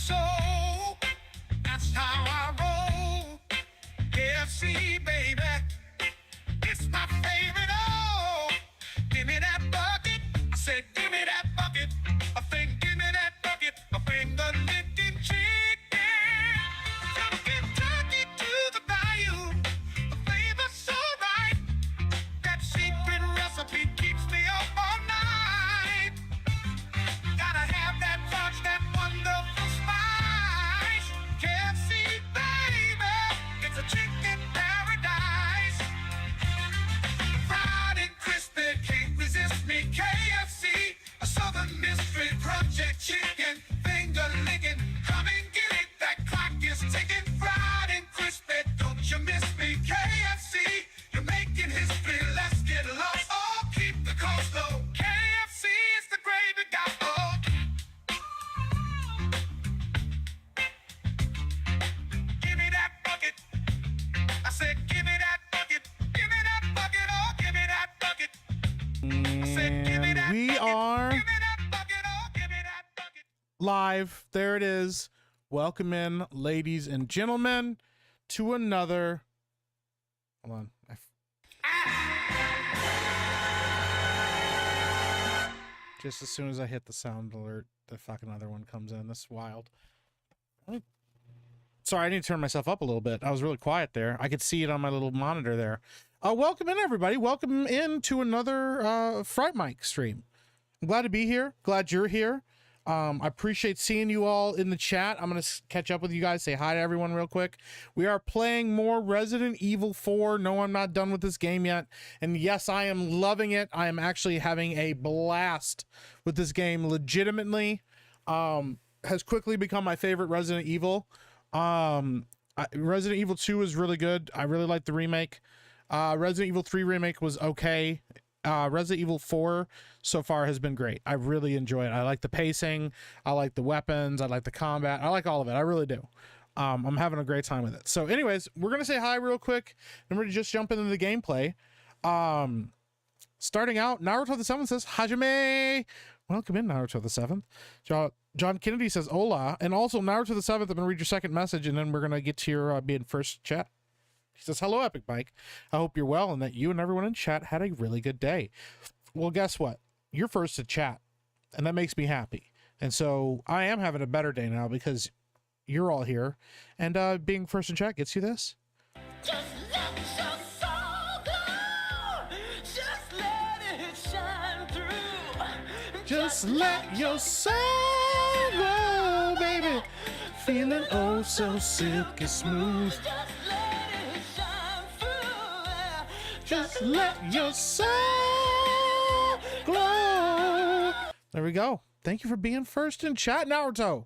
soul. That's how I roll. KFC, baby. It's my favorite. Oh, give me that bucket. I said, give me that bucket. I think, give me that bucket. I finger licking chicken. From Kentucky to the bayou. The flavor's so right. That secret recipe keeps me up all night. Gotta have that touch, that wonderful spice. KFC, baby, it's a chicken paradise. Fried and crispy, can't resist me. KFC, a southern mystery project chicken. Finger licking, come and get it. That clock is ticking. Fried and crispy, don't you miss me. KFC, you're making history. Let's get lost. Oh, keep the coast low. KFC is the gravy got. Oh. Give me that bucket. I said, give me that bucket. Give me that bucket. Oh, give me that bucket. I said, give me that We bucket. are Give me that bucket. Oh, give me that bucket. live. There it is. Welcome in, ladies and gentlemen, to another. Hold on. Just as soon as I hit the sound alert, the fucking other one comes in. That's wild. Sorry, I need to turn myself up a little bit. I was really quiet there. I could see it on my little monitor there. Welcome in, everybody. Welcome in to another Fright Mike stream. I'm glad to be here. Glad you're here. I appreciate seeing you all in the chat. I'm going to catch up with you guys, say hi to everyone real quick. We are playing more Resident Evil 4. No, I'm not done with this game yet. And yes, I am loving it. I am actually having a blast with this game. Legitimately, has quickly become my favorite Resident Evil. Resident Evil 2 is really good. I really like the remake. Resident Evil 3 remake was okay. Resident Evil 4 so far has been great. I really enjoy it. I like the pacing. I like the weapons. I like the combat. I like all of it. I really do. I'm having a great time with it. So anyways, we're going to say hi real quick. And we're going to just jump into the gameplay. Starting out, Naruto the 7th says, Hajime. Welcome in, Naruto the 7th. John Kennedy says, hola. And also, Naruto the 7th, I'm going to read your second message, and then we're going to get to your being first chat. He says, hello, Epic Mike. I hope you're well and that you and everyone in chat had a really good day. Well, guess what? You're first to chat, and that makes me happy. And so I am having a better day now because you're all here, and being first in chat gets you this. Just let your soul glow. Just let it shine through. Just let your soul go, baby. Feeling oh so silky smooth. Just let it shine through. Just let your soul glow. There we go. Thank you for being first in chat, Naruto.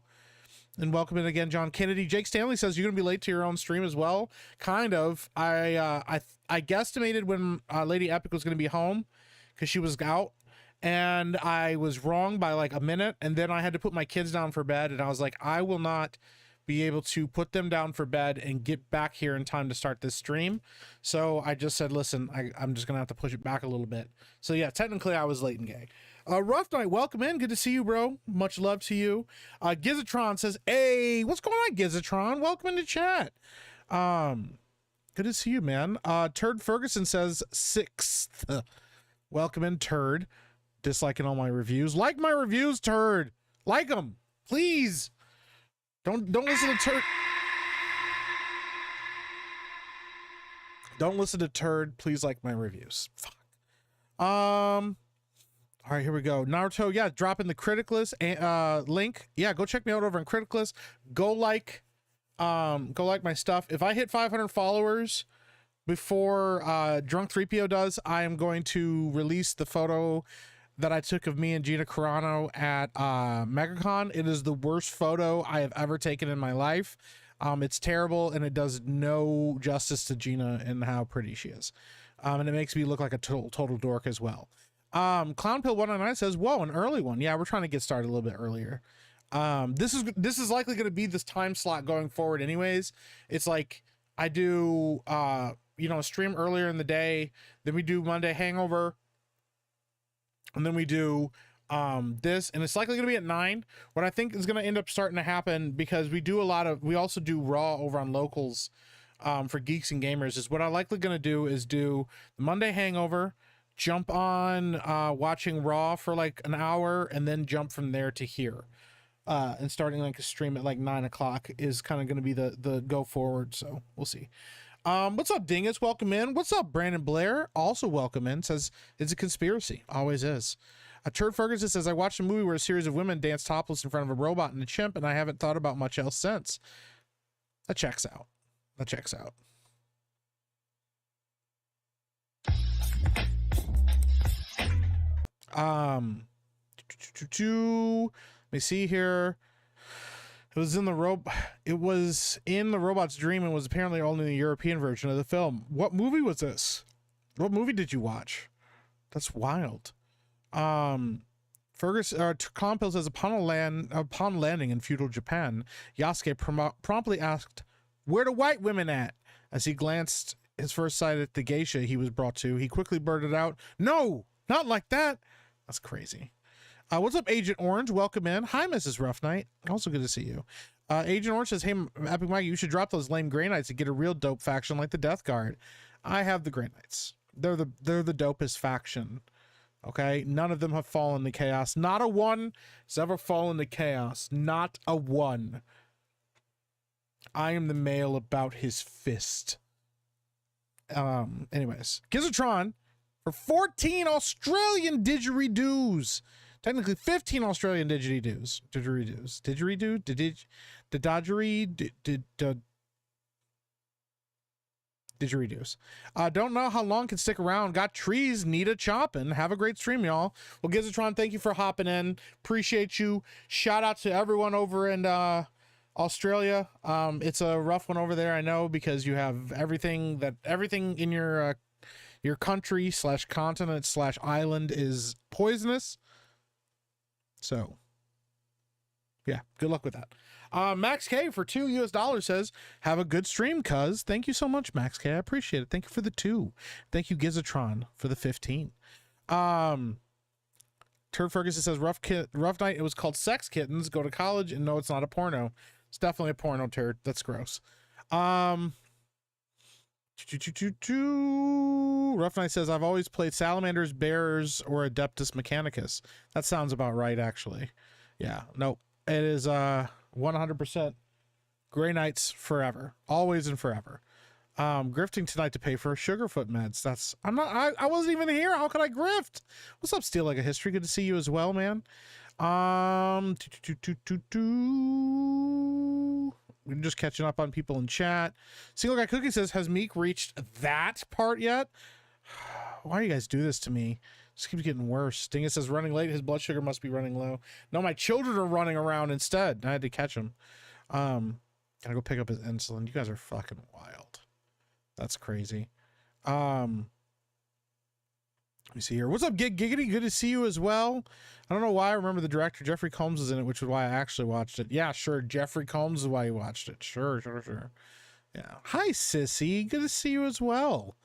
And welcome in again, John Kennedy. Jake Stanley says you're gonna be late to your own stream as well. Kind of. I guesstimated when Lady Epic was gonna be home because she was out, and I was wrong by like a minute. And then I had to put my kids down for bed, and I was like, I will not be able to put them down for bed and get back here in time to start this stream. So I just said, listen, I'm just gonna have to push it back a little bit. So yeah, technically I was late and gay. Rough Night, welcome in. Good to see you, bro. Much love to you. Gizatron says, hey, what's going on, Gizatron? Welcome into chat. Good to see you, man. Turd Ferguson says 6th. Welcome in, Turd. Disliking all my reviews. Like my reviews, Turd. Like them, please. Don't listen to Turd. Don't listen to Turd. Please like my reviews. Fuck. All right, here we go. Naruto, yeah, drop in the Criticless link. Yeah, go check me out over on Criticless. Go like my stuff. If I hit 500 followers before Drunk 3PO does, I am going to release the photo that I took of me and Gina Carano at MegaCon. It is the worst photo I have ever taken in my life. It's terrible, and it does no justice to Gina and how pretty she is. And it makes me look like a total dork as well. Clownpill199 says, whoa, an early one. Yeah, we're trying to get started a little bit earlier. This is likely going to be this time slot going forward anyways. It's like I do stream earlier in the day, then we do Monday Hangover, and then we do This, and it's likely going to be at 9. What I think is going to end up starting to happen, because we also do Raw over on Locals for Geeks and Gamers, is what I'm likely going to do is do the Monday Hangover, jump on watching Raw for like an hour, and then jump from there to here. And starting like a stream at like 9 o'clock is kind of going to be the go forward. So we'll see. What's up, Dingus? Welcome in. What's up, Brandon Blair? Also welcome in. Says it's a conspiracy. Always is. Turd Ferguson says, I watched a movie where a series of women danced topless in front of a robot and a chimp, and I haven't thought about much else since. That checks out. That checks out. Let me see here. It was in the robot's dream and was apparently only the European version of the film. What movie was this? What movie did you watch? That's wild. Fergus Compil says, upon landing in feudal Japan, Yasuke promptly asked, "Where the white women at?" As he glanced his first sight at the geisha he was brought to, he quickly blurted out, "No, not like that." That's crazy. What's up, Agent Orange? Welcome in. Hi, Mrs. Rough Knight. Also good to see you. Agent Orange says, hey, Epic Mike, you should drop those lame Grey Knights and get a real dope faction like the Death Guard. I have the Grey Knights. They're the dopest faction. Okay? None of them have fallen to chaos. Not a one has ever fallen to chaos. Not a one. I am the male about his fist. Anyways. Gizatron for 14 Australian didgeridoos. Technically 15 Australian didgeridoos. Didgeridoo? Didgeridoos. Don't know how long can stick around. Got trees, need a chopping. Have a great stream, y'all. Well, Gizatron, thank you for hopping in. Appreciate you. Shout out to everyone over in Australia. It's a rough one over there, I know, because you have everything in your country / continent / island is poisonous. So, yeah, good luck with that. Max K for $2 says, have a good stream, cuz. Thank you so much, Max K. I appreciate it. Thank you for the 2. Thank you, Gizatron, for the 15. Turd Ferguson says, Rough Night, it was called Sex Kittens. Go to college, and no, it's not a porno. It's definitely a porno, Turd. That's gross. Rough Night says, I've always played Salamanders, Bears, or Adeptus Mechanicus. That sounds about right, actually. Yeah, nope. It is 100% Grey Knights forever. Always and forever. Grifting tonight to pay for Sugarfoot meds. I wasn't even here. How could I grift? What's up, Steel Like a History? Good to see you as well, man. We're just catching up on people in chat. Single Guy Cookie says, has Meek reached that part yet? Why do you guys do this to me? This keeps getting worse. Dingus says, running late, his blood sugar must be running low. No, my children are running around instead. I had to catch them. Gotta go pick up his insulin. You guys are fucking wild. That's crazy. Let me see here. What's up, Giggity? Good to see you as well. I don't know why I remember the director Jeffrey Combs was in it, which is why I actually watched it. Yeah, sure. Jeffrey Combs is why you watched it. Sure. Yeah. Hi, Sissy. Good to see you as well.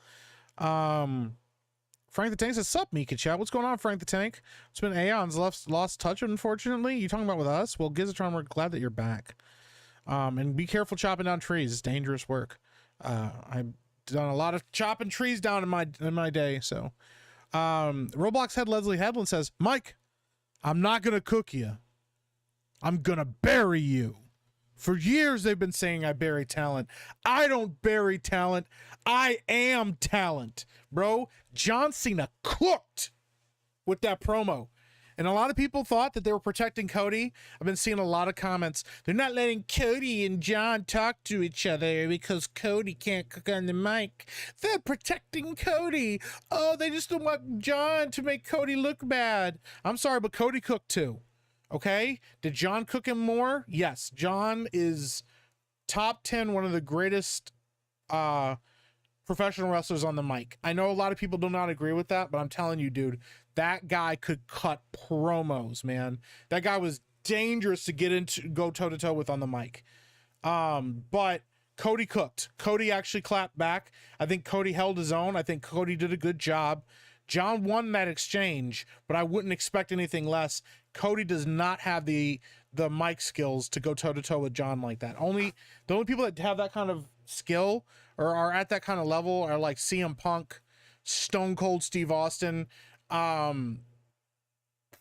Frank the Tank says, sup, Mika Chat. What's going on, Frank the Tank? It's been aeons lost touch, unfortunately. You talking about with us? Well, Gizatron, we're glad that you're back. And be careful chopping down trees. It's dangerous work. I've done a lot of chopping trees down in my day, so. Roblox Head Leslie Headland says, Mike, I'm not gonna cook you. I'm gonna bury you. For years they've been saying I bury talent. I don't bury talent. I am talent, bro. John Cena cooked with that promo. And a lot of people thought that they were protecting Cody. I've been seeing a lot of comments. They're not letting Cody and John talk to each other because Cody can't cook on the mic. They're protecting Cody. Oh, they just don't want John to make Cody look bad. I'm sorry, but Cody cooked too. Okay? Did John cook him more? Yes. John is top 10, one of the greatest professional wrestlers on the mic. I know a lot of people do not agree with that, but I'm telling you, dude, that guy could cut promos, man. That guy was dangerous to go toe-to-toe with on the mic. But Cody cooked. Cody actually clapped back. I think Cody held his own. I think Cody did a good job. John won that exchange, but I wouldn't expect anything less. Cody does not have the mic skills to go toe to toe with John like that. The only people that have that kind of skill or are at that kind of level are like CM Punk, Stone Cold Steve Austin,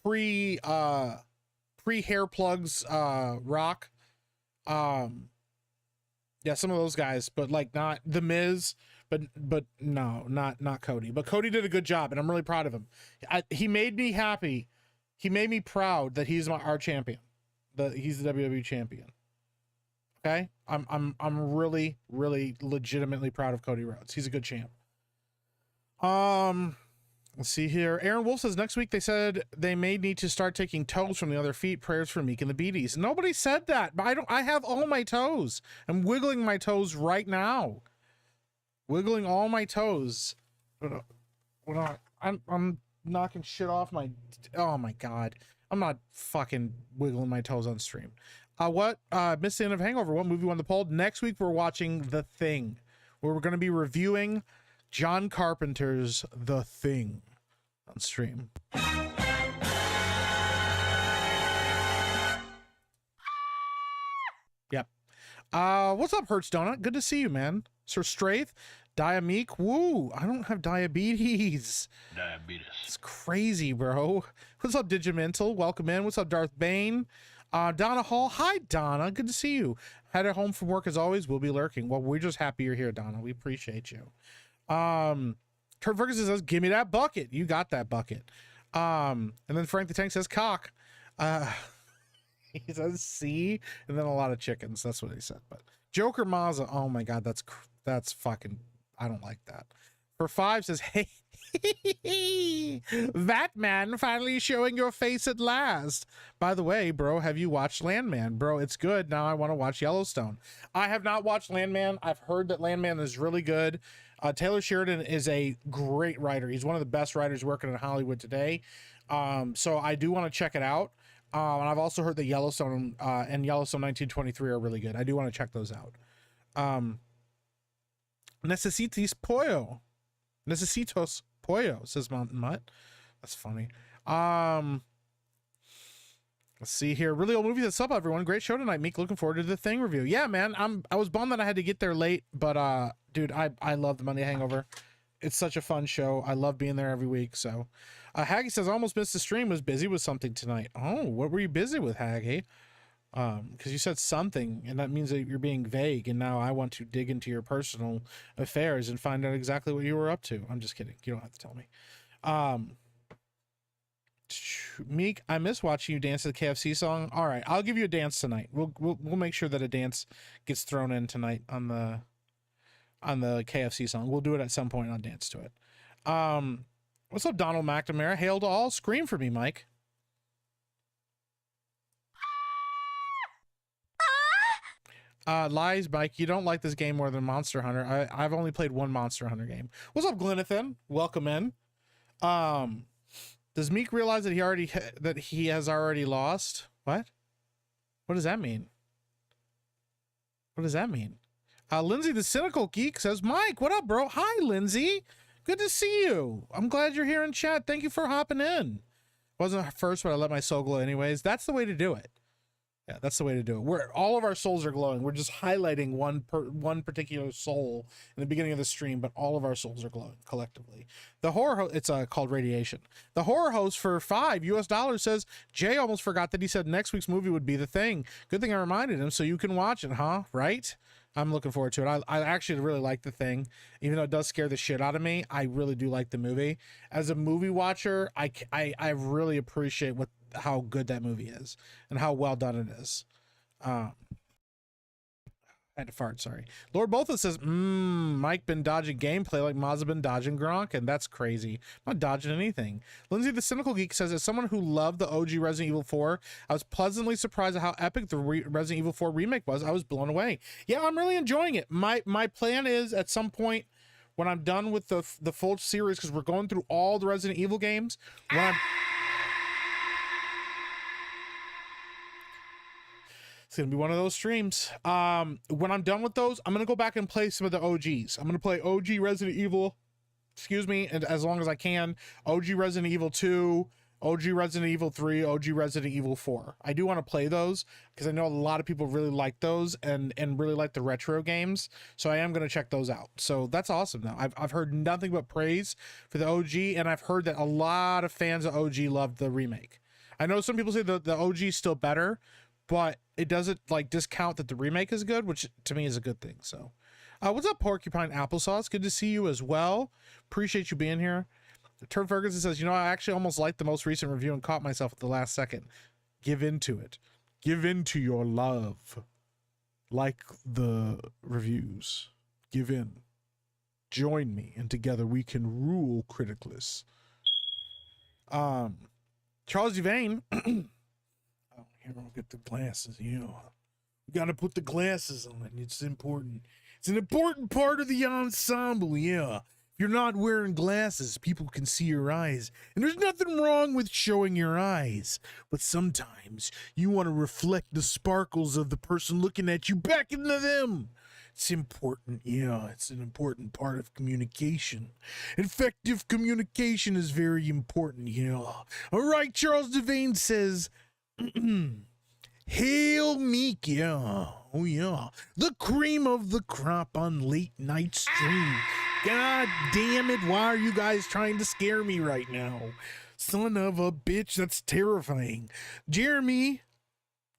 pre hair plugs, Rock. Yeah, some of those guys, but like not The Miz, but no, not Cody. But Cody did a good job, and I'm really proud of him. He made me happy. He made me proud that he's our champion. He's the WWE champion. Okay, I'm really legitimately proud of Cody Rhodes. He's a good champ. Let's see here. Aaron Wolf says next week they said they may need to start taking toes from the other feet. Prayers for Meek and the Beaties. Nobody said that, but I have all my toes. I'm wiggling my toes right now. Wiggling all my toes. I'm knocking shit off my. Oh my god. I'm not fucking wiggling my toes on stream. Missed the end of Hangover. What movie won the poll? Next week we're watching The Thing, where we're going to be reviewing John Carpenter's The Thing on stream. Yep. What's up, Hertz Donut? Good to see you, man. Sir Straith, Diameek. Woo, I don't have diabetes. It's crazy, bro. What's up, Digimental? Welcome in. What's up, Darth Bane? Donna Hall. Hi, Donna. Good to see you. Headed home from work as always. We'll be lurking. Well, we're just happy you're here, Donna. We appreciate you. Kurt Ferguson says, give me that bucket. You got that bucket. And then Frank the Tank says cock. He says C, and then a lot of chickens. That's what he said. But Joker Mazza, oh my god, that's fucking, I don't like that. For 5 says, hey, that man finally showing your face at last. By the way, bro, have you watched Landman? Bro, it's good. Now I want to watch Yellowstone. I have not watched Landman. I've heard that Landman is really good. Taylor Sheridan is a great writer. He's one of the best writers working in Hollywood today. So I do want to check it out. And I've also heard that Yellowstone and Yellowstone 1923 are really good. I do want to check those out. Necesitas pollo, says Mountain Mutt. That's funny. Let's see here. Really old movie. That's up, everyone. Great show tonight, Meek. Looking forward to The Thing review. Yeah, man. I was bummed that I had to get there late, but dude, I love the Monday Hangover. It's such a fun show. I love being there every week. So Haggy says, I almost missed the stream. Was busy with something tonight. Oh, what were you busy with, Haggy? Because you said something, and that means that you're being vague, and now I want to dig into your personal affairs and find out exactly what you were up to. I'm just kidding. You don't have to tell me. Meek, I miss watching you dance to the KFC song. All right, I'll give you a dance tonight. We'll make sure that a dance gets thrown in tonight on the KFC song. We'll do it at some point. I'll dance to it. What's up, Donald McNamara? Hail to all. Scream for me, Mike. Lies, Mike. You don't like this game more than Monster Hunter. I've only played one Monster Hunter game. What's up, Glennathan? Welcome in. Does Meek realize that he has already lost? What does that mean? What does that mean? Lindsay the Cynical Geek says, Mike, what up, bro? Hi, Lindsay. Good to see you. I'm glad you're here in chat. Thank you for hopping in. Wasn't first, but I let my soul glow anyways. That's the way to do it. Yeah, that's the way to do it. All of our souls are glowing. We're just highlighting one particular soul in the beginning of the stream, but all of our souls are glowing collectively. The horror it's called radiation. The horror host for $5 says, Jay almost forgot that he said next week's movie would be The Thing. Good thing I reminded him, so you can watch it, huh? Right? I'm looking forward to it. I actually really like The Thing, even though it does scare the shit out of me. I really do like the movie. As a movie watcher, I really appreciate how good that movie is and how well done it is. I had to fart, sorry. Lord Botha says, Mike been dodging gameplay like Mazza been dodging Gronk, and that's crazy. I'm not dodging anything. Lindsay the Cynical Geek says, as someone who loved the OG Resident Evil 4, I was pleasantly surprised at how epic the Resident Evil 4 remake was. I was blown away. Yeah, I'm really enjoying it. My plan is at some point when I'm done with the full series, because we're going through all the Resident Evil games, it's gonna be one of those streams. When I'm done with those, I'm gonna go back and play some of the OGs. I'm gonna play OG Resident Evil excuse me, and as long as I can. OG Resident Evil 2, OG Resident Evil 3, OG Resident Evil 4. I do want to play those because I know a lot of people really like those and really like the retro games. So I am going to check those out. So that's awesome. Now I've heard nothing but praise for the OG, and I've heard that a lot of fans of OG love the remake. I know some people say the OG is still better, but it doesn't like discount that the remake is good, which to me is a good thing. So what's up, Porcupine Applesauce? Good to see you as well. Appreciate you being here. Turd Ferguson says, you know, I actually almost liked the most recent review and caught myself at the last second. Give into it. Give into your love. Like the reviews. Give in. Join me, and together we can rule Criticless. Charles Devane. Oh, here, I'll get the glasses. You know, we got to put the glasses on. It's important. It's an important part of the ensemble, yeah. If you're not wearing glasses, people can see your eyes. And there's nothing wrong with showing your eyes. But sometimes you want to reflect the sparkles of the person looking at you back into them. It's important, yeah. It's an important part of communication. Effective communication is very important, yeah. All right, Charles Devane says... Hail Meek, yeah. Oh, yeah. The cream of the crop on late night stream. God damn it. Why are you guys trying to scare me right now? Son of a bitch, that's terrifying. Jeremy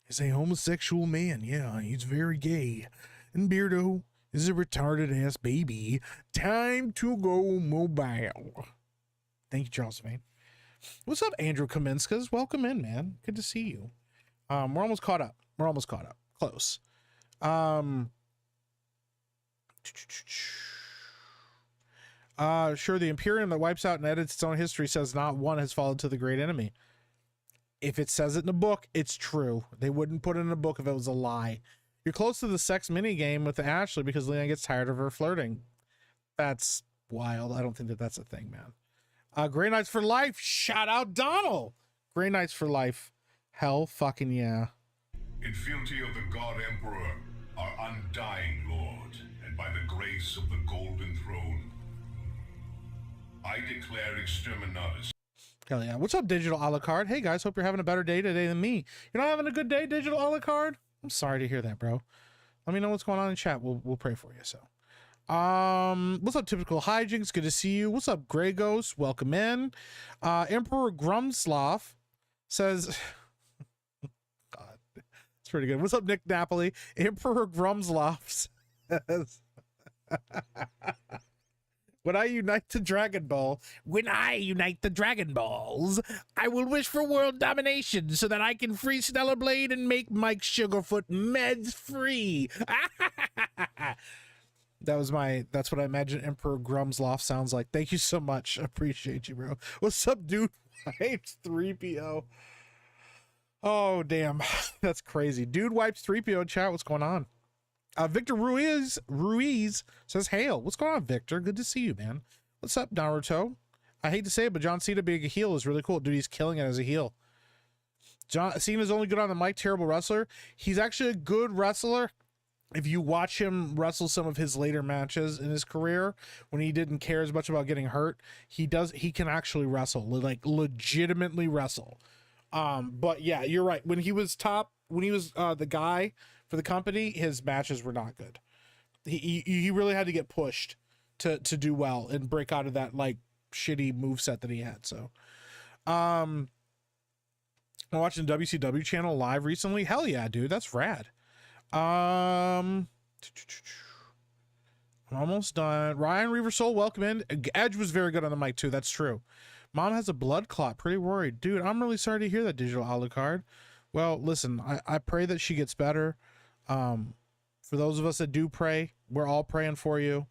is a homosexual man. Yeah, he's very gay. And Beardo is a retarded ass baby. Time to go mobile. Thank you, Charles Devane. What's up, Andrew Kaminskas? Welcome in, man. Good to see you. We're almost caught up. Close. Sure, the Imperium that wipes out and edits its own history says not one has fallen to the great enemy. If it says it in a book, it's true. They wouldn't put it in a book if it was a lie. You're close to the sex minigame with Ashley because Leon gets tired of her flirting. That's wild. I don't think that that's a thing, man. Grey Knights for Life. Shout out Donald. Grey Knights for Life. Hell fucking yeah. In fealty of the God Emperor, our undying Lord, and by the grace of the Golden Throne, I declare exterminatus. Hell yeah. What's up, Digital a la carte? Hey guys, hope you're having a better day today than me. You're not having a good day, Digital a la carte? I'm sorry to hear that, bro. Let me know what's going on in chat. We'll pray for you. So, what's up, Typical Hijinks? Good to see you. What's up, Grey Ghost? Welcome in. Emperor Grumslav says... It's pretty good. What's up, Nick Napoli? Emperor Grumslav says, when I unite the Dragon Balls, I will wish for world domination so that I can free Stellar Blade and make Mike Sugarfoot meds free. That's what I imagine Emperor Grumslav sounds like. Thank you so much. I appreciate you, bro. What's up, dude? Wipes 3PO. Oh, damn. That's crazy. Dude Wipes 3PO chat. What's going on? Victor Ruiz says, hail. What's going on, Victor? Good to see you, man. What's up, Naruto? I hate to say it, but John Cena being a heel is really cool. Dude, he's killing it as a heel. John Cena's only good on the mic, terrible wrestler. He's actually a good wrestler. If you watch him wrestle some of his later matches in his career, when he didn't care as much about getting hurt, he can actually wrestle, like legitimately wrestle. But yeah, you're right. When he was the guy for the company, his matches were not good. He really had to get pushed to do well and break out of that like shitty moveset that he had. So, I'm watching the WCW channel live recently. Hell yeah, dude. That's rad. I'm almost done. Ryan Reaver Soul, welcome in. Edge was very good on the mic too. That's true. Mom has a blood clot. Pretty worried. Dude, I'm really sorry to hear that, Digital a la carte. Well, listen, I pray that she gets better. For those of us that do pray, we're all praying for you.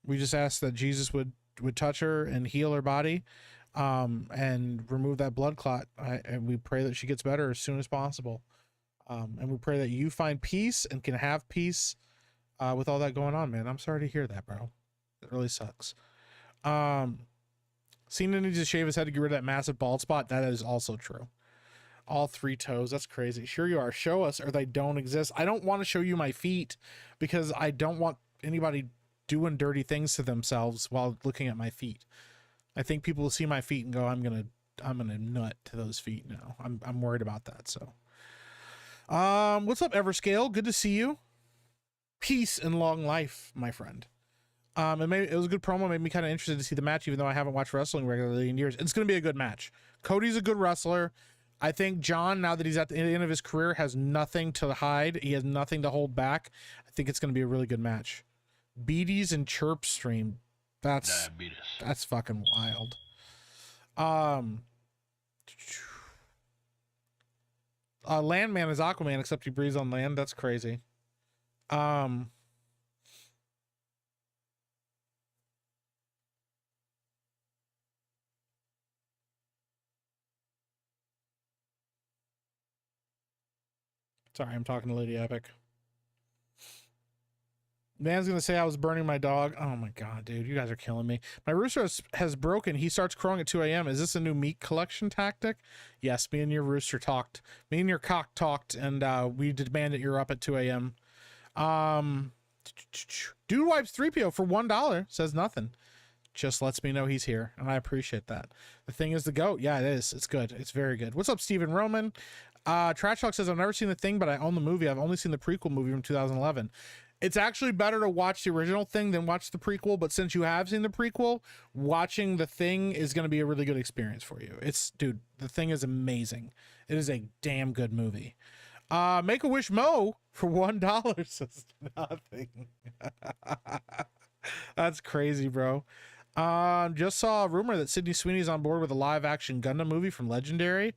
We just ask that Jesus would touch her and heal her body, and remove that blood clot. And we pray that she gets better as soon as possible. And we pray that you find peace and can have peace with all that going on, man. I'm sorry to hear that, bro. It really sucks. Cena needs to shave his head to get rid of that massive bald spot. That is also true. All 3 toes. That's crazy. Sure you are. Show us, or they don't exist. I don't want to show you my feet because I don't want anybody doing dirty things to themselves while looking at my feet. I think people will see my feet and go, I'm gonna nut to those feet now. I'm worried about that. So what's up, Everscale? Good to see you. Peace and long life, my friend. It was a good promo, made me kind of interested to see the match, even though I haven't watched wrestling regularly in years. It's gonna be a good match. Cody's a good wrestler. I think John, now that he's at the end of his career, has nothing to hide. He has nothing to hold back. I think it's going to be a really good match. Beaties and Chirp stream. That's fucking wild. Landman is Aquaman, except he breathes on land. That's crazy. Sorry, I'm talking to Lady Epic. Man's gonna say I was burning my dog. Oh my god, dude, you guys are killing me. My rooster has broken. He starts crowing at 2 a.m. Is this a new meat collection tactic? Yes, me and your rooster talked. Me and your cock talked, and we demanded you're up at 2 a.m. Dude wipes 3PO for $1. Says nothing. Just lets me know he's here, and I appreciate that. The thing is the GOAT. Yeah, it is. It's good. It's very good. What's up, Stephen Roman? Trash Talk says, I've never seen The Thing, but I own the movie. I've only seen the prequel movie from 2011. It's actually better to watch the original Thing than watch the prequel, but since you have seen the prequel, watching The Thing is going to be a really good experience for you. Dude, The Thing is amazing. It is a damn good movie. Make-A-Wish Mo for $1 says nothing. That's crazy, bro. Just saw a rumor that Sydney Sweeney's on board with a live-action Gundam movie from Legendary.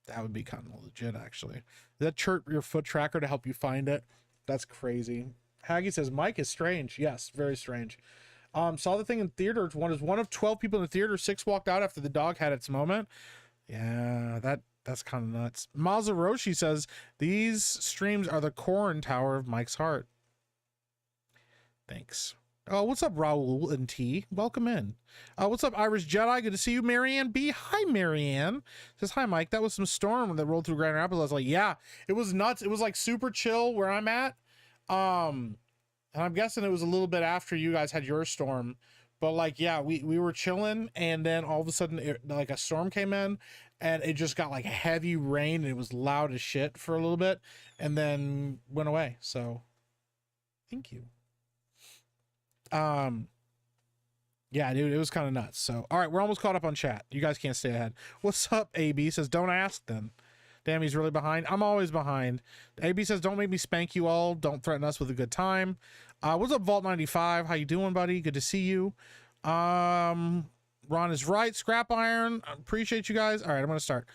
That would be kind of legit, actually. Does that chirp your foot tracker to help you find it? That's crazy. Haggy says, Mike is strange. Yes, very strange. Saw The Thing in theater. One of 12 people in the theater. 6 walked out after the dog had its moment. Yeah, that's kind of nuts. Mazaroshi says, these streams are the Corn Tower of Mike's heart. Thanks. Oh, what's up, Raul and T? Welcome in. What's up, Irish Jedi? Good to see you, Marianne B. Hi, Marianne. Says, hi, Mike. That was some storm that rolled through Grand Rapids. I was like, yeah, it was nuts. It was like super chill where I'm at. And I'm guessing it was a little bit after you guys had your storm. But like, yeah, we were chilling, and then all of a sudden, like a storm came in, and it just got like heavy rain, and it was loud as shit for a little bit, and then went away. So, thank you. Yeah, dude, it was kind of nuts. So, all right, we're almost caught up on chat. You guys can't stay ahead. What's up, AB? Says, don't ask then. Damn, he's really behind. I'm always behind. AB says, don't make me spank you all. Don't threaten us with a good time. What's up, Vault 95? How you doing, buddy? Good to see you. Ron is right. Scrap Iron. I appreciate you guys. All right, I'm going to start.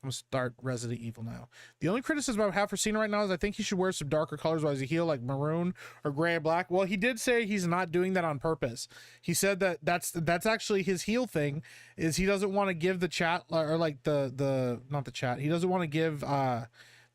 I'm gonna start Resident Evil now. The only criticism I have for Cena right now is I think he should wear some darker colors while he's a heel, like maroon or gray or black. Well, he did say he's not doing that on purpose. He said that that's actually his heel thing, is he doesn't want to give the chat, or like the not the chat. He doesn't want to give the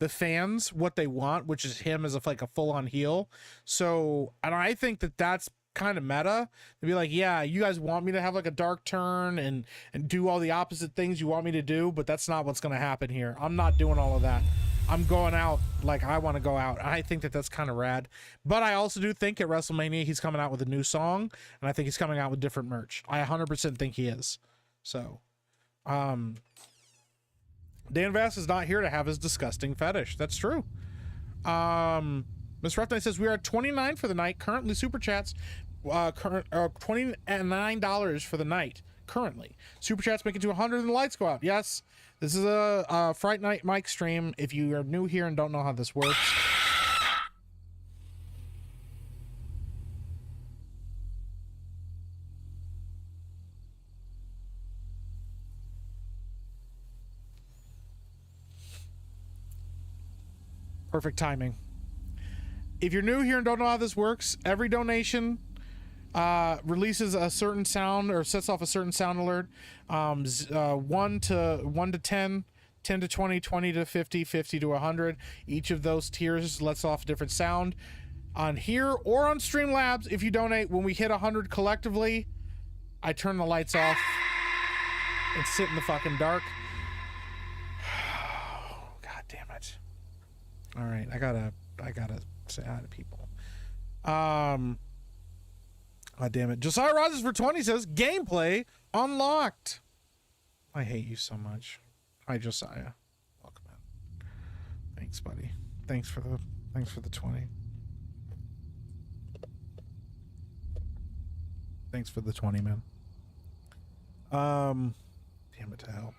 fans what they want, which is him as a full-on heel. So, and I think that's kind of meta to be like, yeah, you guys want me to have like a dark turn and do all the opposite things you want me to do, but that's not what's going to happen here. I'm not doing all of that. I'm going out like I want to go out. I think that's kind of rad, but I also do think at WrestleMania he's coming out with a new song, and I think he's coming out with different merch. I 100% think he is. So Dan Vass is not here to have his disgusting fetish. That's true. Miss Rough Night says we are at 29 for the night. Currently super chats, $29 for the night. Currently super chats make it to 100 and the lights go out. Yes, this is a Fright Night Mike stream. If you are new here and don't know how this works, perfect timing. If you're new here and don't know how this works, every donation releases a certain sound or sets off a certain sound alert. 1 to 10, 10 to 20, 20 to 50, 50 to 100. Each of those tiers lets off a different sound. On here or on Streamlabs, if you donate, when we hit 100 collectively, I turn the lights off and sit in the fucking dark. God damn it. All right, I gotta say hi to people. God damn it. Josiah Rogers for 20 says gameplay unlocked. I hate you so much. Hi, Josiah. Welcome in. Thanks, buddy. Thanks for the 20. Thanks for the 20, man. Damn it to hell.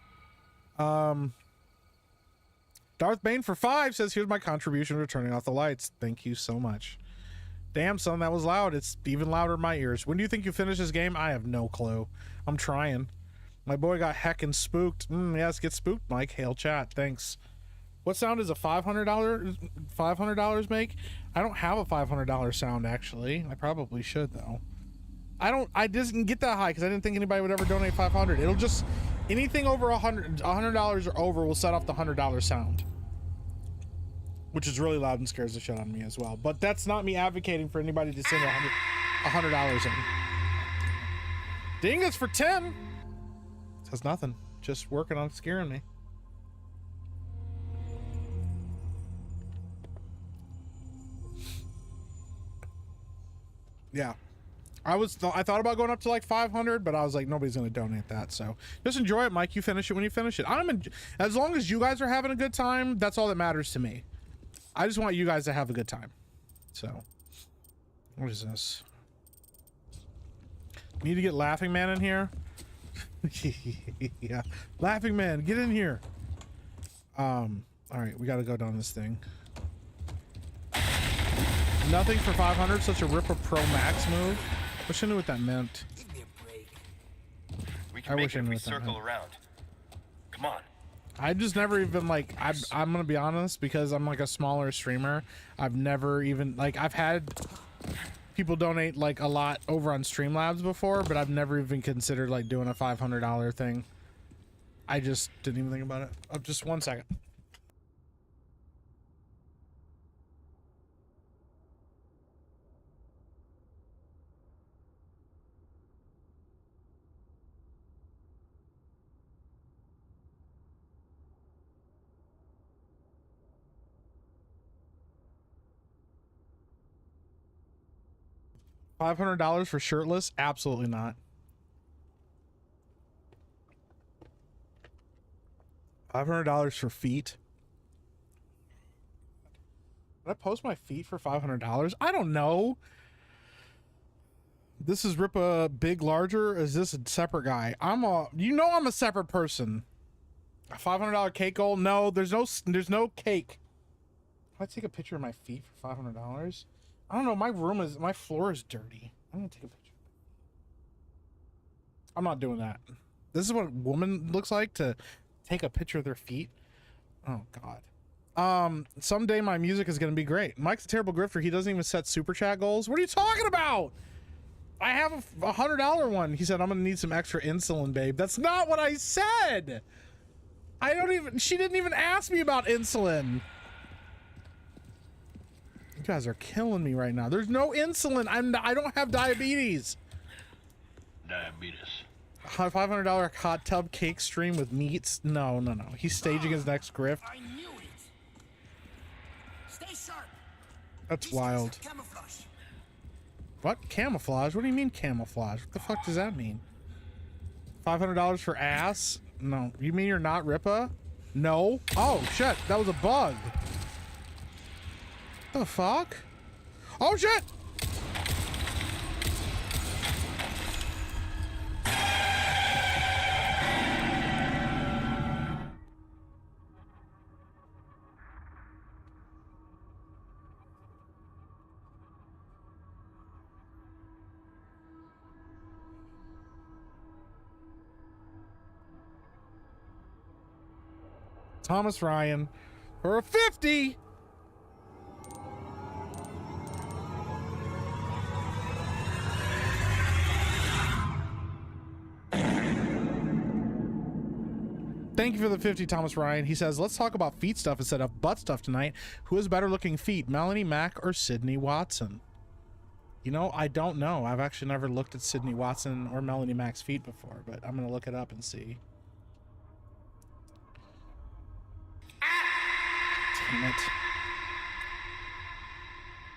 Darth Bane for 5 says, here's my contribution to turning off the lights. Thank you so much. Damn, son, that was loud. It's even louder in my ears. When do you think you finish this game? I have no clue. I'm trying. My boy got heckin' spooked. Yes, get spooked, Mike. Hail chat. Thanks. What sound is a $500 make? I don't have a $500 sound, actually. I probably should, though. I didn't get that high because I didn't think anybody would ever donate 500. It'll just, anything over $100 or over will set off the $100 sound, which is really loud and scares the shit out of me as well. But that's not me advocating for anybody to send $100 in. Dingus for 10 says nothing, just working on scaring me. Yeah. I thought about going up to like 500, but I was like, nobody's going to donate that. So just enjoy it, Mike. You finish it when you finish it. As long as you guys are having a good time, that's all that matters to me. I just want you guys to have a good time. So what is this? Need to get Laughing Man in here. Yeah, Laughing Man, get in here. All right, we got to go down this thing. Nothing for 500. Such a Ripper Pro Max move. Wish I knew what that meant. Give me a break. We can make it if we circle around. Come on. I just never even like, I'm gonna be honest, because I'm like a smaller streamer. I've never even like, I've had people donate like a lot over on Streamlabs before, but I've never even considered like doing a $500 thing. I just didn't even think about it. Oh, just 1 second. $500 for shirtless? Absolutely not. $500 for feet? Did I post my feet for $500? I don't know. This is Ripa Big Larger? Or is this a separate guy? I'm a separate person. A $500 cake goal? No, there's no cake. Can I take a picture of my feet for $500? I don't know. My floor is dirty. I'm gonna take a picture. I'm not doing that. This is what a woman looks like to take a picture of their feet. Oh God. Someday my music is gonna be great. Mike's a terrible grifter. He doesn't even set super chat goals. What are you talking about? I have a $100 one. He said I'm gonna need some extra insulin, babe. That's not what I said. She didn't even ask me about insulin. You guys are killing me right now. There's no insulin. I don't have diabetes. Diabetes. $500 hot tub cake stream with meats? No. He's staging his next grift. I knew it. Stay sharp. That's wild. Camouflage. What? Camouflage? What do you mean camouflage? What the fuck does that mean? $500 for ass? No. You mean you're not Ripa? No. Oh shit, that was a bug. The fuck? Oh shit! Thomas Ryan for a 50. Thank you for the 50, Thomas Ryan. He says, let's talk about feet stuff instead of butt stuff tonight. Who has better looking feet, Melanie Mack or Sydney Watson? You know, I don't know. I've actually never looked at Sydney Watson or Melanie Mack's feet before, but I'm going to look it up and see. Damn it.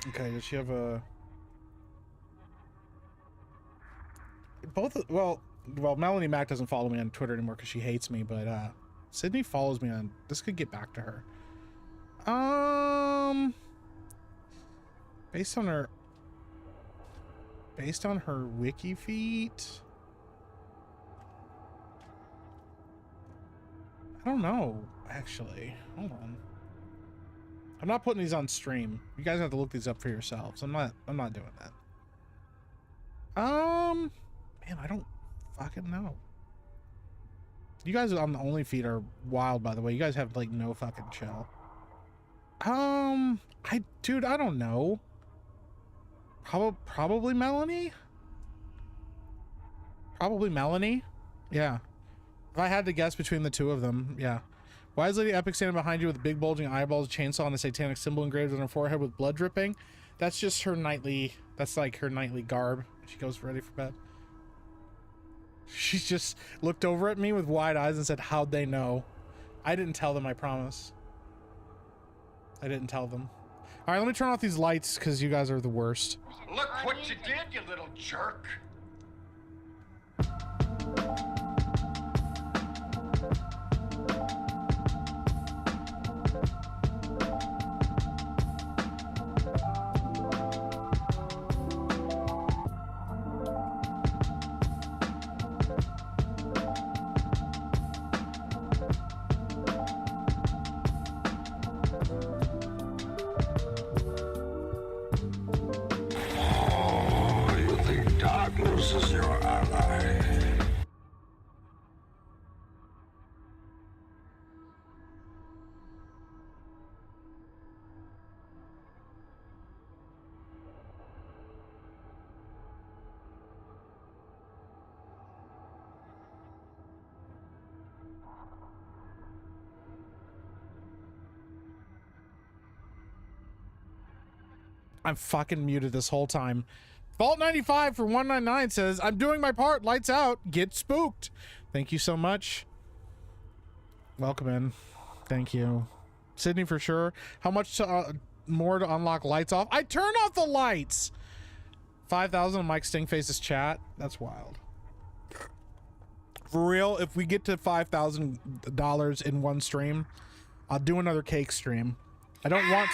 Okay, does she have a... well, Melanie Mac doesn't follow me on Twitter anymore because she hates me, but Sydney follows me on. This could get back to her. Based on her wiki feed, I don't know, actually. Hold on. I'm not putting these on stream. You guys have to look these up for yourselves. I'm not doing that. Man, I don't fucking know. You guys on the only feed are wild, by the way. You guys have like no fucking chill. Dude, I don't know. Probably Melanie. Probably Melanie. Yeah. If I had to guess between the two of them, yeah. Why is Lady Epic standing behind you with big bulging eyeballs, a chainsaw, and a satanic symbol engraved on her forehead with blood dripping? That's just her nightly. That's like her nightly garb. She goes ready for bed. She's just looked over at me with wide eyes and said, "How'd they know?" I didn't tell them, I promise. I didn't tell them. All right, let me turn off these lights because you guys are the worst. Look what you did, you little jerk. Darkness is your ally. I'm fucking muted this whole time. Vault95 for 199 says, "I'm doing my part. Lights out. Get spooked." Thank you so much. Welcome in. Thank you. Sydney for sure. How much more to unlock lights off? I turn off the lights. 5,000 on Mike Stingface's chat. That's wild. For real, if we get to $5,000 in one stream, I'll do another cake stream. I don't want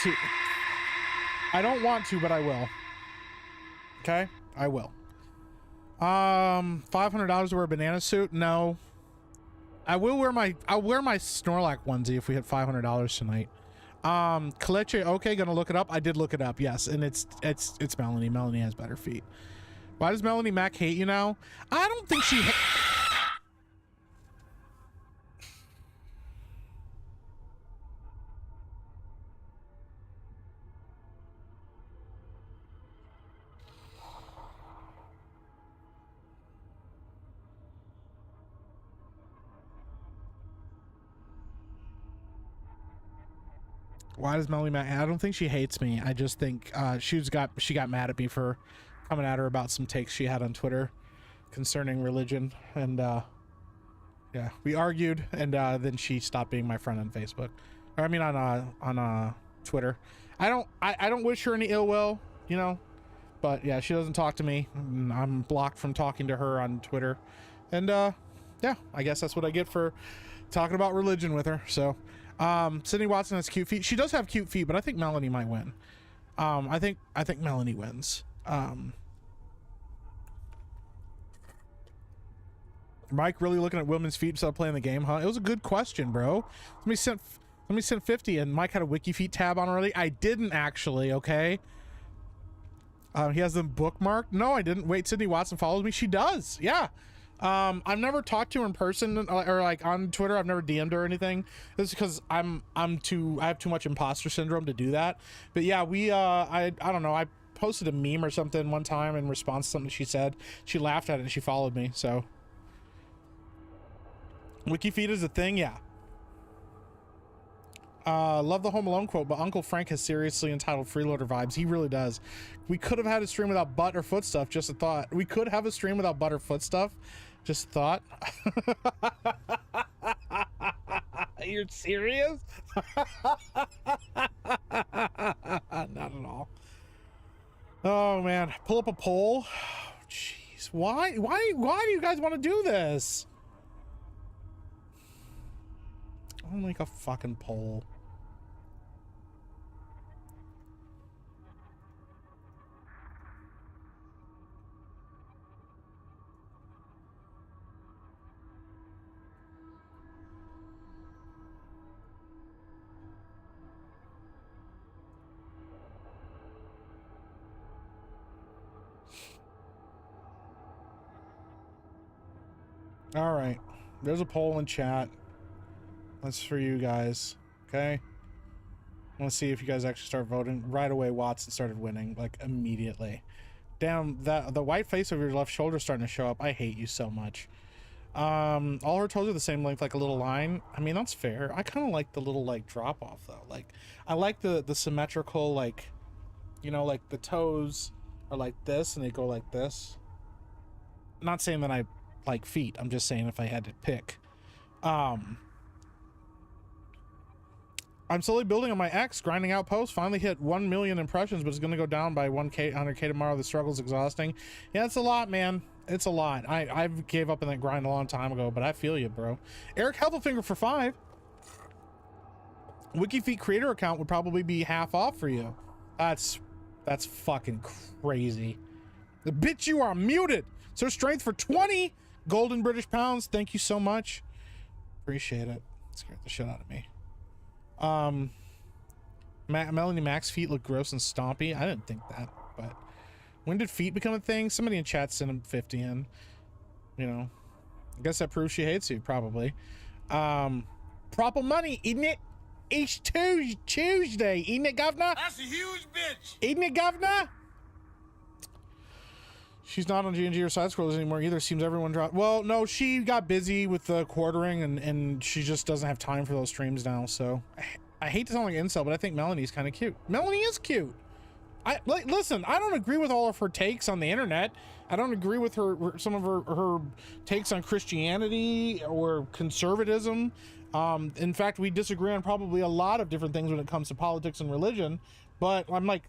to, but I will. Okay, I will. $500 to wear a banana suit? No. I'll wear my Snorlax onesie if we hit $500 tonight. Kaleche, okay, gonna look it up. I did look it up, yes, and it's Melanie. Melanie has better feet. Why does Melanie Mac hate you now? I don't think she Why does Melanie mad? I don't think she hates me. I just think she got mad at me for coming at her about some takes she had on Twitter concerning religion, and yeah, we argued, and then she stopped being my friend on Facebook, or I mean on Twitter. I don't wish her any ill will, you know, but yeah, she doesn't talk to me. I'm blocked from talking to her on Twitter, and yeah, I guess that's what I get for talking about religion with her. So. Sydney Watson has cute feet. She does have cute feet, but I think Melanie might win. I think Melanie wins. Mike really looking at women's feet instead of playing the game, huh? It was a good question, bro. Let me send 50, and Mike had a wiki feet tab on already. I didn't actually, okay? He has them bookmarked. No, I didn't. Wait, Sydney Watson follows me. She does. Yeah. I've never talked to her in person or like on Twitter. I've never DM'd her or anything. This is because I have too much imposter syndrome to do that. But yeah, I don't know. I posted a meme or something one time in response to something she said. She laughed at it and she followed me. So Wikifeed is a thing. Yeah. Love the Home Alone quote, but Uncle Frank has seriously entitled freeloader vibes. He really does. We could have had a stream without butt or foot stuff. Just a thought. We could have a stream without butt or foot stuff. Just a thought. You're serious? Not at all. Oh man, pull up a poll. Jeez. What? Why do you guys want to do this? I'll make a fucking poll. All right, there's a poll in chat. That's for you guys, okay? I want to see if you guys actually start voting. Right away, Watson started winning, like, immediately. Damn, the white face over your left shoulder is starting to show up. I hate you so much. All her toes are the same length, like a little line. I mean, that's fair. I kind of like the little, like, drop-off, though. Like, I like the symmetrical, like, you know, like, the toes are like this, and they go like this. I'm not saying that I like feet. I'm just saying if I had to pick. I'm slowly building on my X, grinding out posts. Finally hit 1 million impressions, but it's going to go down by 100k tomorrow. The struggle's exhausting. Yeah, it's a lot, man. It's a lot. I gave up on that grind a long time ago, but I feel you, bro. Eric Helpelfinger for 5. WikiFeet creator account would probably be half off for you. That's fucking crazy. The bitch, you are muted. So strength for 20 golden British pounds. Thank you so much. Appreciate it. Scared the shit out of me. Melanie Mac's feet look gross and stompy. I didn't think that, but when did feet become a thing? Somebody in chat sent him 50 in. You know, I guess that proves she hates you, probably. Proper money, isn't it? Each Tuesday, isn't it, governor? That's a huge bitch. Isn't it, governor? She's not on G&G or side scrollers anymore either. Seems everyone dropped. Well, no, she got busy with the quartering and she just doesn't have time for those streams now. So I hate to sound like an incel, but I think Melanie's kind of cute. Melanie is cute. Listen, I don't agree with all of her takes on the internet. I don't agree with some of her takes on Christianity or conservatism. In fact, we disagree on probably a lot of different things when it comes to politics and religion. But I'm like,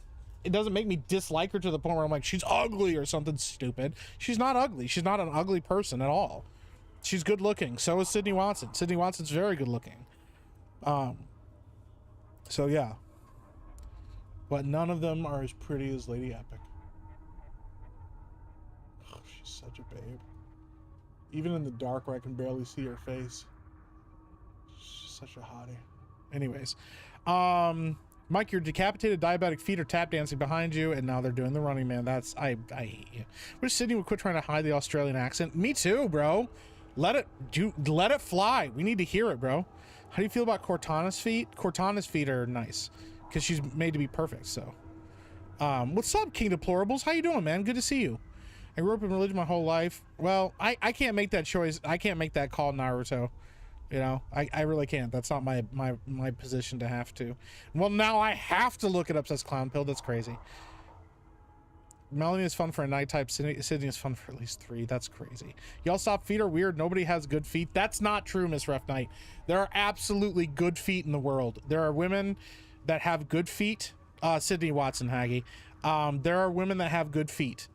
it doesn't make me dislike her to the point where I'm like, she's ugly or something stupid. She's not ugly. She's not an ugly person at all. She's good looking. So is Sydney Watson. Sydney Watson's very good looking. So yeah. But none of them are as pretty as Lady Epic. Oh, she's such a babe. Even in the dark where I can barely see her face. She's such a hottie. Anyways. Mike, your decapitated diabetic feet are tap dancing behind you, and now they're doing the Running Man. I hate you. Wish Sydney would quit trying to hide the Australian accent. Me too, bro. Let it fly. We need to hear it, bro. How do you feel about Cortana's feet? Cortana's feet are nice because she's made to be perfect. So, what's up, King Deplorables? How you doing, man? Good to see you. I grew up in religion my whole life. Well, I can't make that choice. I can't make that call, Naruto. You know, I really can't. That's not my position to have to. Well, now I have to look it up, says Clown Pill. That's crazy. Melanie is fun for a night type. Sydney is fun for at least 3. That's crazy. Y'all stop. Feet are weird. Nobody has good feet. That's not true, Miss Ref Knight. There are absolutely good feet in the world. There are women that have good feet. Sydney Watson, Haggy. There are women that have good feet.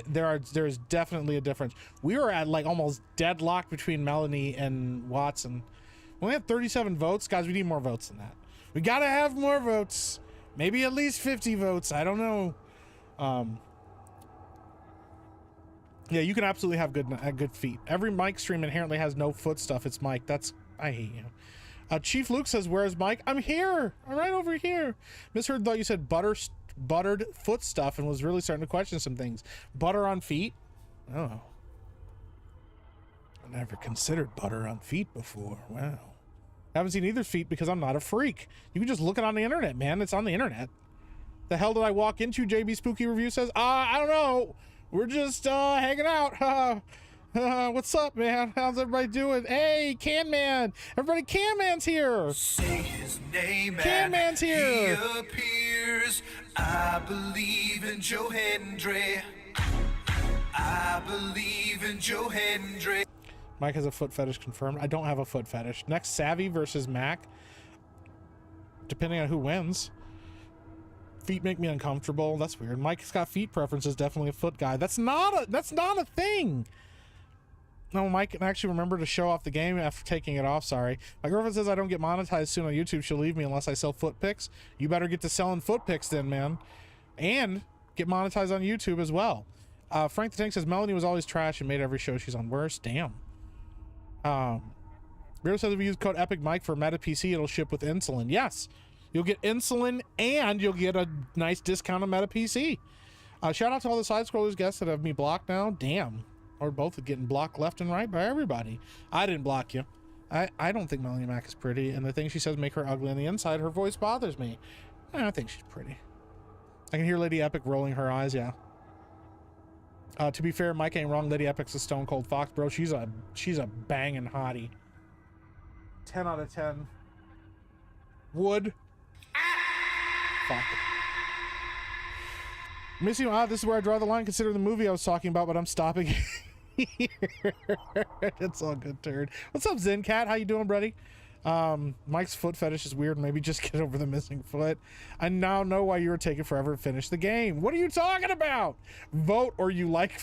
There's definitely a difference. We were at like almost deadlock between Melanie and Watson. We only have 37 votes. Guys, we need more votes than that. We gotta have more votes. Maybe at least 50 votes. I don't know. Yeah, you can absolutely have good feet. Every Mike stream inherently has no foot stuff. It's Mike. I hate you. Chief Luke says, where's Mike? I'm here. I'm right over here. Misheard thought you said buttered foot stuff and was really starting to question some things. Butter on feet? Oh. I never considered butter on feet before. Wow. I haven't seen either feet because I'm not a freak. You can just look it on the internet, man. It's on the internet. The hell did I walk into? JB Spooky Review says, I don't know. We're just hanging out. What's up, man? How's everybody doing? Hey, Can Man. Everybody, Can Man's here. Say his name. Can Man's here. He appears. I believe in Joe Hendry. I believe in Joe Hendry. Mike has a foot fetish confirmed. I don't have a foot fetish. Next, Savvy versus Mac. Depending on who wins. Feet make me uncomfortable. That's weird. Mike's got feet preferences. Definitely a foot guy. That's not a thing. No, Mike can actually remember to show off the game after taking it off. Sorry. My girlfriend says I don't get monetized soon on YouTube. She'll leave me unless I sell foot pics. You better get to selling foot pics then, man. And get monetized on YouTube as well. Frank the Tank says Melanie was always trash and made every show she's on worse. Damn. Beardo says if you use code EPICMike for Meta PC, it'll ship with insulin. Yes. You'll get insulin and you'll get a nice discount on Meta PC. Shout out to all the side scrollers guests that have me blocked now. Damn. Or both getting blocked left and right by everybody. I didn't block you. I don't think Melanie Mac is pretty, and the things she says make her ugly on the inside. Her voice bothers me. I think she's pretty. I can hear Lady Epic rolling her eyes, yeah. To be fair, Mike ain't wrong. Lady Epic's a stone cold fox, bro. She's a banging hottie. 10 out of 10. Wood. Fuck. Missing, this is where I draw the line. Consider the movie I was talking about, but I'm stopping here. It's all good, turd. What's up, Zencat? How you doing, buddy? Mike's foot fetish is weird. Maybe just get over the missing foot. I now know why you were taking forever to finish the game. What are you talking about? Vote or you like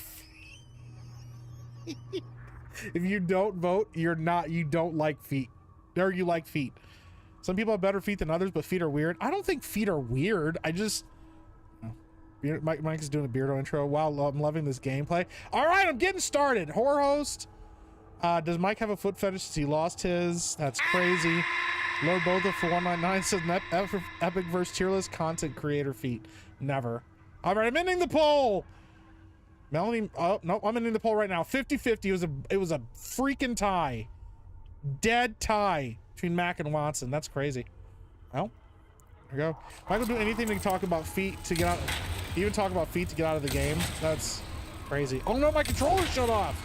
if you don't vote, you don't like feet. Or you like feet. Some people have better feet than others, but feet are weird. I don't think feet are weird. I just... Mike is doing a Beardo intro. Wow, I'm loving this gameplay. All right, I'm getting started. Horror host. Does Mike have a foot fetish since he lost his? That's crazy. Lord Botha for 199 says epic versus tier list content creator feet. Never. All right, I'm ending the poll. Melanie, oh no, I'm ending the poll right now. 50-50. It was a freaking tie. Dead tie between Mac and Watson. That's crazy. Well, there we go. Michael do anything to talk about feet to get out. Even talk about feet to get out of the game. That's crazy. Oh no, my controller shut off.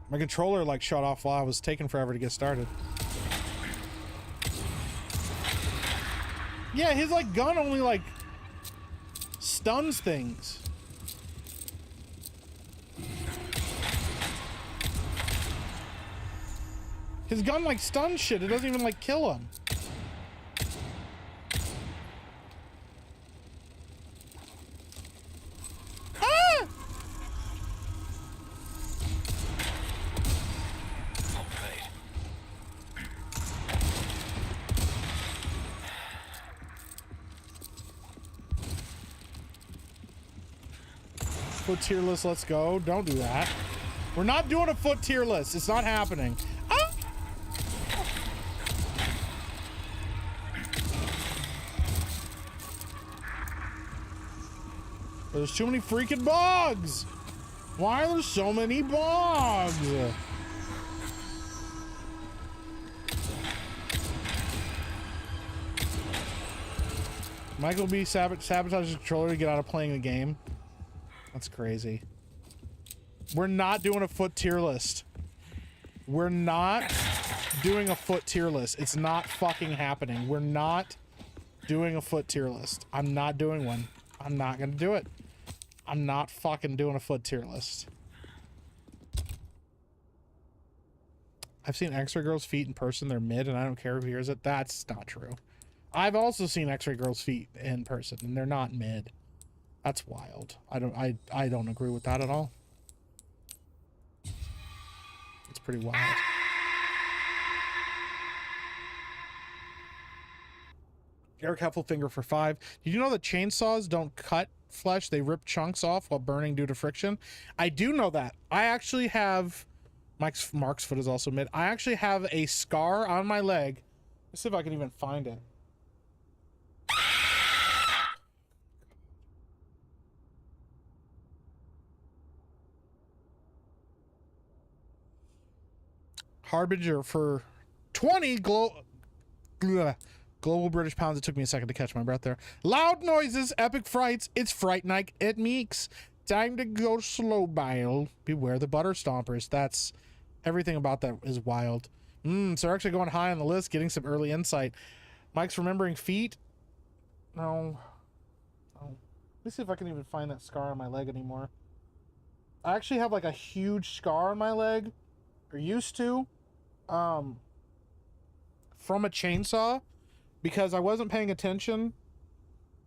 My controller like shut off while I was taking forever to get started. Yeah, his like gun only like stuns things. His gun like stuns shit. It doesn't even like kill him. Foot tier list, let's go. Don't do that. We're not doing a foot tier list. It's not happening. Ah! There's too many freaking bugs. Why are there so many bugs? Michael B. sabotages his controller to get out of playing the game. That's crazy. We're not doing a foot tier list. We're not doing a foot tier list. It's not fucking happening. We're not doing a foot tier list. I'm not doing one. I'm not gonna do it. I'm not fucking doing a foot tier list. I've seen X-ray girls' feet in person. They're mid, and I don't care who hears it. That's not true. I've also seen X-ray girls' feet in person, and they're not mid. That's wild. I don't agree with that at all. It's pretty wild. Eric Heffelfinger for 5. Did you know that chainsaws don't cut flesh? They rip chunks off while burning due to friction. I do know that. I actually have... Mark's foot is also mid. I actually have a scar on my leg. Let's see if I can even find it. Harbinger for 20 global British pounds. It took me a second to catch my breath there. Loud noises, epic frights. It's Fright Night at Meeks. Time to go slow bile. Beware the butter stompers. That's everything about that is wild. So we're actually going high on the list, getting some early insight. Mike's remembering feet. No. Let me see if I can even find that scar on my leg anymore. I actually have like a huge scar on my leg, or used to. From a chainsaw, because I wasn't paying attention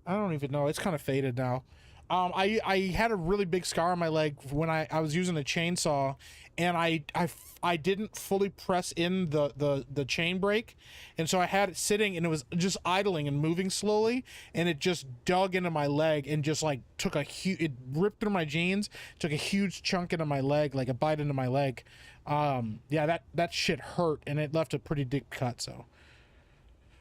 I don't even know. It's kind of faded now. I had a really big scar on my leg when I was using a chainsaw, and I didn't fully press in the chain brake, and so I had it sitting and it was just idling and moving slowly, and it just dug into my leg and just like took a huge, it ripped through my jeans, took a huge chunk into my leg, like a bite into my leg. Yeah, that shit hurt, and it left a pretty deep cut. So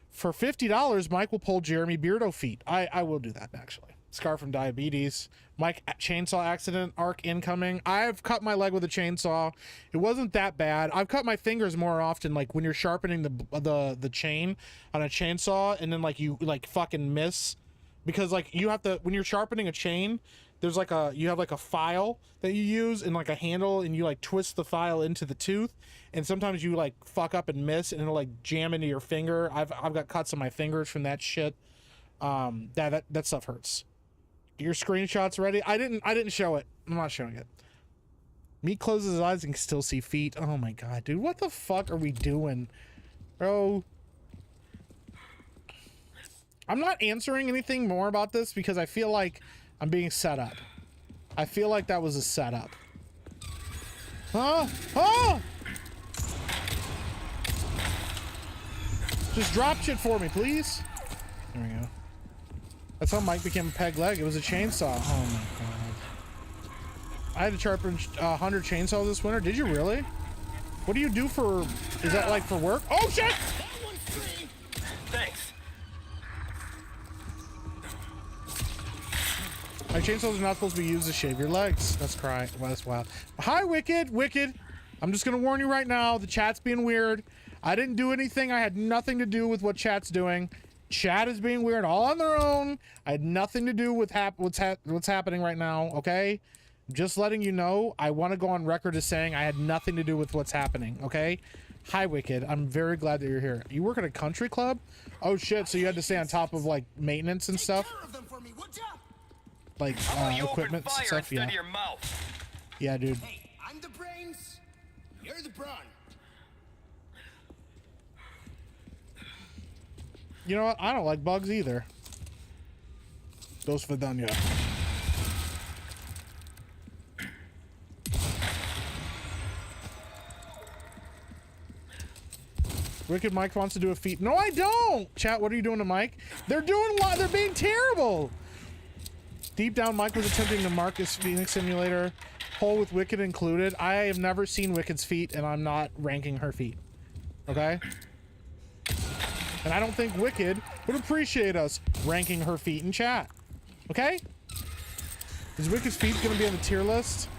for $50, Mike will pull Jeremy Beardo feet. I will do that actually. Scar from diabetes. Mike, chainsaw accident arc incoming. I've cut my leg with a chainsaw. It wasn't that bad. I've cut my fingers more often, like when you're sharpening the chain on a chainsaw, and then like you like fucking miss, because like you have to, when you're sharpening a chain, there's like you have like a file that you use and like a handle, and you like twist the file into the tooth, and sometimes you like fuck up and miss, and it'll like jam into your finger. I've got cuts on my fingers from that shit. That stuff hurts. Your screenshots ready? I didn't show it. I'm not showing it. Meat closes his eyes and can still see feet. Oh my god, dude. What the fuck are we doing? Bro. I'm not answering anything more about this because I feel like I'm being set up. I feel like that was a setup. Huh? Oh! Just drop shit for me, please. There we go. That's how Mike became a peg leg. It was a chainsaw. Oh my god. I had to sharpen 100 chainsaws this winter. Did you really? What do you do for... Is that like for work? Oh shit! That one's free. Thanks. My chainsaws are not supposed to be used to shave your legs. That's crying. Well, that's wild. Hi, Wicked. Wicked. I'm just going to warn you right now. The chat's being weird. I didn't do anything. I had nothing to do with what chat's doing. Chat is being weird all on their own. I had nothing to do with what's happening right now, okay? Just letting you know, I want to go on record as saying I had nothing to do with what's happening, okay? Hi, Wicked. I'm very glad that you're here. You work at a country club? Oh, shit. So you had to stay on top of, like, maintenance and stuff? Take care of them for me, would ya? Like, You equipment open fire and stuff? instead Yeah. of your mouth. Yeah, dude. Hey, I'm the brains. You're the brawn. You know what? I don't like bugs either. Dos Vidania. Wicked Mike wants to do a feat. No, I don't! Chat, what are you doing to Mike? They're doing what? They're being terrible! Deep down, Mike was attempting to Marcus Phoenix Simulator. Hole with Wicked included. I have never seen Wicked's feet, and I'm not ranking her feet. Okay? And I don't think Wicked would appreciate us ranking her feet in chat. Okay? Is Wicked's feet going to be on the tier list?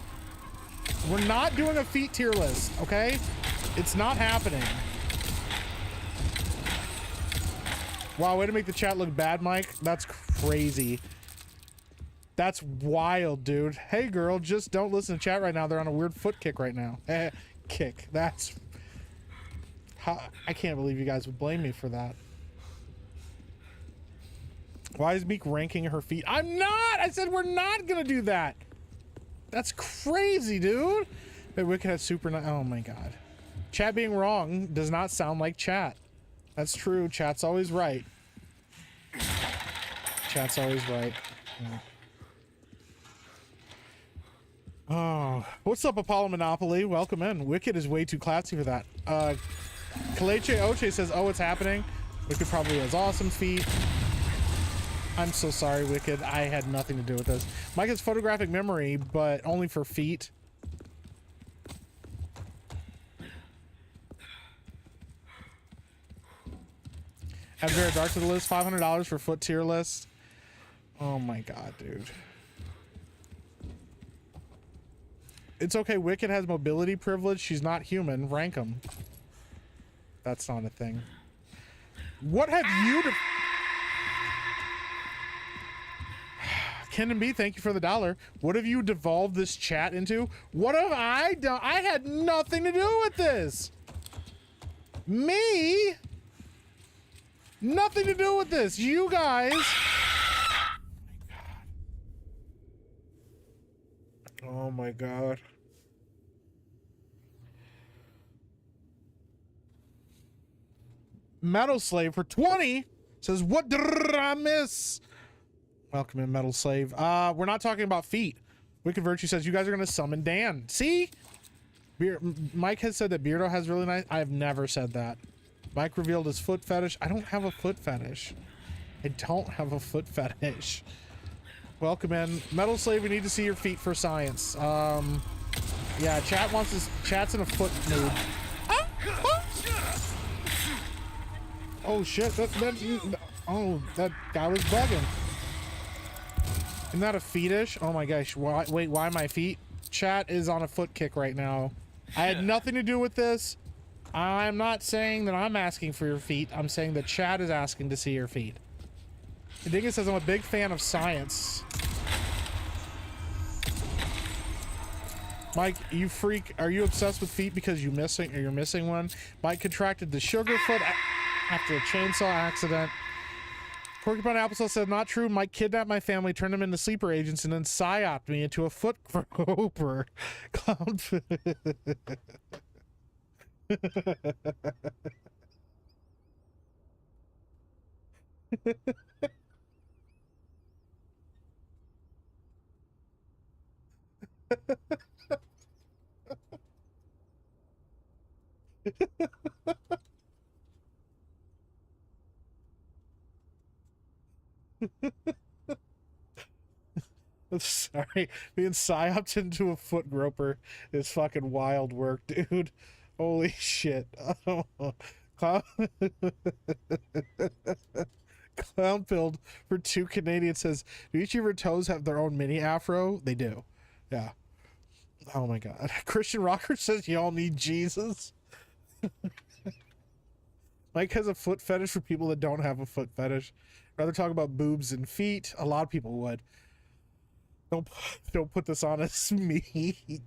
We're not doing a feet tier list, okay? It's not happening. Wow, way to make the chat look bad, Mike. That's crazy. That's wild, dude. Hey, girl, just don't listen to chat right now. They're on a weird foot kick right now. Kick. That's... I can't believe you guys would blame me for that. Why is Meek ranking her feet? I'm not! I said we're not gonna do that! That's crazy, dude! But Wicked has super... Oh my god. Chat being wrong does not sound like chat. That's true. Chat's always right. Chat's always right. Yeah. Oh, what's up, Apollo Monopoly? Welcome in. Wicked is way too classy for that. Kaleche Oche says, oh, it's happening. Wicked probably has awesome feet. I'm so sorry, Wicked. I had nothing to do with this. Mike has photographic memory, but only for feet. Add Vera Dark to the list. $500 for foot tier list. Oh my god, dude. It's okay. Wicked has mobility privilege. She's not human. Rank them. That's not a thing. What have you... Ken and B, thank you for the $1. What have you devolved this chat into? What have I done? I had nothing to do with this. Me? Nothing to do with this. You guys... Oh my god. Metal Slave for 20 says, what did I miss? Welcome in, Metal Slave. We're not talking about feet. Wicked Virtue says you guys are gonna summon Dan. See? Mike has said that Beardo has really nice. I've never said that. Mike revealed his foot fetish. I don't have a foot fetish. I don't have a foot fetish. Welcome in. Metal Slave, we need to see your feet for science. Yeah, chat wants his chat's in a foot mood. Ah! Ah! Oh shit, that guy was bugging. Isn't that a fetish? Oh my gosh, wait, why my feet? Chat is on a foot kick right now. I had nothing to do with this. I'm not saying that I'm asking for your feet. I'm saying that chat is asking to see your feet. Dingus says I'm a big fan of science. Mike, you freak. Are you obsessed with feet because you're missing one? Mike contracted the sugar foot after a chainsaw accident. Porcupine Applesauce said, not true. Mike kidnapped my family, turned them into sleeper agents, and then psyoped me into a foot groper. Clown. Sorry, being psyoped into a foot groper is fucking wild work, dude. Holy shit. Clown Clown Pilled for 2 Canadians says, do each of your toes have their own mini afro? They do. Yeah. Oh my god. Christian Rocker says y'all need Jesus. Mike has a foot fetish for people that don't have a foot fetish. Rather talk about boobs and feet. A lot of people would. Don't put this on us, me.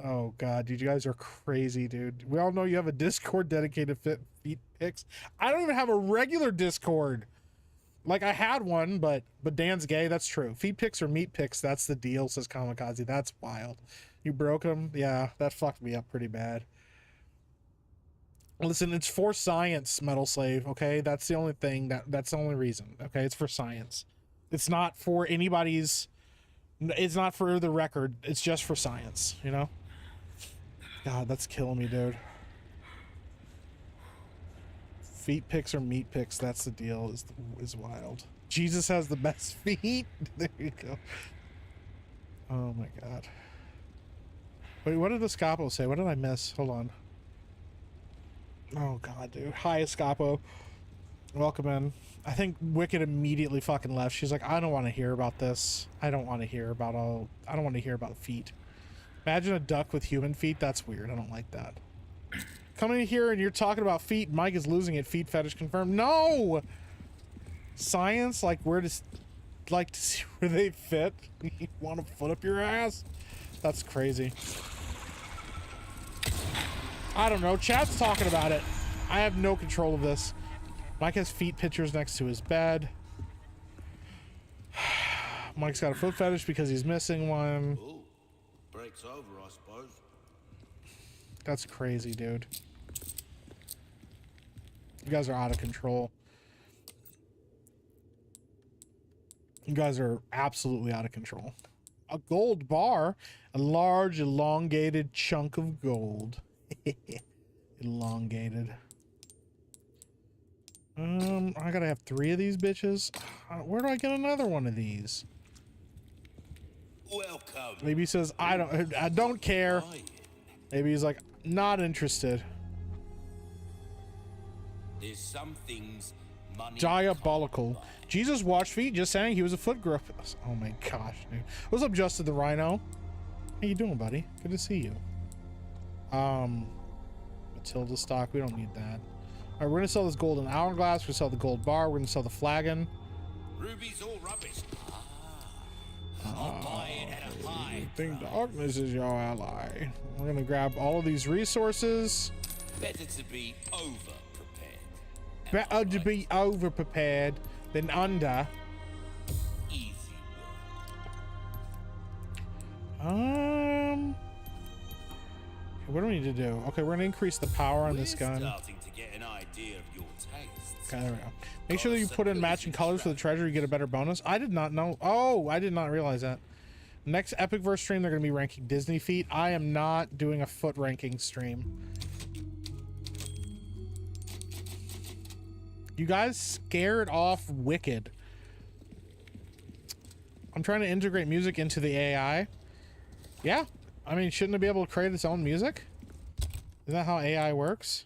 Oh god, dude, you guys are crazy, dude. We all know you have a Discord dedicated feet pics. I don't even have a regular Discord. Like, I had one, but Dan's gay. That's true. Feet pics or meat pics. That's the deal, says Kamikaze. That's wild. You broke them. Yeah, that fucked me up pretty bad. Listen, it's for science, Metal Slave. Okay, that's the only thing. That's the only reason. Okay, it's for science. It's not for anybody's. It's not for the record. It's just for science. You know. God, that's killing me, dude. Feet pics or meat pics, that's the deal, is wild. Jesus has the best feet. There you go. Oh my god. Wait, what did Escapo say? What did I miss? Hold on. Oh god, dude. Hi, Escapo. Welcome in. I think Wicked immediately fucking left. She's like, I don't want to hear about this. I don't want to hear about feet. Imagine a duck with human feet. That's weird. I don't like that. Coming in here and you're talking about feet. Mike is losing it. Feet fetish confirmed. No! Science? Like, where does... Like, to see where they fit? You want to foot up your ass? That's crazy. I don't know. Chat's talking about it. I have no control of this. Mike has feet pictures next to his bed. Mike's got a foot fetish because he's missing one. Ooh, break's over, I suppose. That's crazy, dude. You guys are out of control. You guys are absolutely out of control. A gold bar, a large elongated chunk of gold. Elongated. I gotta have 3 of these bitches. Where do I get another one of these? Welcome. Maybe he says I don't care. Maybe he's like, not interested. There's some things money Diabolical. can't buy. Jesus watched feet, just saying he was a foot grip. Oh my gosh, dude. What's up, Justin the Rhino? How you doing, buddy? Good to see you. Matilda stock, we don't need that. Alright, we're gonna sell this golden hourglass, we're gonna sell the gold bar, we're gonna sell the flagon. Ruby's all rubbish. I'll buy it at a high I think price. darkness is your ally. We're gonna grab all of these resources. Better to be over prepared. Better to be over prepared than under. Easy What do we need to do? Okay, we're gonna increase the power on work. this gun. Starting to get an idea of your tastes. Okay, there we go. Make sure that you put in matching colors for the treasure, you get a better bonus. I did not know. Oh, I did not realize that. Next Epicverse stream, they're going to be ranking Disney feet. I am not doing a foot ranking stream. You guys scared off Wicked. I'm trying to integrate music into the AI. Yeah. I mean, shouldn't it be able to create its own music? Isn't that how AI works?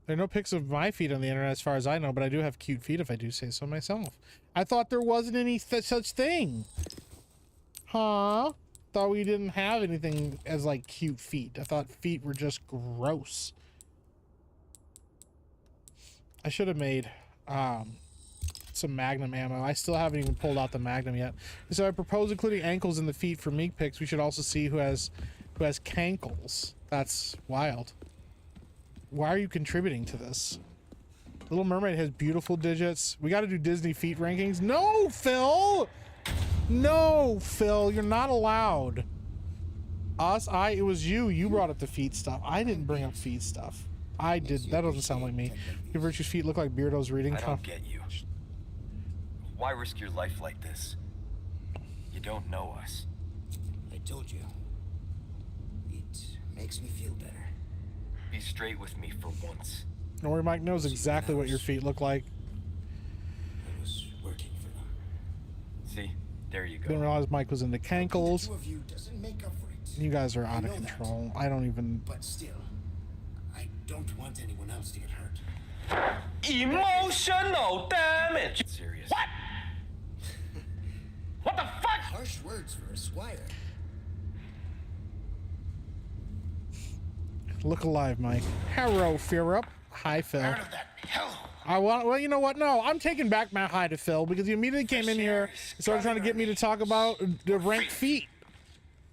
There are no pics of my feet on the internet as far as I know, but I do have cute feet if I do say so myself. I thought there wasn't any such thing. Huh? Thought we didn't have anything as like cute feet. I thought feet were just gross. I should have made some Magnum ammo. I still haven't even pulled out the Magnum yet. So I propose including ankles in the feet for Meek picks. We should also see who has cankles. That's wild. Why are you contributing to this? Little Mermaid has beautiful digits. We got to do Disney feet rankings. No, Phil! No, Phil, you're not allowed. It was you. You brought up the feet stuff. I didn't bring up feet stuff. I did. That doesn't sound like me. Your Virtue's feet look like Beardo's reading. I don't get you. Why risk your life like this? You don't know us. I told you. It makes me feel better. Be straight with me for once. Nori Mike knows exactly what your feet look like. I was working for them. See? There you Didn't go. realize Mike was into cankles. The two of you doesn't make up for it. You guys are out of know that. control. I don't even... But still, I don't want anyone else to get hurt. Emotional damage. Serious. What? What the fuck? Harsh words for a squire. Look alive, Mike. Hello, Fear Up. Hi, Phil. Out of that hell. Well, you know what? No, I'm taking back my hi to Phil because he immediately came in here and started trying to get me to talk about the ranked feet.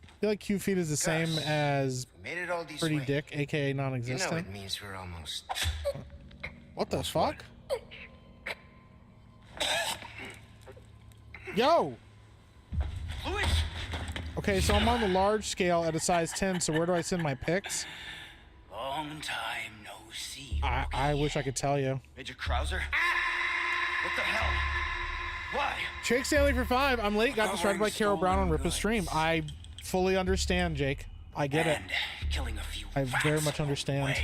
I feel like cute feet is the same as Made it all this pretty way. dick, aka You know non-existent. it means we're almost. What the fuck? Yo! Louis! Okay, so I'm on the large scale at a size 10, so where do I send my pics? Long time no see. I wish I could tell you. Major Krauser? What the hell? Why? Jake Stanley for 5. I'm late. Got distracted by Carol Brown on Rippa's stream. I fully understand, Jake. I get it. Killing a few. I very much understand.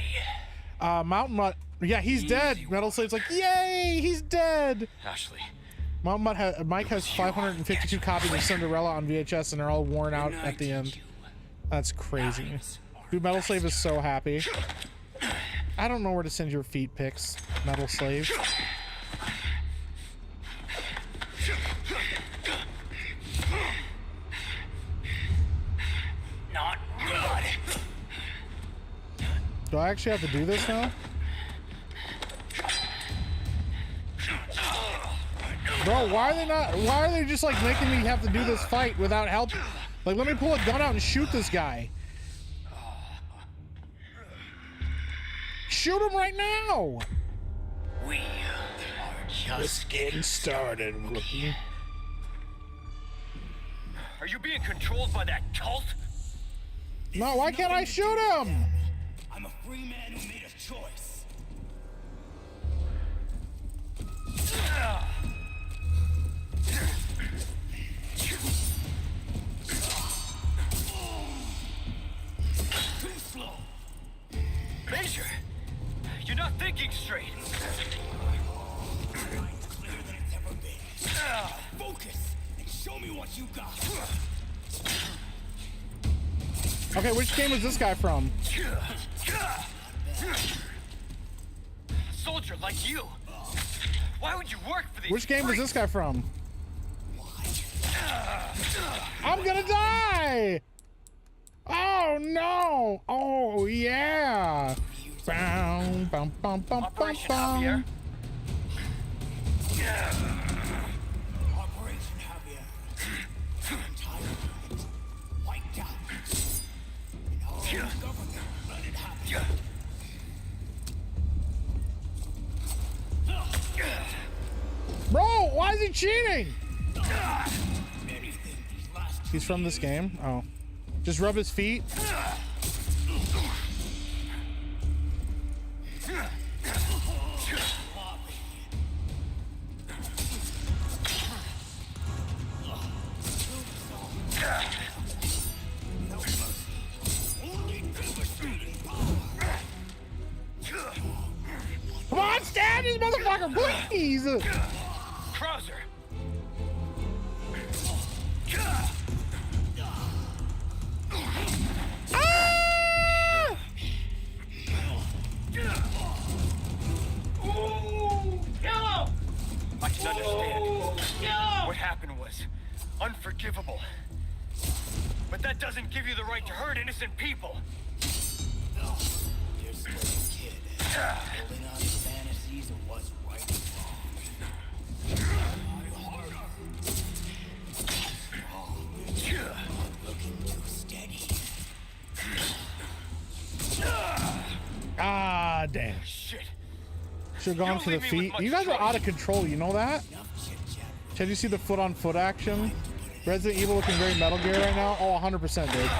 Mountain Mutt. Yeah, he's dead. Metal Slave's like, yay, he's dead. Ashley. Mountain Mutt Mike has 552 copies of Cinderella on VHS, and they're all worn out at the end. That's crazy. Dude, Metal Slave is so happy. I don't know where to send your feet pics, Metal Slave. Not good. Do I actually have to do this now? Bro, why are they just like making me have to do this fight without help? Like, let me pull a gun out and shoot this guy. Shoot him right now! We are just Getting started, rookie. Are you being controlled by that cult? No, why can't I shoot him? I'm a free man who made a choice. Too slow. Major! You're not thinking straight. Clearer than it's ever been. Focus and show me what you got. Okay, which game is this guy from? A soldier like you. Why would you work for these Which game is freaks? this guy from? I'm gonna die! Oh no! Oh yeah! Bum, bum, bum, bum, Operation bum. Javier. Operation Javier. Entire planet wiped out. And all the government let it happen. Bro, why is he cheating? Many think these last He's from this game? Oh. Just rub his feet? stab this motherfucker, please. Krauser! Ah! I can understand. What happened was unforgivable. But that doesn't give you the right to hurt innocent people. You're still a kid. Holding on to fantasies of what's right and wrong. Looking too steady. Ah, damn. Shit. Should have gone You for the leave me with feet. much You guys are choice. out of control. You know that? Can you see the foot-on-foot action? Resident Evil looking very Metal Gear right now. Oh, 100%, dude.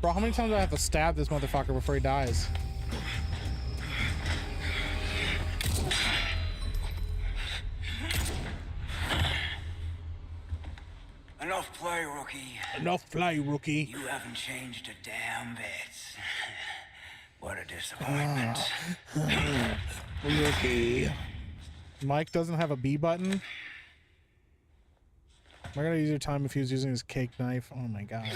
Bro, how many times do I have to stab this motherfucker before he dies? Enough play, rookie. Enough play, rookie. You haven't changed a damn bit. What a disappointment. Rookie. Mike doesn't have a B button. Am I gonna use your time if he was using his cake knife? Oh my god.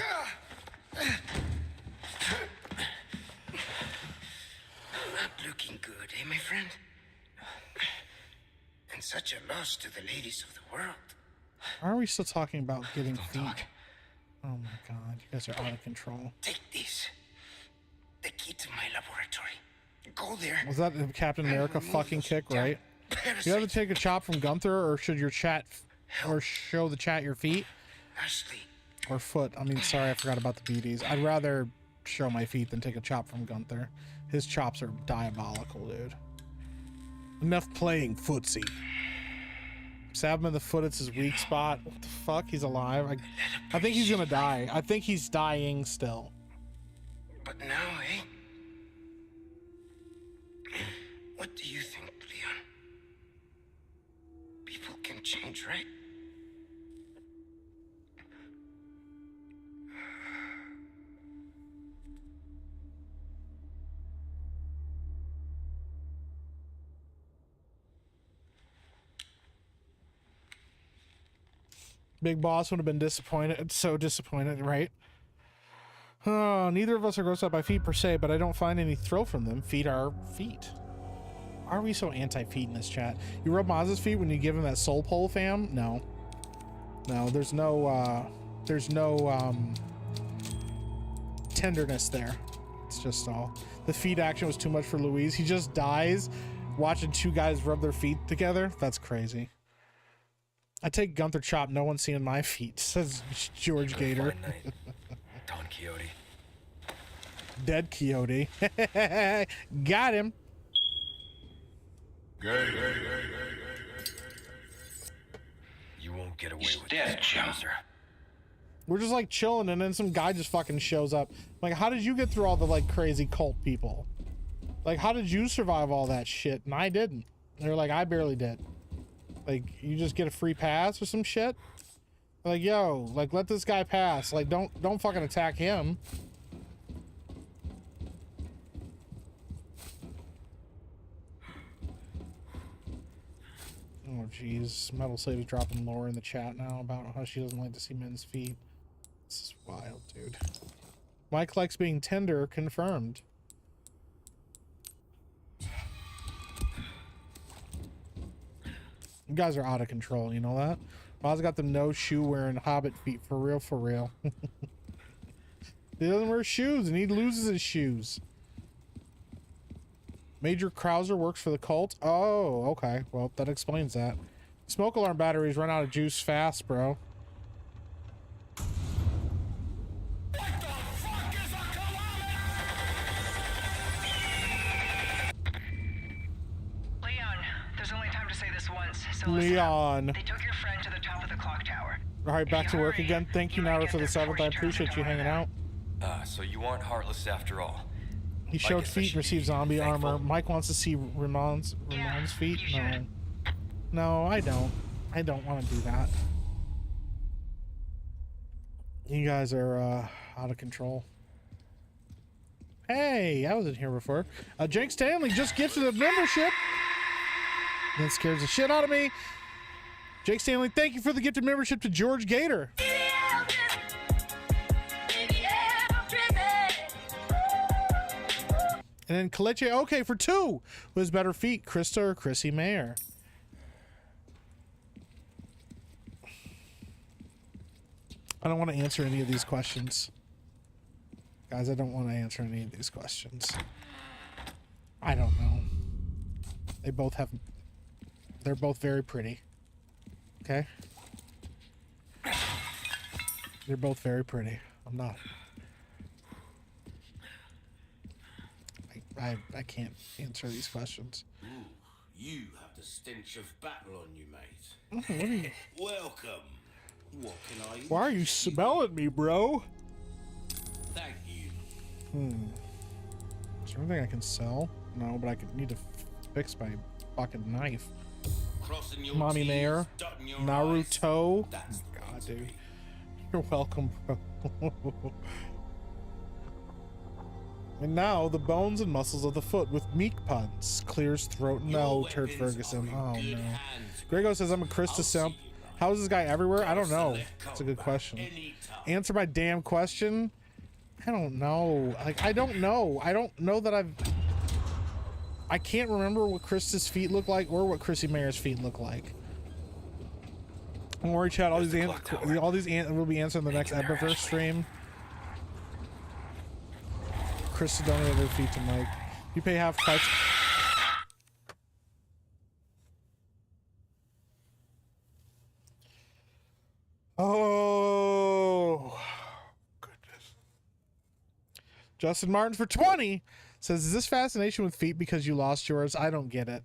Looking good, eh, my friend? And such a loss to the ladies of the world. Why are we still talking about getting feet? Oh my god, you guys are out of control. Take this. The key to my laboratory. Go there. Was that the Captain America fucking kick, right? You have to take a chop from Gunther, or should your chat, or show the chat your feet? Ashley. Or foot. I mean, sorry, I forgot about the BDs. I'd rather show my feet than take a chop from Gunther. His chops are diabolical, dude. Enough playing footsie. Stab him in the foot, it's his weak spot. What the fuck? He's alive. I think he's gonna die. I think he's dying still. But now, eh? What do you think, Leon? People can change, right? Big Boss would have been disappointed. So disappointed, right? Oh, neither of us are grossed out by feet per se, but I don't find any thrill from them. Feet are feet. Why are we so anti-feet in this chat? You rub Maz's feet when you give him that soul pole, fam? No. No, there's no tenderness there. It's just all. The feet action was too much for Louise. He just dies watching two guys rub their feet together. That's crazy. I take Gunther chop. No one's seeing my feet, says George Gator. Fine night. Don Quixote. Dead Quixote. Got him. You won't get away with this, Krauser. We're just like chilling, and then some guy just fucking shows up. Like, how did you get through all the like crazy cult people? Like, how did you survive all that shit? And I didn't. They're like, I barely did. Like, you just get a free pass or some shit? Like, yo, like, let this guy pass. Like, don't fucking attack him. Oh, jeez. Metal Slave is dropping lore in the chat now about how she doesn't like to see men's feet. This is wild, dude. Mike likes being tender, confirmed. You guys are out of control, you know that? Oz got the no shoe wearing hobbit feet, for real, for real. He doesn't wear shoes and he loses his shoes. Major Krauser works for the cult. Oh, okay. Well, that explains that. Smoke alarm batteries run out of juice fast, bro. Leon, there's only time to say this once, so listen Leon. up. They took your friend to the top of the clock tower. All right, back If to you work hurry, again. Thank you, you might Naruto, get for the there 7th. before I he turns appreciate into you one hanging of out. So you aren't heartless after all. He showed guess I feet, should received be zombie thankful. armor. Mike wants to see Ramon's feet. you No. should. No, I don't. I don't want to do that. You guys are out of control. Hey, I wasn't here before. Jake Stanley just gifted a membership. That scares the shit out of me. Jake Stanley, thank you for the gifted membership to George Gator. And then Kaleche, okay, for 2. Who has better feet, Krista or Chrissy Mayer? I don't want to answer any of these questions. Guys, I don't want to answer any of these questions. I don't know. They're both very pretty. Okay? They're both very pretty. I'm not. I can't answer these questions. Ooh, you have the stench of battle on you, mate. What are you, Welcome. What can I... why are you smelling me, bro? Thank you. Is there anything I can sell? No, but I need to fix my fucking knife. Crossing your Mommy T's, Mayor, dotting your Naruto. I's. That's the way God, to dude. be. You're welcome, bro. And now the bones and muscles of the foot with meek puns. Clears throat. No, Your Turd weapons Ferguson. are in Oh good no. hands, Grego says I'm a Krista I'll see simp. you, mate. How is this guy everywhere? I don't Cross the know. left That's a good combat question. anytime. Answer my damn question. I don't know. Like, I don't know. I don't know that I can't remember what Krista's feet look like or what Chrissy Mayer's feet look like. Don't worry, chat. All these will be answered in the next Epiverse stream. Krista donated her feet to Mike. You pay half price. Oh, goodness. Justin Martin for 20 says, is this fascination with feet because you lost yours? I don't get it.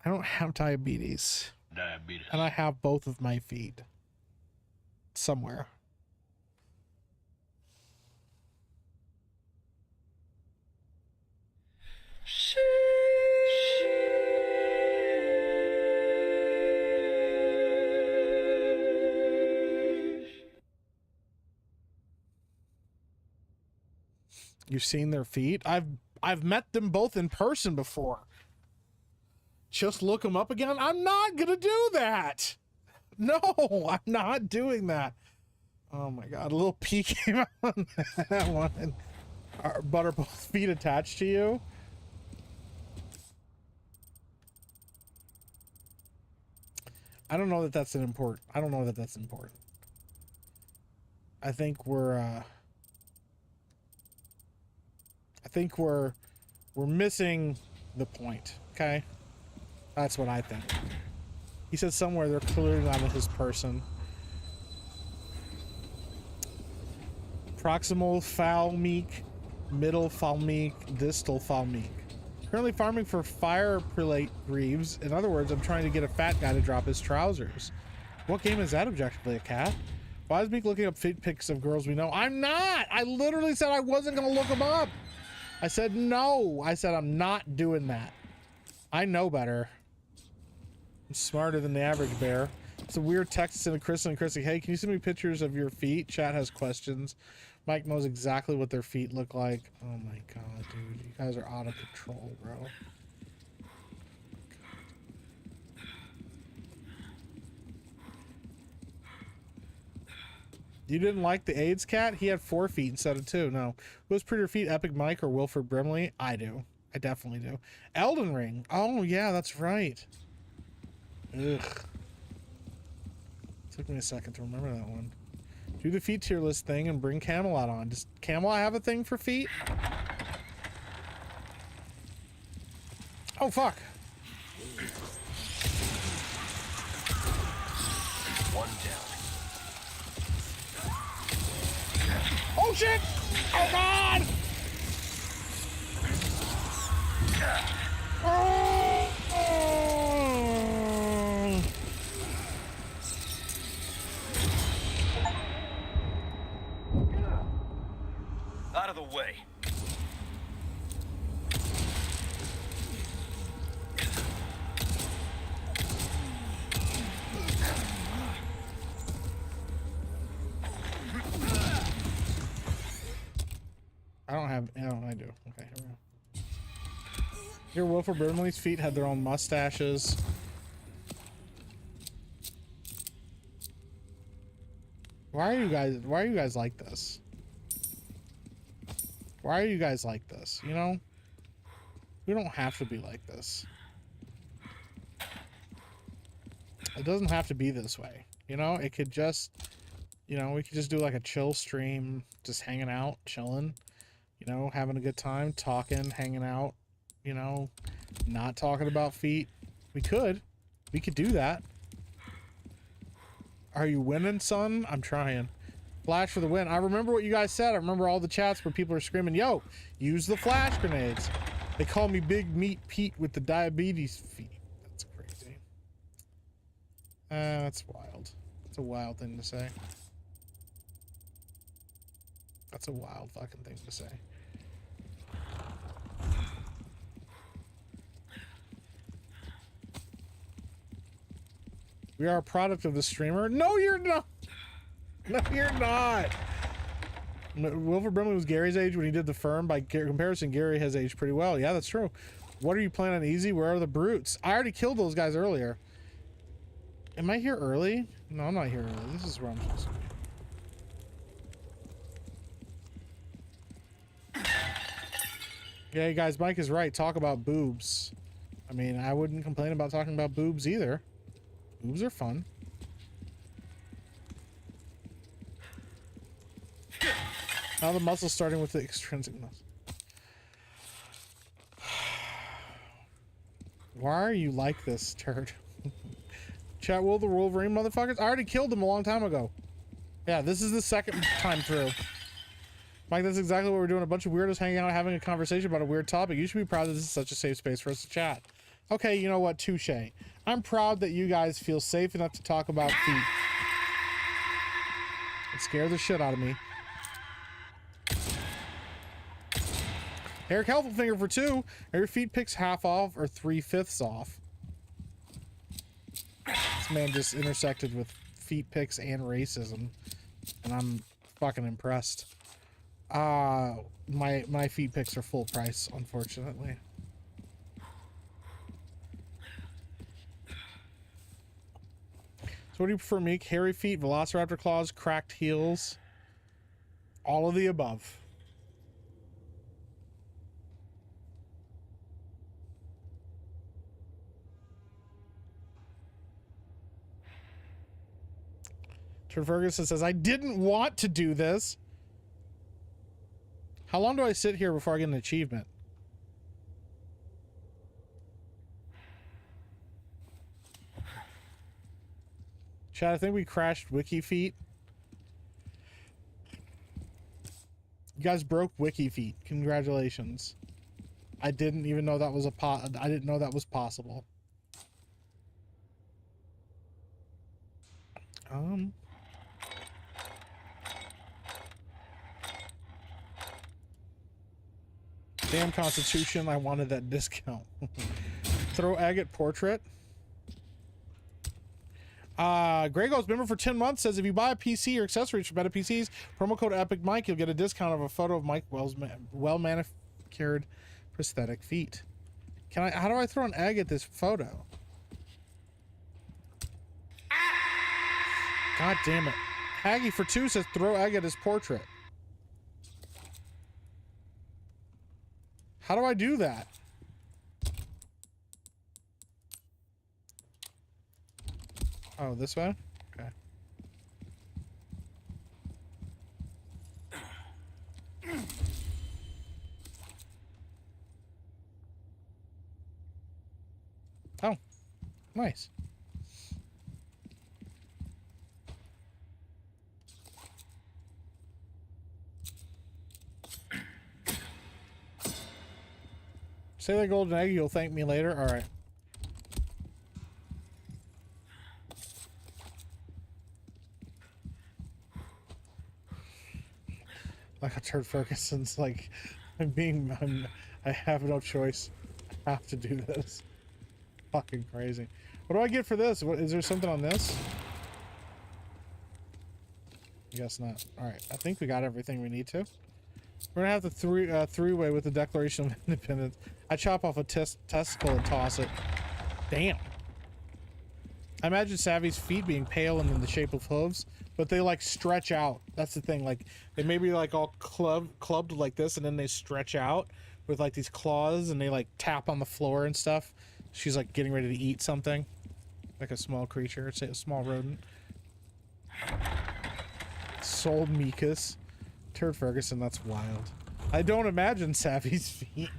I don't have diabetes. And I have both of my feet. Somewhere. You've seen their feet? I've met them both in person before. Just look them up again? I'm not gonna do that. No, I'm not doing that. Oh my god, a little pee came out on that one. But are both feet attached to you? I don't know that that's important. I don't know that that's important. I think we're missing the point, okay? That's what I think. He said somewhere they're clearly not his person. Proximal Falmeek, middle Falmeek, distal Falmeek. Currently farming for fire prelate greaves. In other words, I'm trying to get a fat guy to drop his trousers. What game is that objectively, a cat? Why is Meek looking up feet pics of girls we know? I'm not! I literally said I wasn't gonna look them up! I said no! I said I'm not doing that. I know better. I'm smarter than the average bear. It's a weird text in Chris and Chrissy. Hey, can you send me pictures of your feet? Chat has questions. Mike knows exactly what their feet look like. Oh my god, dude. You guys are out of control, bro. You didn't like the AIDS cat? He had 4 feet instead of 2. No. Who has prettier feet, Epic Mike or Wilford Brimley? I do. I definitely do. Elden Ring. Oh, yeah, that's right. Ugh. Took me a second to remember that one. Do the feet tier list thing and bring Camelot on. Does Camelot have a thing for feet? Oh, fuck. One down. Oh, shit! Oh, God! Oh! Out of the way. I don't have. No, I do. Okay, here we go. Your Wilford Brimley's feet had their own mustaches. Why are you guys like this? Why are you guys like this? You know? We don't have to be like this. It doesn't have to be this way. You know, it could just, you know, we could just do like a chill stream, just hanging out, chilling, you know, having a good time, talking, hanging out, you know, not talking about feet. We could do that. Are you winning, son? I'm trying. Flash for the win. I remember what you guys said. I remember all the chats where people are screaming, yo, use the flash grenades. They call me Big Meat Pete with the diabetes feet. That's crazy. That's wild. That's a wild thing to say. That's a wild fucking thing to say. We are a product of the streamer. No, you're not. No, you're not. Wilford Brimley was Gary's age when he did The Firm. By comparison, Gary has aged pretty well. Yeah, that's true. What are you playing on easy? Where are the brutes? I already killed those guys earlier. Am I here early? No, I'm not here early. This is where I'm supposed to be. Yeah, guys, Mike is right. Talk about boobs. I mean, I wouldn't complain about talking about boobs either. Boobs are fun. Now the muscle starting with the extrinsic muscle. Why are you like this, turd? Chat, will the Wolverine motherfuckers? I already killed him a long time ago. Yeah, this is the second time through. Mike, that's exactly what we're doing. A bunch of weirdos hanging out, having a conversation about a weird topic. You should be proud that this is such a safe space for us to chat. Okay, you know what? Touche. I'm proud that you guys feel safe enough to talk about feet. It scared the shit out of me. Eric Helpfinger for 2. Are your feet picks half off or 3/5 off? This man just intersected with feet picks and racism, and I'm fucking impressed. My feet picks are full price, unfortunately. So what do you prefer, Meek? Hairy feet, velociraptor claws, cracked heels? All of the above. Turd Ferguson says, I didn't want to do this. How long do I sit here before I get an achievement? Chad, I think we crashed Wiki Feet. You guys broke Wiki Feet. Congratulations. I didn't even know that was I didn't know that was possible. Damn Constitution, I wanted that discount. Throw agate portrait. Gregos, member for 10 months, says if you buy a PC or accessories from Meta PCs, promo code EPICMike, you'll get a discount of a photo of Mike Wells' well-manicured prosthetic feet. How do I throw an egg at this photo? God damn it. Haggy for 2 says throw egg at his portrait. How do I do that? Oh, this way? Okay. Oh, nice. Say that golden egg, you'll thank me later. All right. Like a Turd Ferguson's like, I have no choice. I have to do this. Fucking crazy. What do I get for this? What, is there something on this? I guess not. All right. I think we got everything we need to. We're gonna have the three-way with the Declaration of Independence. I chop off a testicle and toss it. Damn. I imagine Savvy's feet being pale and in the shape of hooves, but they like stretch out. That's the thing. Like they may be like all clubbed like this, and then they stretch out with like these claws, and they like tap on the floor and stuff. She's like getting ready to eat something, like a small creature, say a small rodent. Soul Mikas. Turd Ferguson, that's wild. I don't imagine Savvy's feet.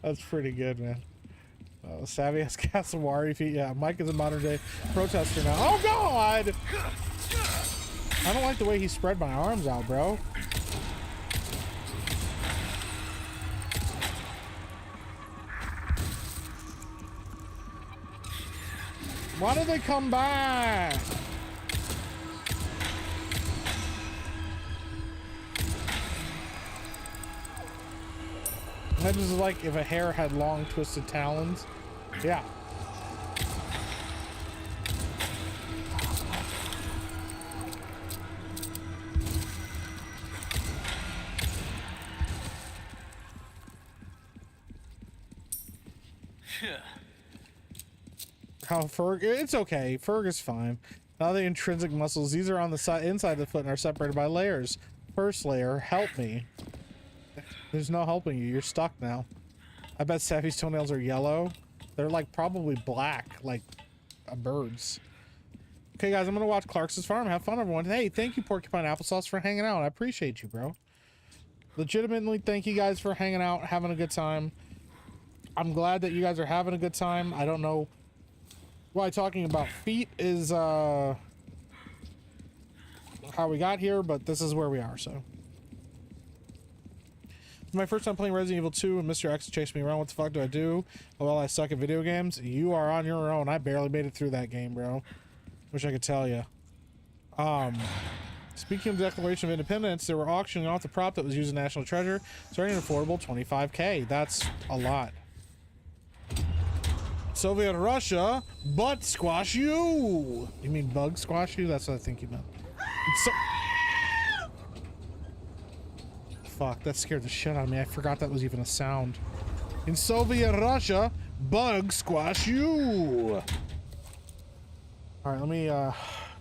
That's pretty good, man. Savvy has Cassowary feet. Yeah, Mike is a modern day protester now. Oh God! I don't like the way he spread my arms out, bro. Why did they come back? That is like if a hare had long twisted talons. Yeah. How Ferg? It's okay. Ferg is fine. Now the intrinsic muscles. These are on the side, inside the foot, and are separated by layers. First layer, help me. There's no helping you. You're stuck now. I bet Savvy's toenails are yellow. They're like probably black, like a bird's. Okay, guys, I'm gonna watch Clark's Farm. Have fun, everyone. Hey, thank you, Porcupine Applesauce, for hanging out. I appreciate you, bro. Legitimately, thank you guys for hanging out, having a good time. I'm glad that you guys are having a good time. I don't know why talking about feet is how we got here, but this is where we are, so. It's my first time playing Resident Evil 2 and Mr. X chased me around. What the fuck do I do? Well, I suck at video games. You are on your own. I barely made it through that game, bro. Wish I could tell you. Speaking of Declaration of Independence, they were auctioning off the prop that was used in National Treasure, starting an affordable $25K. That's a lot. Soviet Russia, butt squash you. You mean bug squash you? That's what I think you meant. Fuck, that scared the shit out of me. I forgot that was even a sound. In Soviet Russia, bug squash you. All right, let me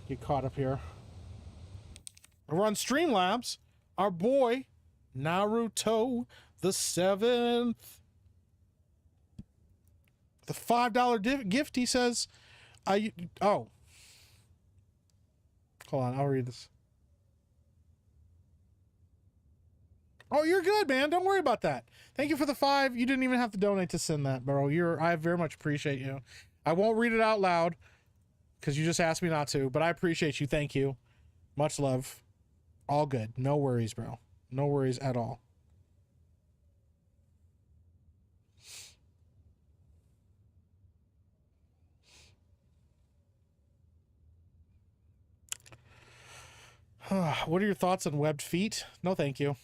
get caught up here. We're on Streamlabs. Our boy Naruto the 7th. The $5 gift, he says. Oh. Hold on, I'll read this. Oh, you're good, man. Don't worry about that. Thank you for the 5. You didn't even have to donate to send that, bro. I very much appreciate you. I won't read it out loud because you just asked me not to, but I appreciate you. Thank you. Much love. All good. No worries, bro. No worries at all. What are your thoughts on webbed feet? No, thank you.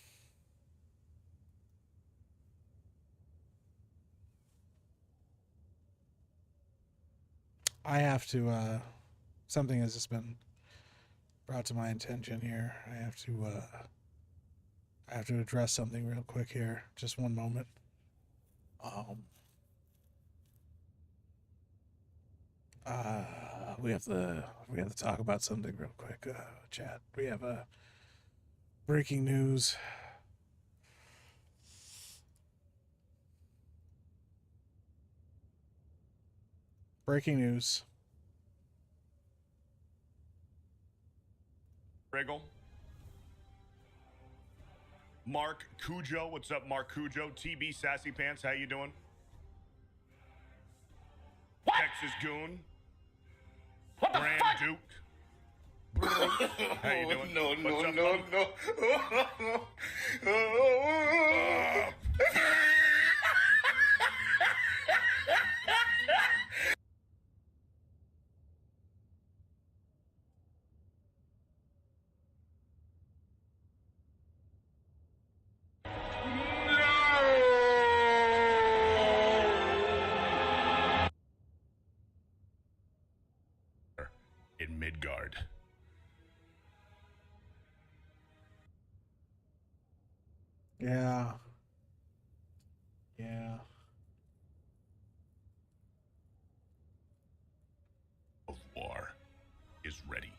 I have to, something has just been brought to my attention here. I have to address something real quick here. Just one moment. We have to talk about something real quick, chat. We have breaking news. Breaking news. Wriggle. Mark Cujo, what's up, Mark Cujo? TB Sassy Pants, how you doing? What? Texas Goon. What the Grand fuck? Duke. How you doing? No, no, What's up, no, Mom? no. In Midgard. Yeah. Yeah. Of war is ready.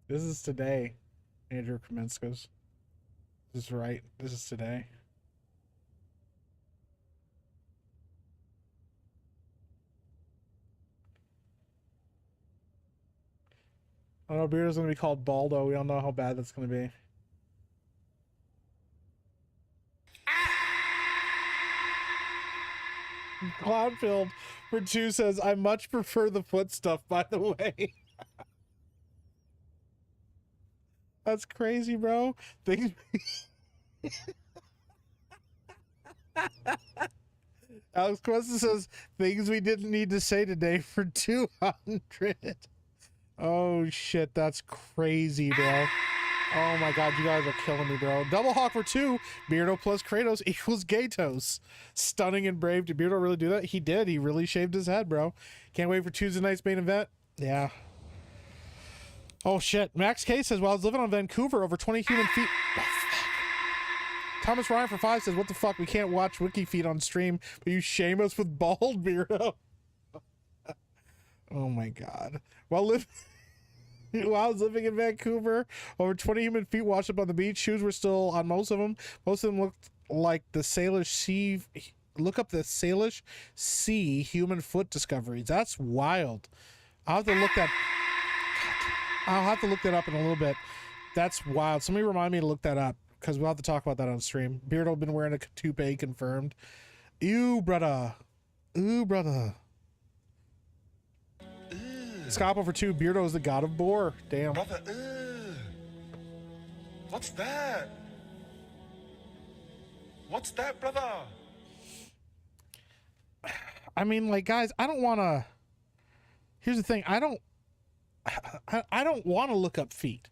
This is today, Andrew Kaminskas. This is right. This is today. I don't know, Beardo's gonna be called Baldo. We don't know how bad that's gonna be. Cloudfield for 2 says, I much prefer the foot stuff, by the way. That's crazy, bro. Things Alex Questa says, things we didn't need to say today for 200. Oh shit, that's crazy, bro. Oh my god, you guys are killing me, bro. Double Hawk for 2. Beardo plus Kratos equals Gatos. Stunning and brave. Did Beardo really do that? He did. He really shaved his head, bro. Can't wait for Tuesday night's main event. Yeah. Oh shit. Max K says, while I was living on Vancouver, over 20 human feet. Oh, fuck. Thomas Ryan for 5 says, what the fuck? We can't watch Wiki feed on stream, but you shame us with bald, Beardo. Oh my god. While I was living in Vancouver, over 20 human feet washed up on the beach. Shoes were still on most of them. Most of them looked like the Salish Sea. Look up the Salish Sea human foot discoveries. That's wild. I'll have to look that. I'll have to look that up in a little bit. That's wild. Somebody remind me to look that up because we'll have to talk about that on stream. Beardo been wearing a toupee confirmed. Ew, brother. Ooh, brother. Scapo for 2. Beardo is the god of boar. Damn. Brother, what's that? What's that, brother? I mean, like, guys, I don't want to. Here's the thing. I don't want to look up feet.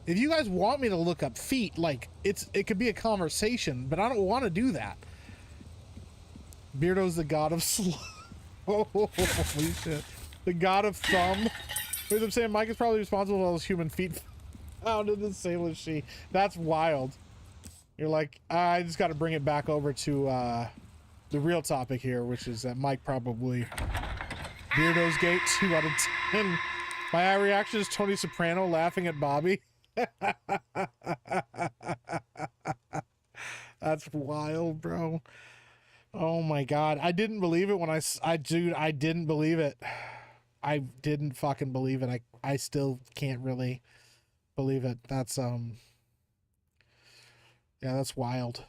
If you guys want me to look up feet, like, it could be a conversation, but I don't want to do that. Beardo's the god of holy shit. The god of thumb. As I'm saying, Mike is probably responsible for all those human feet found in the Salish Sea. That's wild. You're like, I just got to bring it back over to the real topic here, which is that Mike probably Beardo's Gate 2 out of 10. My reaction is Tony Soprano laughing at Bobby. That's wild, bro. Oh my god, I didn't believe it when I didn't believe it. I didn't fucking believe it. I still can't really believe it. That's yeah, that's wild.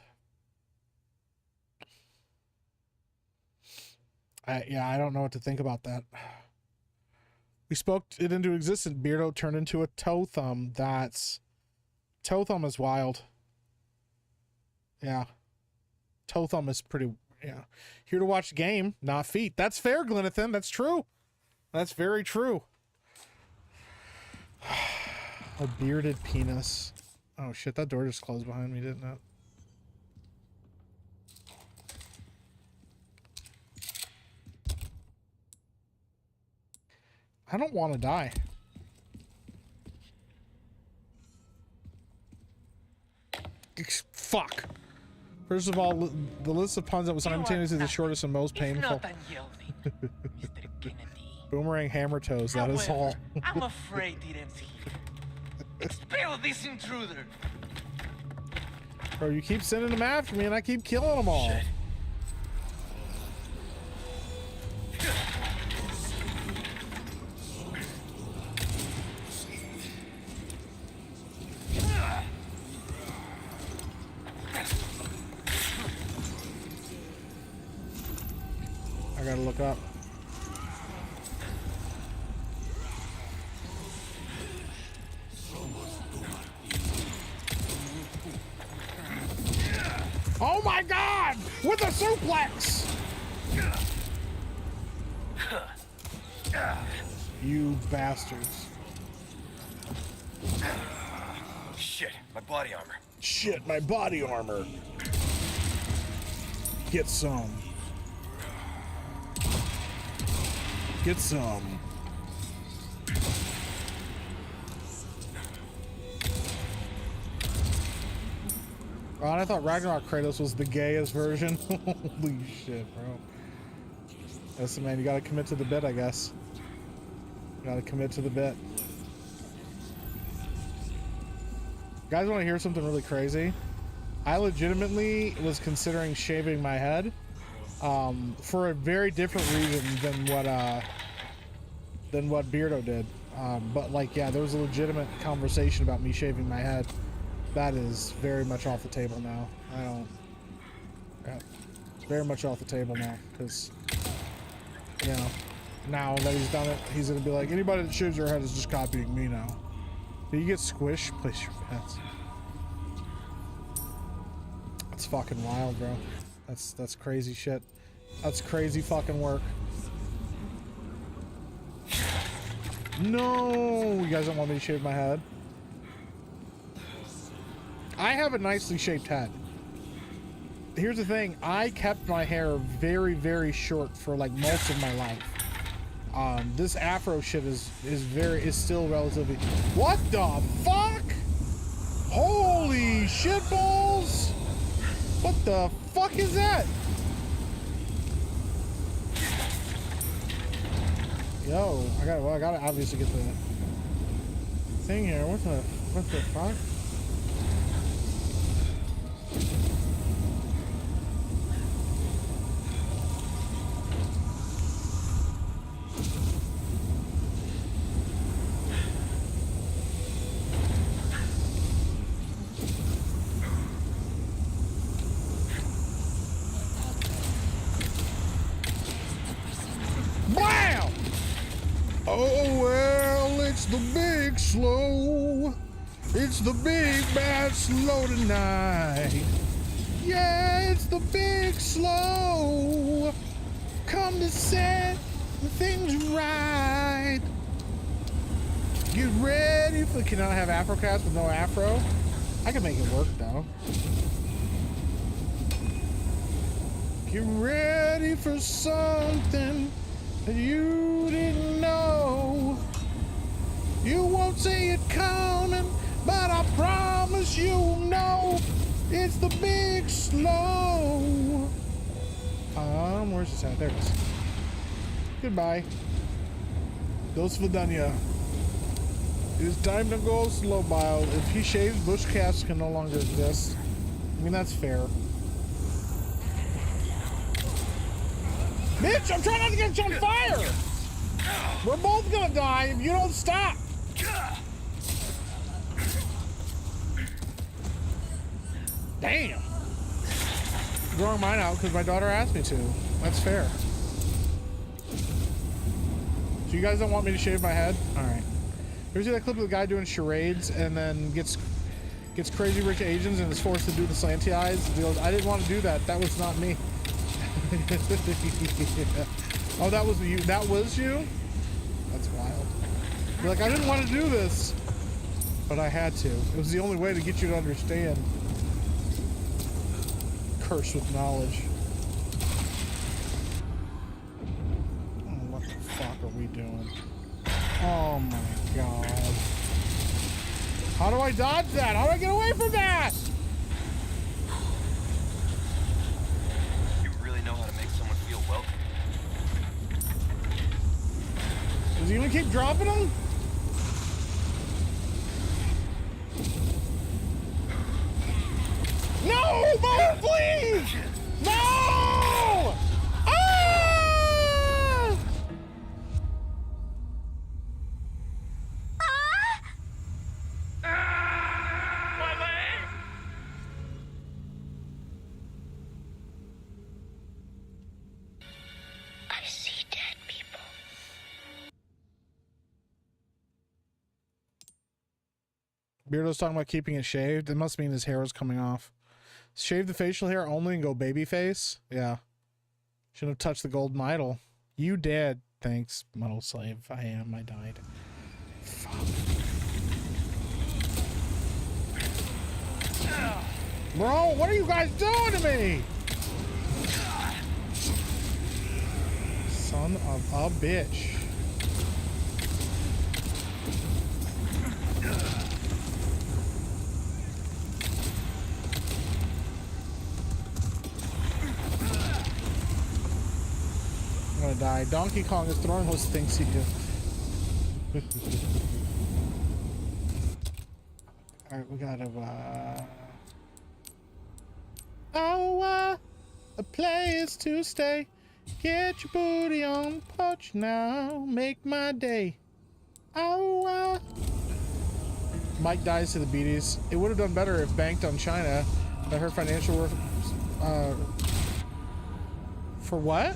I don't know what to think about that. We spoke it into existence. Beardo turned into a toe thumb. Toe thumb is wild. Yeah. Toe thumb is pretty, yeah. Here to watch the game, not feet. That's fair, Glenathan. That's true. That's very true. A bearded penis. Oh shit, that door just closed behind me, didn't it? I don't want to die. Fuck. First of all, the list of puns that was simultaneously the shortest and most painful. Mr. Kennedy. Boomerang hammer toes, that is all. I'm afraid it ends here. Expel this intruder. Bro, you keep sending them after me and I keep killing them all. Shit. I gotta look up. Oh my god! With a suplex! You bastards. Shit, my body armor. Shit, my body armor. Get some. Get some. Ron, I thought Ragnarok Kratos was the gayest version. Holy shit, bro. Listen, man, you gotta commit to the bit, I guess. You gotta commit to the bit. Guys, want to hear something really crazy? I legitimately was considering shaving my head for a very different reason than what Beardo did. But like, yeah, there was a legitimate conversation about me shaving my head. That is very much off the table now. I don't. Yeah, very much off the table now, because you know, now that he's done it, he's gonna be like, anybody that shaves their head is just copying me now. Do you get squished? Place your bets. That's fucking wild, bro. That's crazy shit. That's crazy fucking work. No, you guys don't want me to shave my head? I have a nicely shaped head. Here's the thing, I kept my hair very, very short for like most of my life. This Afro shit is still relatively. What the fuck? Holy shit balls! What the fuck is that? Yo, I gotta obviously get the thing here. What the fuck? Oh well, it's the big slow. It's the big bad slow tonight. Yeah, it's the big slow. Come to set things right. Get ready for. Can I have Afrocast with no Afro? I can make it work though. Get ready for something that you didn't know. You won't see it coming, but I promise you'll know it's the big slow. Where's this at? There it is. Goodbye. Dos Vidania. It is time to go slow bile. If he shaves, bush calves can no longer exist. I mean, that's fair. Bitch, I'm trying not to get you on fire! We're both gonna die if you don't stop! Damn! Growing mine out because my daughter asked me to. That's fair. So you guys don't want me to shave my head? Alright. You ever see that clip of the guy doing charades and then gets crazy rich Asians and is forced to do the slanty eyes? He goes, I didn't want to do that. That was not me. Oh, that was you? That was you? That's wild. You're like, I didn't want to do this, but I had to. It was the only way to get you to understand. Curse with knowledge. Oh, what the fuck are we doing? Oh my god. How do I dodge that? How do I get away from that? Does he even keep dropping them? No, Mo, please! No! Ah! My leg! I see dead people. Beardo's talking about keeping it shaved. It must mean his hair is coming off. Shave the facial hair only and go baby face? Yeah. Shouldn't have touched the golden idol. You did. Thanks, Metal Slave. I died. Fuck. Bro, what are you guys doing to me? Son of a bitch. I'm gonna die. Donkey Kong is throwing those things at you. Alright, we gotta, a place to stay. Get your booty on the porch now. Make my day. Mike dies to the beaties. It would have done better if banked on China. That her financial worth, for what?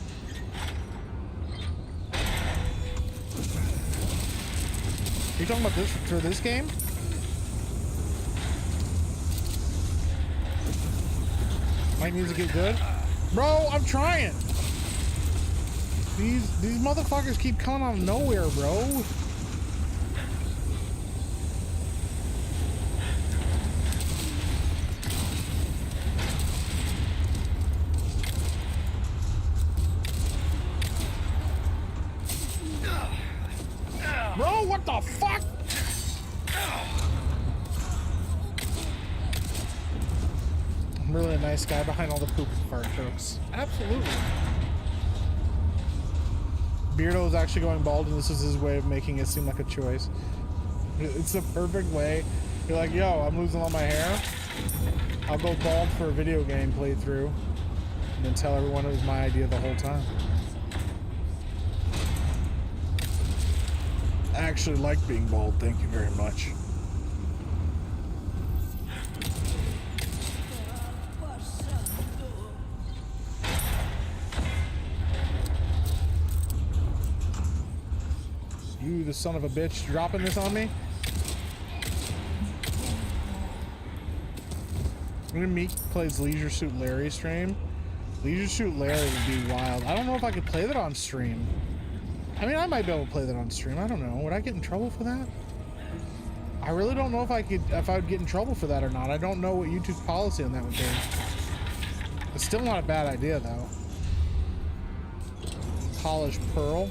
Are you talking about this for this game? Mike needs to get good. Bro, I'm trying. These motherfuckers keep coming out of nowhere, bro. Bro, what the fuck? I'm really a nice guy behind all the poop and fart jokes. Absolutely. Beardo was actually going bald, and this was his way of making it seem like a choice. It's the perfect way. You're like, yo, I'm losing all my hair. I'll go bald for a video game playthrough, and then tell everyone it was my idea the whole time. I actually like being bald, thank you very much. You, the son of a bitch, dropping this on me? I'm gonna meet plays Leisure Suit Larry stream. Leisure Suit Larry would be wild. I don't know if I could play that on stream. I mean, I might be able to play that on stream. I don't know. Would I get in trouble for that? I really don't know if I would get in trouble for that or not. I don't know what YouTube's policy on that would be. It's still not a bad idea, though. Polished pearl.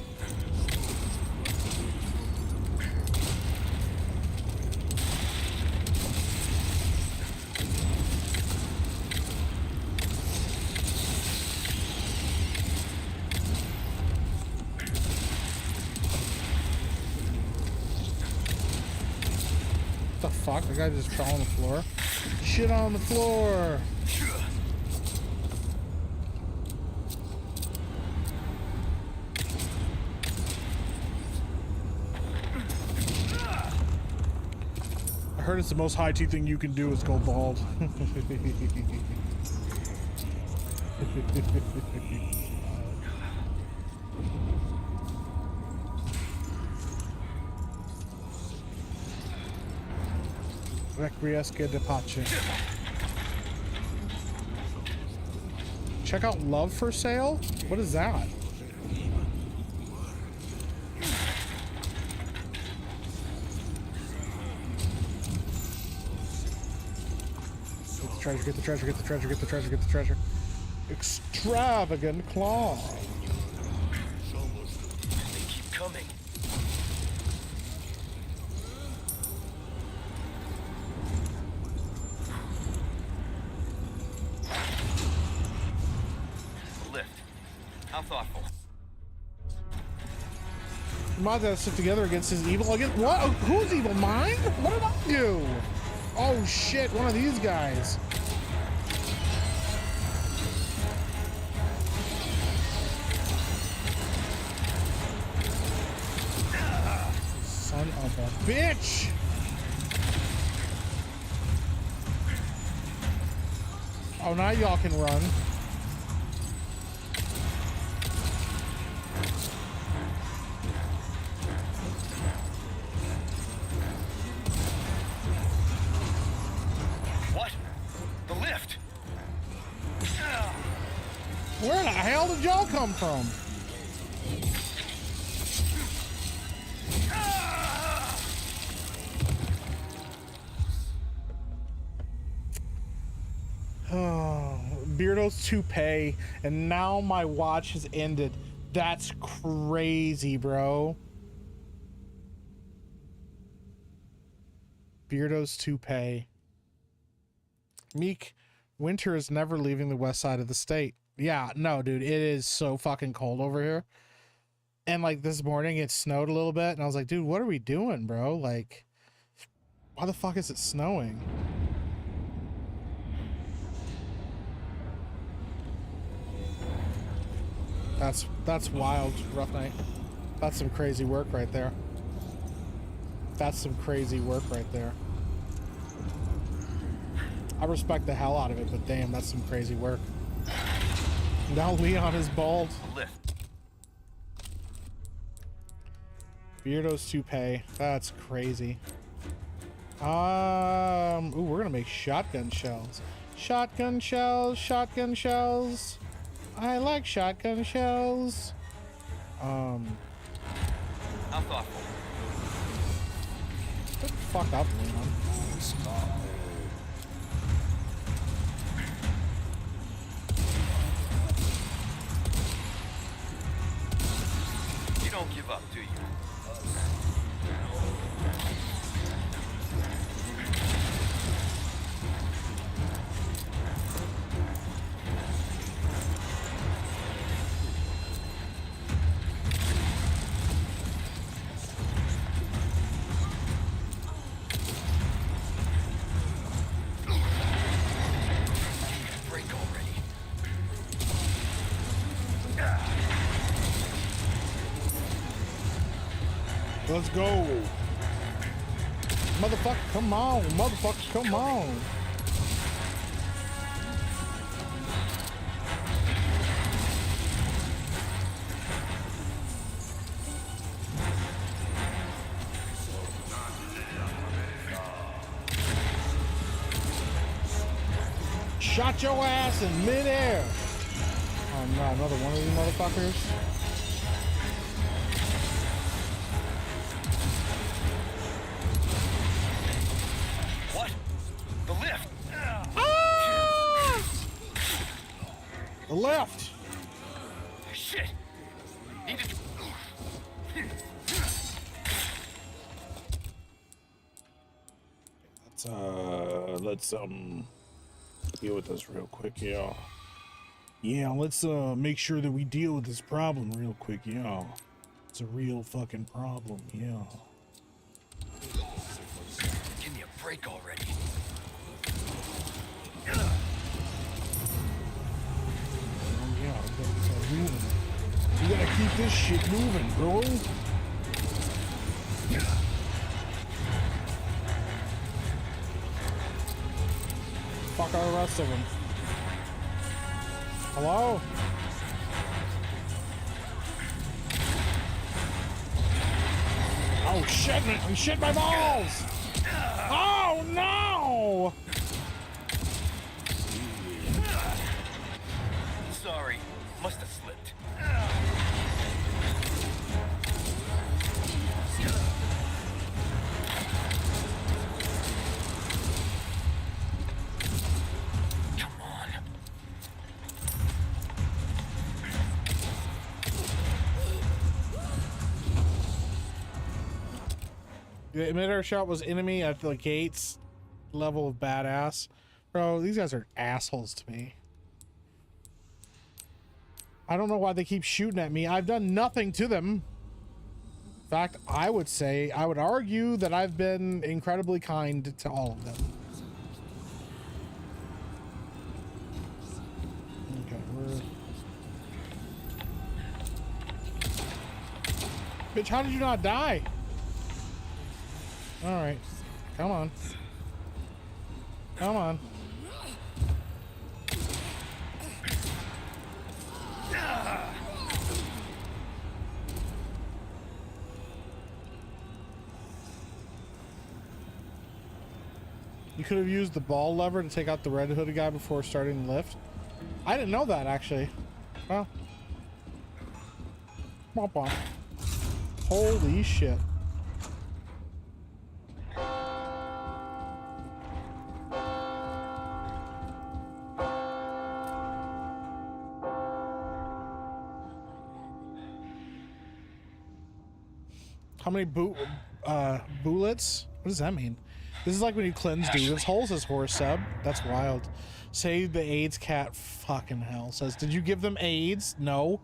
Fuck, the guy just fell on the floor. Shit on the floor. I heard it's the most high tea thing you can do is go bald. Requiesca de Pace. Check out Love for Sale? What is that? Get the treasure, get the treasure, get the treasure, get the treasure, get the treasure. Extravagant claw. They keep coming. How thoughtful. Might have to stick together against his evil. Against what? Who's evil? Mine? What did I do? Oh shit! One of these guys. Son of a bitch! Oh, now y'all can run. Where the hell did y'all come from? Beardo's toupee, and now my watch has ended. That's crazy, bro. Beardo's toupee. Meek, winter is never leaving the west side of the state. Yeah, no, dude, it is so fucking cold over here. And like this morning, it snowed a little bit, and I was like, dude, what are we doing, bro? Like, why the fuck is it snowing? That's wild, Rough Night. That's some crazy work right there. That's some crazy work right there. I respect the hell out of it, but damn, that's some crazy work. Now Leon is bald. Lift. Beardo's toupee. That's crazy. Ooh, we're gonna make shotgun shells. Shotgun shells, shotgun shells. I like shotgun shells. How thoughtful. Get the fuck up, Leon. You don't give up, do you? Break already. Let's go. Motherfucker, come on. Motherfucker, come on. Shot your ass in midair. Oh no, another one of these motherfuckers. What? The lift. Ah! The left. Shit. Need to. Let's deal with this real quick, yeah. Yeah, let's make sure that we deal with this problem real quick, yeah. It's a real fucking problem, yeah. Give me a break already. Oh yeah, we gotta start moving. We gotta keep this shit moving, bro. Fuck all the rest of them. Hello? Oh shit, I'm shit my balls! Oh no! Sorry. Must have slipped. Come on. The emitter shot was enemy at the gates level of badass. Bro, these guys are assholes to me. I don't know why they keep shooting at me. I've done nothing to them. In fact, I would argue that I've been incredibly kind to all of them. Okay, Bitch, how did you not die? All right, come on. Come on. You could have used the ball lever to take out the red hooded guy before starting the lift. I didn't know that, actually. Well. Womp womp. Holy shit. How many bullets? What does that mean? This is like when you cleanse demons holes, says Horror Sub. That's wild. Save the AIDS cat. Fucking hell. Says, did you give them AIDS? No.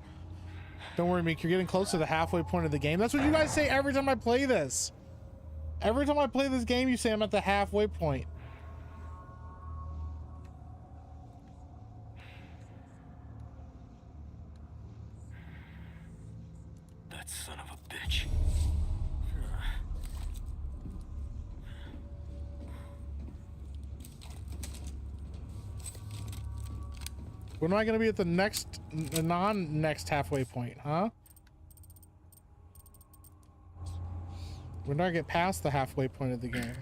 Don't worry, Meek. You're getting close to the halfway point of the game. That's what you guys say every time I play this. Every time I play this game, you say I'm at the halfway point. That son of a bitch. When am I going to be at the next, non-next halfway point, huh? When do I get past the halfway point of the game?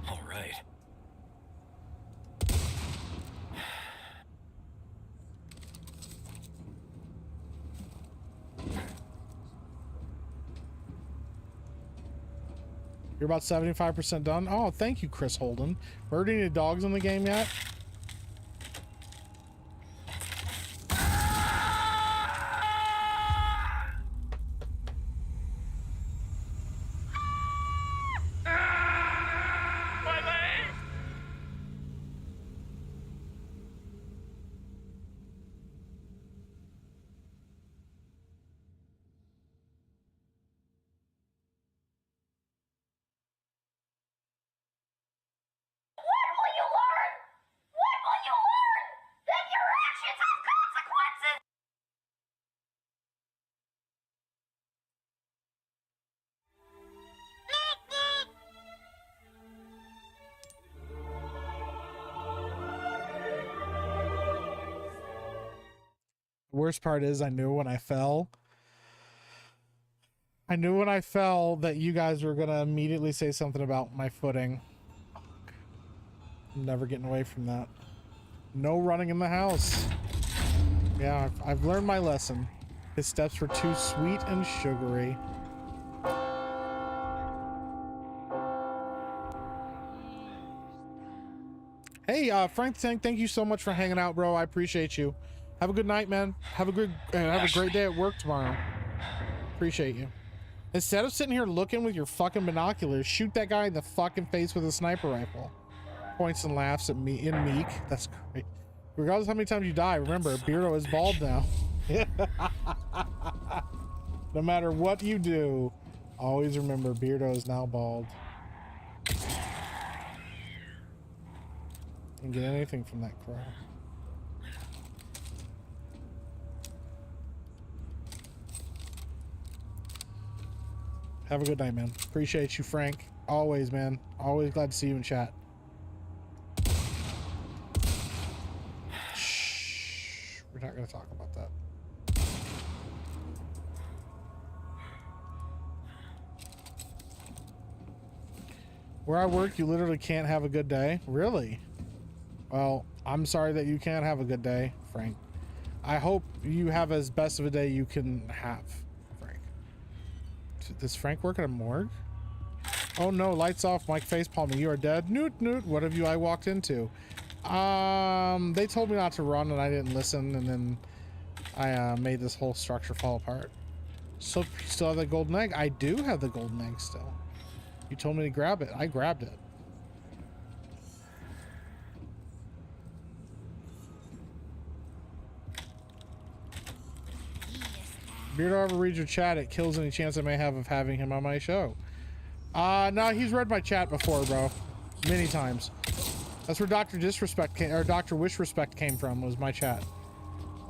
All right. You're about 75% done. Oh, thank you, Chris Holden. Murdered any dogs in the game yet? The worst part is I knew when I fell that you guys were gonna immediately say something about my footing. I'm never getting away from that. No running in the house. Yeah, I've learned my lesson. His steps were too sweet and sugary. Hey, Frank Tank, thank you so much for hanging out, bro. I appreciate you. Have a good night, man. Have a great day at work tomorrow. Appreciate you. Instead of sitting here looking with your fucking binoculars, shoot that guy in the fucking face with a sniper rifle. Points and laughs at me in Meek. That's great. Regardless of how many times you die, remember, Beardo is bald now. No matter what you do, always remember Beardo is now bald. Didn't get anything from that crow. Have a good night, man. Appreciate you, Frank. Always, man. Always glad to see you in chat. Shh. We're not going to talk about that. Where I work, you literally can't have a good day. Really? Well, I'm sorry that you can't have a good day, Frank. I hope you have as best of a day you can have. Does Frank work at a morgue? Oh no, lights off, Mike facepalming. You are dead. Newt, Newt, what have I walked into? They told me not to run and I didn't listen, and then I made this whole structure fall apart. So you still have the golden egg? I do have the golden egg still. You told me to grab it. I grabbed it. Beardo ever read your chat? It kills any chance I may have of having him on my show. No, he's read my chat before, bro. Many times. That's where Dr. Disrespect came, or Dr. Wish Respect came from, was my chat.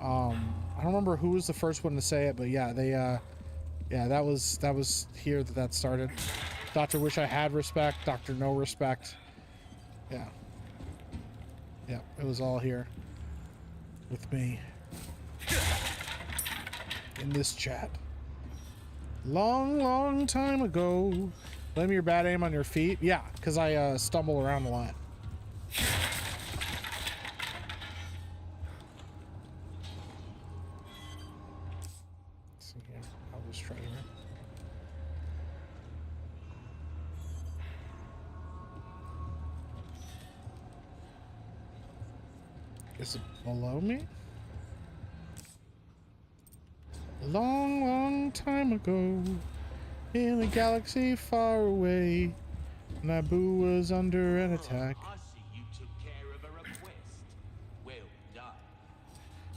I don't remember who was the first one to say it, but yeah, they, yeah, that was here that started. Dr. Wish I Had Respect, Dr. No Respect. Yeah. Yeah, it was all here with me. In this chat. Long time ago. Blame your bad aim on your feet? Yeah, because I stumble around a lot. Let's see here. I'll just try here. Is it below me? A long, long time ago, in a galaxy far away, Naboo was under an attack. I see you took care of a request. Well done.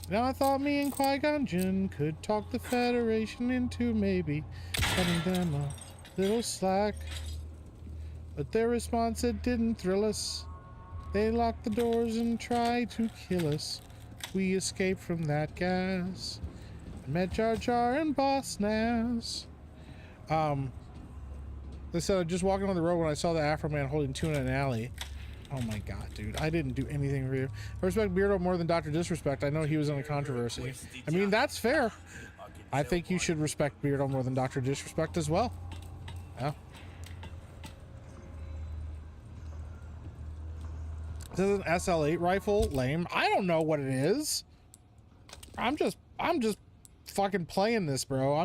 Now I thought me and Qui-Gon Jinn could talk the Federation into maybe cutting them a little slack. But their response, it didn't thrill us. They locked the doors and tried to kill us. We escaped from that gas. Met Jar Jar and Boss Nass. They said, just walking on the road when I saw the Afro man holding tuna in an alley. Oh my god, dude. I didn't do anything for you. I respect Beardo more than Dr. Disrespect. I know he was in a controversy. I mean, that's fair. I think you should respect Beardo more than Dr. Disrespect as well. Yeah. This is an SL8 rifle. Lame. I don't know what it is. I'm just fucking playing this, bro.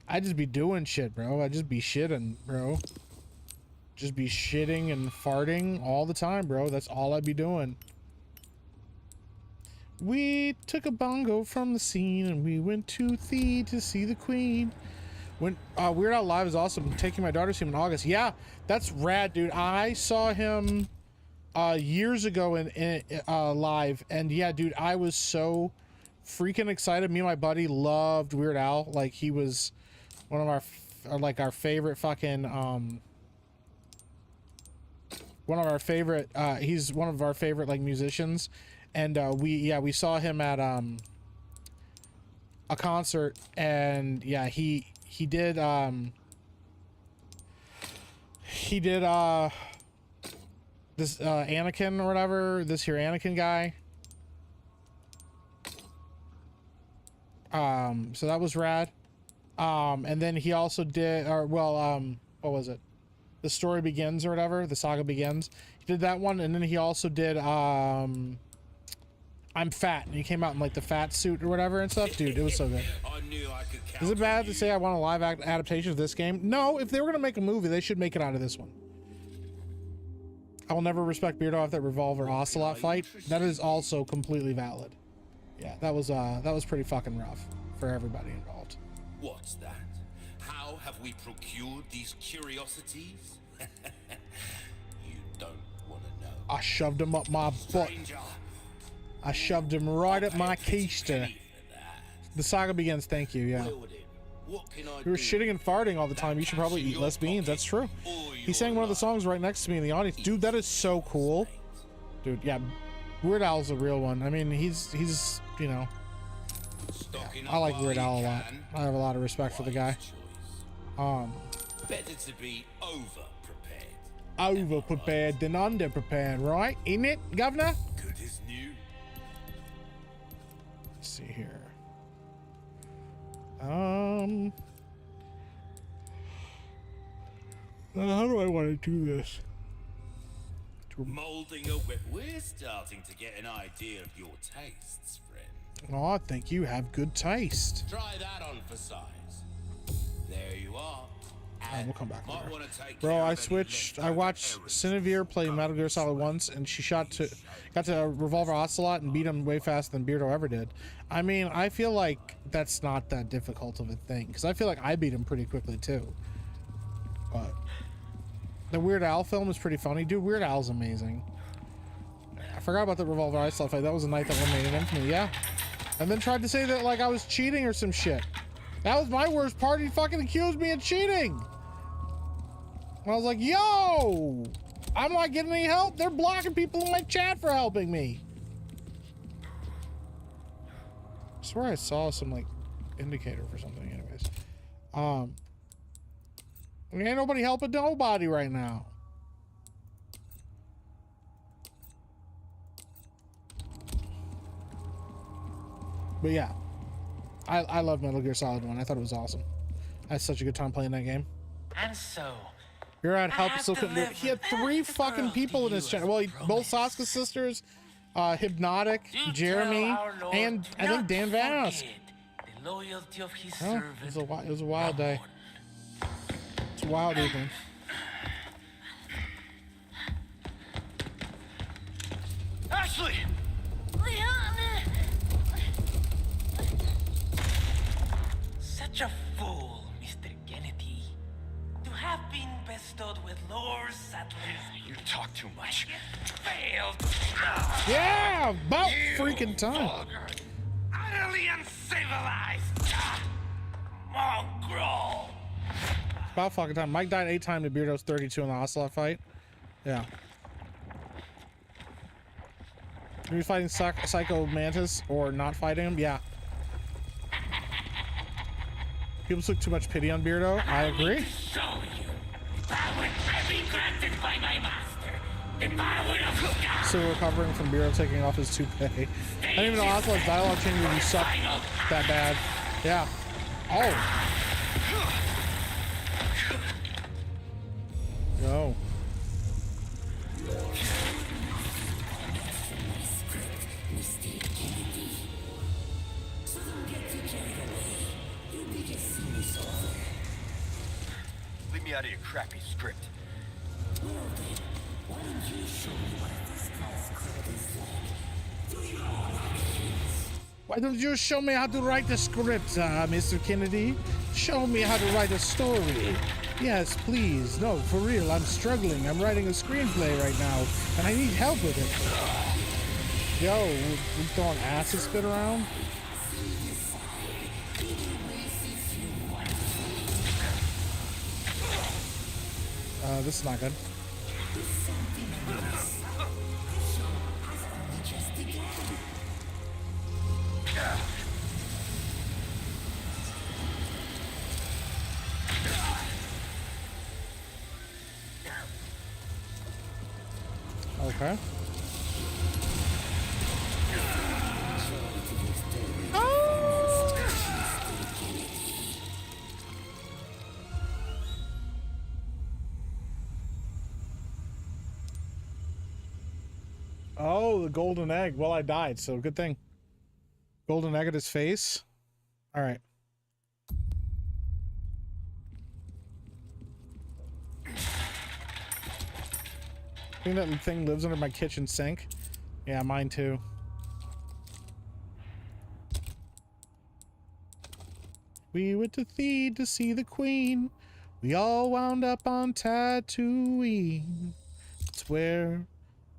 I just be doing shit, bro. I just be shitting, bro. Just be shitting and farting all the time, bro. That's all I be doing. We took a bongo from the scene and we went to the to see the queen. When Weird Al Live is awesome. Taking my daughter to see him in August. Yeah, that's rad, dude. I saw him years ago in live, and yeah, dude, I was so freaking excited. Me and my buddy loved Weird Al. Like, he was one of our favorite fucking one of our favorite he's one of our favorite like musicians, and we saw him at a concert, and yeah, he did this Anakin or whatever, this here Anakin guy. So that was rad. And then he also did, what was it? The Story Begins or whatever, the saga begins. He did that one, and then he also did I'm Fat, and he came out in like the fat suit or whatever and stuff. Dude, it was so good. Is it bad to say I want a live adaptation of this game? No, if they were gonna make a movie, they should make it out of this one. I will never respect Beardo off that Revolver Ocelot fight. That is also completely valid. Yeah, that was pretty fucking rough for everybody involved. What's that? How have we procured these curiosities? You don't want to know. I shoved him up my butt. Stranger, I shoved him right up my keister. penny for that. The saga begins. Thank you. Yeah. Well then, what can I You were do? shitting and farting all the time. You should probably eat less beans. That's true. He sang one of the songs right next to me in the audience. Dude, that is so cool. Dude, yeah. Weird Al's a real one. I mean, he's you know, Stocking I like up Weird while Al a you lot. can. I have a lot of respect for the guy. Wise choice. Better to be over prepared. Over prepared than under prepared, right? Ain't it, Governor? Good as new. Let's see here. How do I want to do this? Molding a whip. We're starting to get an idea of your tastes, friend. Oh, I think you have good taste. Try that on for size. There you are. Alright, we'll come back Might later. wanna take Bro, care I of any switched. I leftover watched errands. Cinevere play Metal Gear Solid once, and she got to Revolver Ocelot and beat him way faster than Beardo ever did. I mean, I feel like that's not that difficult of a thing, because I feel like I beat him pretty quickly too. But the Weird Al film is pretty funny. Dude, Weird Al's amazing. I forgot about the Revolver Ocelot fight. That was a night that one made an infamy, yeah. And then tried to say that like I was cheating or some shit. That was my worst part. He fucking accused me of cheating. And I was like, yo, I'm not getting any help. They're blocking people in my chat for helping me. I swear I saw some like indicator for something. Anyways, ain't nobody helping nobody right now. But yeah, I love Metal Gear Solid 1. I thought it was awesome. I had such a good time playing that game. And so, You're at help, I have still couldn't do it. He had delivered 3 the fucking girl people to in his you channel. as Well, both Sasuke sisters, Hypnotic, do Jeremy, tell our Lord and to I think not Dan Vanos. forget the loyalty of his Oh, servant. it was a wild day. It's a wild evening. Ashley! such a fool, Mr. Kennedy. To have been bestowed with Lord Sattler's You talk too much. failed. Yeah, about freaking time. Vulgar, utterly uncivilized. Mongrel. About fucking time. Mike died 8 times to Beardo's 32 in the Ocelot fight. Yeah. Are you fighting Psycho Mantis or not fighting him? Yeah. People took too much pity on Beardo. I agree. Show you powers have been granted by my master. The power of Still recovering from Beardo taking off his toupee. I didn't even know Ocelot's dialogue change would be suck that bad. Yeah. Oh. Go. Leave me out of your crappy script. Why don't you show me how to write the script, Mr. Kennedy? Show me how to write a story. Yes, please. No, for real, I'm struggling. I'm writing a screenplay right now, and I need help with it. Yo, we throwing acid spit around? This is not good. Okay. Oh, the golden egg. Well, I died, so good thing. Golden egg at his face. All right. I think that thing lives under my kitchen sink. Yeah, mine too. We went to Theed to see the queen. We all wound up on Tatooine. It's where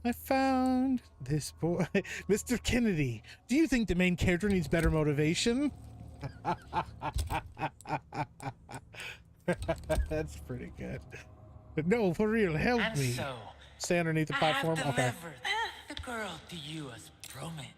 I found this boy. Mr. Kennedy, do you think the main character needs better motivation? That's pretty good. But no, for real, help And me. so, Stay underneath the platform. I have Okay. delivered the girl to you as promised.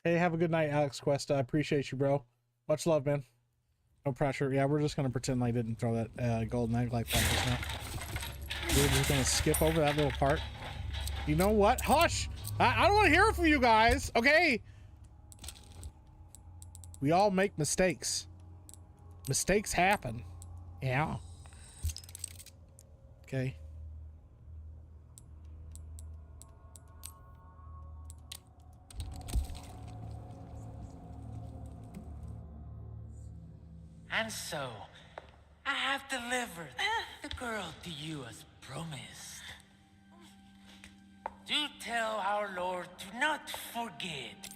Hey, have a good night, Alex Cuesta. I appreciate you, bro. Much love, man. No pressure. Yeah, we're just gonna pretend I didn't throw that golden egg like that just now. We're just gonna skip over that little part. You know what? Hush! I don't want to hear it from you guys. Okay. We all make mistakes. Mistakes happen. Yeah. Okay. And so, I have delivered the girl to you as promised. Do tell our Lord to not forget.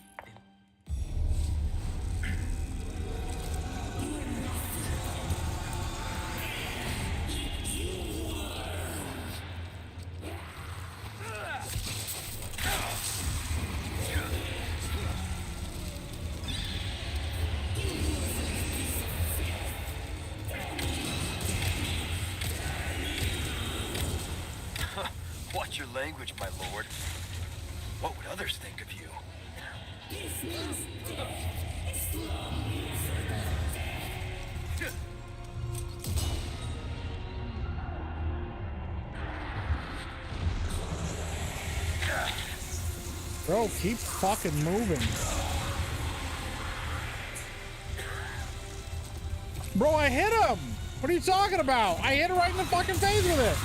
Watch your language, my lord. What would others think of you? Bro, keep fucking moving. Bro, I hit him! What are you talking about? I hit her right in the fucking face with it.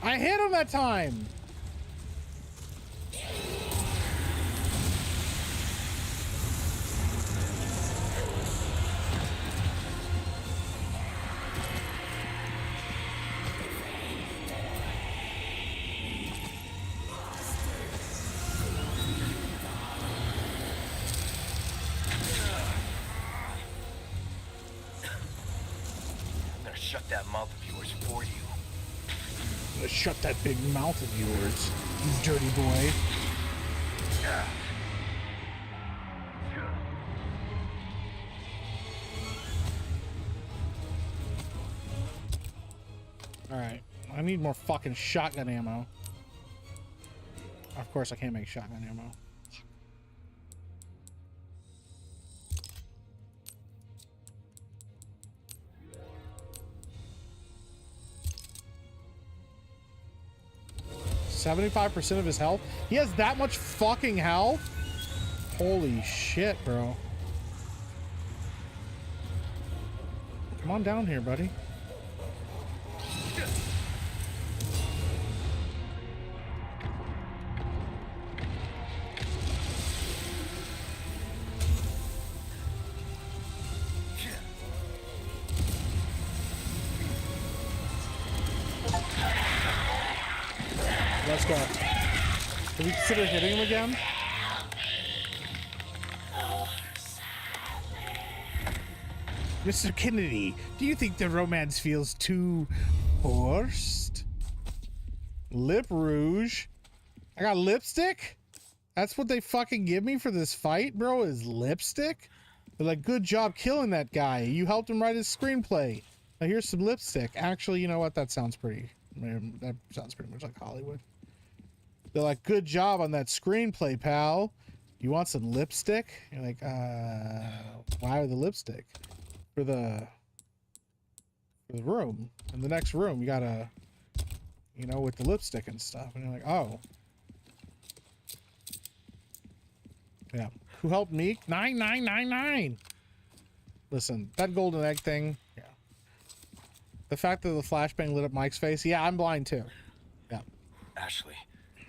I hit him that time. I'm gonna shut that mouth of yours for you. I'm gonna shut that big mouth of yours, you dirty boy. All right, I need more fucking shotgun ammo. Of course, I can't make shotgun ammo. $75% of his health. He has that much fucking health. Holy shit, bro. Come on down here, buddy. Let's go. Can we consider hitting him again? Mr. Kennedy, do you think the romance feels too forced? Lip rouge? I got lipstick? That's what they fucking give me for this fight, bro, is lipstick? They're like, good job killing that guy. You helped him write his screenplay. Now here's some lipstick. Actually, you know what? That sounds pretty much like Hollywood. They're like, good job on that screenplay, pal. You want some lipstick? You're like, why the lipstick? For the room. In the next room, you gotta, you know, with the lipstick and stuff. And you're like, oh. Yeah. Who helped me? 9999. Listen, that golden egg thing, yeah. The fact that the flashbang lit up Mike's face, yeah, I'm blind too. Yeah. Ashley.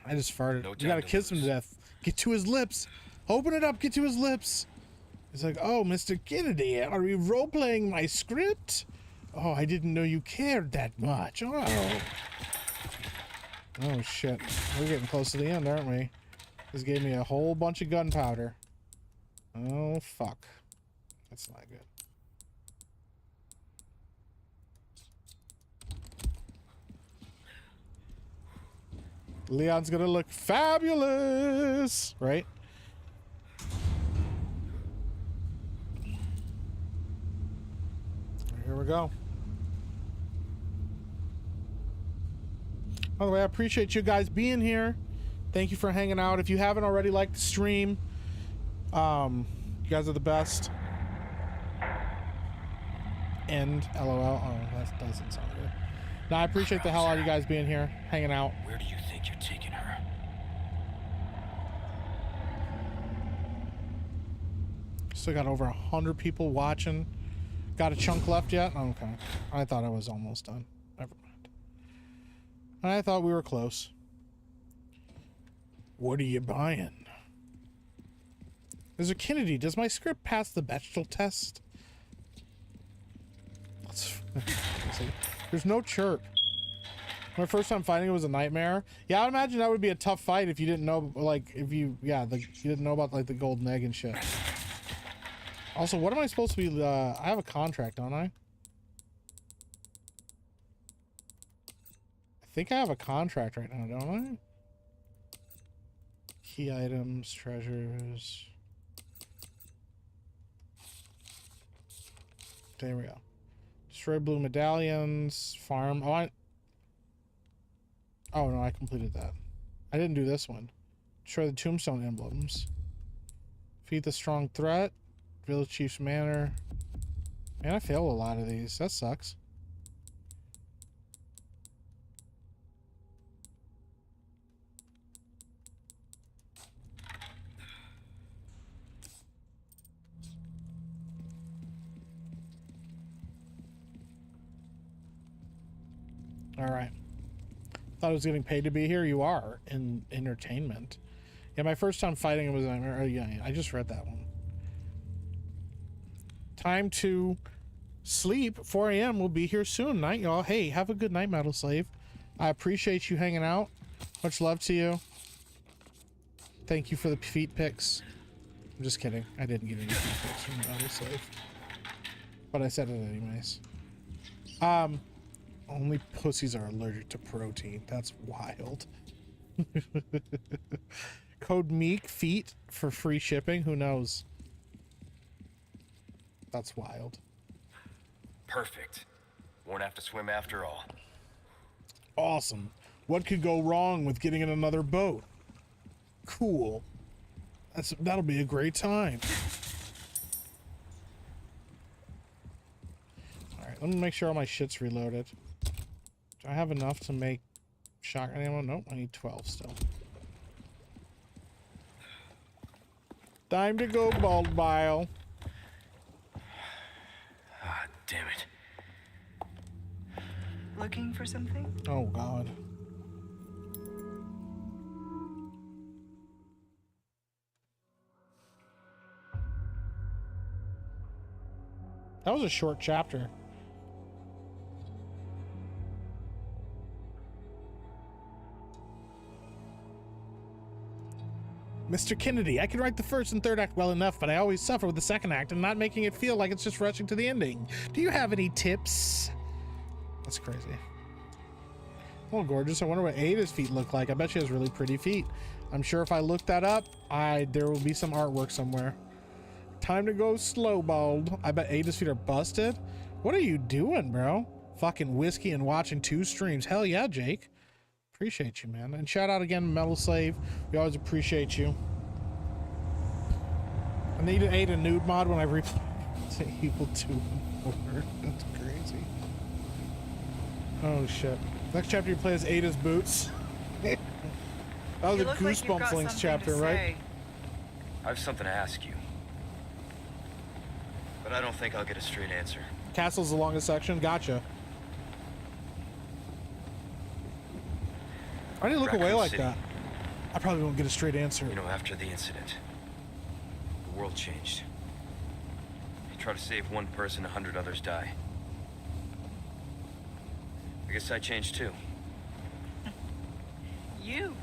I just farted. No You gotta kiss him to death. Get to his lips. Open it up. Get to his lips. He's like, oh, Mr. Kennedy, are you role-playing my script? Oh, I didn't know you cared that much. Oh. Oh, shit. We're getting close to the end, aren't we? This gave me a whole bunch of gunpowder. Oh, fuck. That's not good. Leon's gonna look fabulous, right? Here we go. By the way, I appreciate you guys being here. Thank you for hanging out. If you haven't already liked the stream, you guys are the best. End, LOL. Oh, that doesn't sound good. No, I appreciate the hell out of you guys being here, hanging out. Where do you think you're taking her? Still got over 100 people watching. Got a chunk left yet? Okay. I thought I was almost done. Never mind. I thought we were close. What are you buying? Mr. Kennedy, does my script pass the Bechdel test? There's no chirp. My first time fighting it was a nightmare. Yeah, I would imagine that would be a tough fight if you didn't know, like, if you, yeah, you didn't know about, like, the golden egg and shit. Also, what am I supposed to be, I have a contract, don't I? I think I have a contract right now, don't I? Key items, treasures. There we go. Destroy blue medallions, farm. Oh no, I completed that. I didn't do this one. Destroy the tombstone emblems. Defeat the strong threat. Village chief's manor. Man, I failed a lot of these. That sucks. All right. Thought I was getting paid to be here. You are in entertainment. Yeah, my first time fighting was. Yeah, I just read that one. Time to sleep. 4 a.m. We'll be here soon. Night, y'all. Hey, have a good night, Metal Slave. I appreciate you hanging out. Much love to you. Thank you for the feet pics. I'm just kidding. I didn't get any feet pics from Metal Slave, but I said it anyways. Only pussies are allergic to protein. That's wild. Code Meek feet for free shipping. Who knows? That's wild. Perfect. Won't have to swim after all. Awesome. What could go wrong with getting in another boat? Cool. That'll be a great time. Alright, let me make sure all my shit's reloaded. Do I have enough to make shotgun ammo? Nope, I need 12 still. Time to go, Bald Bile. Ah, damn it. Looking for something? Oh, God. That was a short chapter. Mr. Kennedy, I can write the first and third act well enough, but I always suffer with the second act and not making it feel like it's just rushing to the ending. Do you have any tips? That's crazy. Oh, gorgeous. I wonder what Ada's feet look like. I bet she has really pretty feet. I'm sure if I look that up, there will be some artwork somewhere. Time to go slow, Bald. I bet Ada's feet are busted. What are you doing, bro? Fucking whiskey and watching 2 streams. Hell yeah, Jake. Appreciate you, man. And shout out again, Metal Slave. We always appreciate you. I need to aid a nude mod when I replay to Evil 2 and 4. That's crazy. Oh shit. Next chapter you play as Ada's boots. That was a Goosebumps Links chapter, right? I have something to ask you. But I don't think I'll get a straight answer. Castle's the longest section. Gotcha. I didn't look away like that. I probably won't get a straight answer. You know, after the incident, the world changed. You try to save one person, 100 others die. I guess I changed too. You.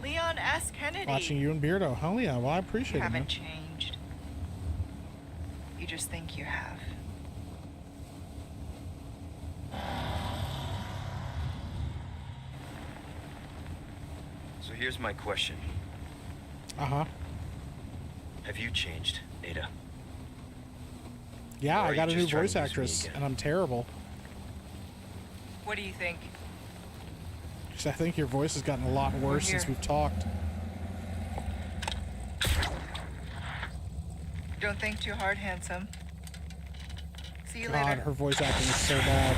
Leon S. Kennedy. Watching you and Beardo. Hell yeah. Well, I appreciate You it, man. haven't changed. You just think you have. So here's my question. Uh-huh. Have you changed, Ada? Yeah, Or are I got a you new just trying voice to use me actress, again? and I'm terrible. What do you think? 'Cause I think your voice has gotten a lot worse since here. we've talked. Don't think too hard, handsome. See you God, later. her voice acting is so bad.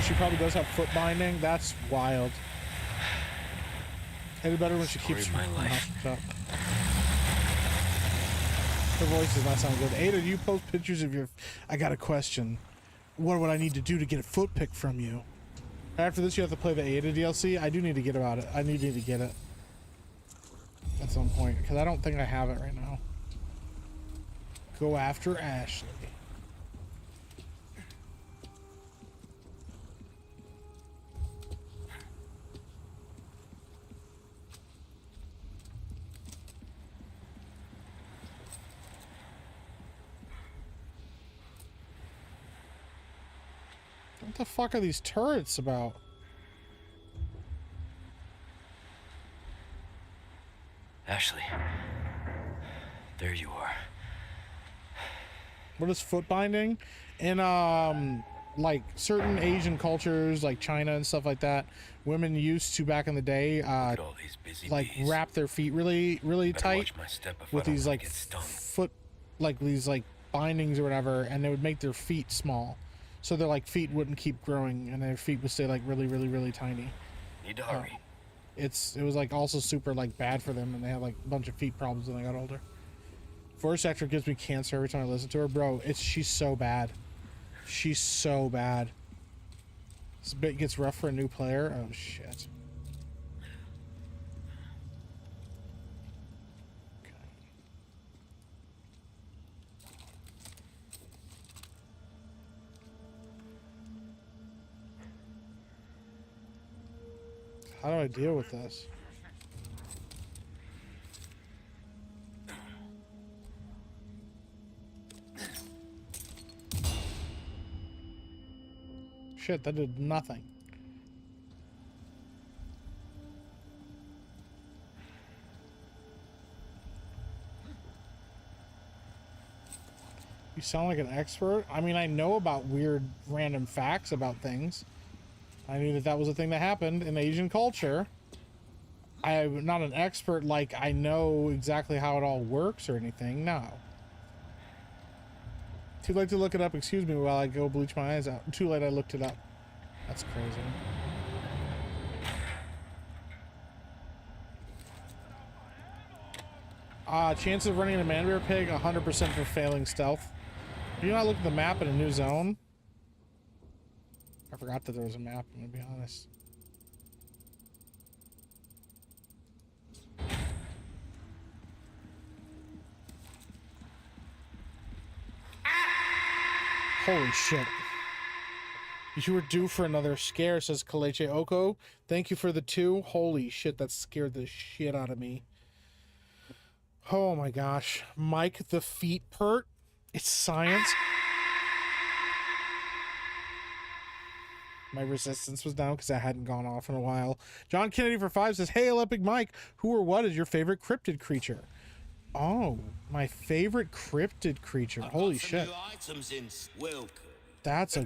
She probably does have foot binding. That's wild. It'd be better when she Story keeps of my her life. mouth shut. Her voice does not sound good. Ada, do you post pictures of your... I got a question. What would I need to do to get a foot pic from you? After this, you have to play the Ada DLC. I do need to get about it. I need to get it at some point, because I don't think I have it right now. Go after Ashley. What the fuck are these turrets about? Ashley. There you are. What is foot binding? In like certain Asian cultures like China and stuff like that, women used to back in the day Look at all these busy like bees. wrap their feet really Better tight watch my step if with I don't these wanna like get stung. foot like these like bindings or whatever, and they would make their feet small so their like feet wouldn't keep growing and their feet would stay like really tiny. Need to hurry. It was like also super like bad for them, and they had like a bunch of feet problems when they got older. Voice actor gives me cancer every time I listen to her, bro. She's so bad. She's so bad. This bit gets rough for a new player. Oh shit. Okay. How do I deal with this? Shit, that did nothing. You sound like an expert. I mean, I know about weird random facts about things. I knew that that was a thing that happened in Asian culture. I'm not an expert, like I know exactly how it all works or anything. No. Too late to look it up. Excuse me while I go bleach my eyes out. Too late, I looked it up. That's crazy. Chance of running a man bear pig, 100% for failing stealth. Do you not look at the map in a new zone? I forgot that there was a map, I'm gonna be honest. Holy shit. You were due for another scare, says Kaleche Oko. Thank you for the 2. Holy shit, that scared the shit out of me. Oh my gosh. Mike the feet pert. It's science. My resistance was down because I hadn't gone off in a while. John Kennedy for 5 says, "Hey, Epic Mike, who or what is your favorite cryptid creature?" Oh, my favorite cryptid creature. Holy shit. That's a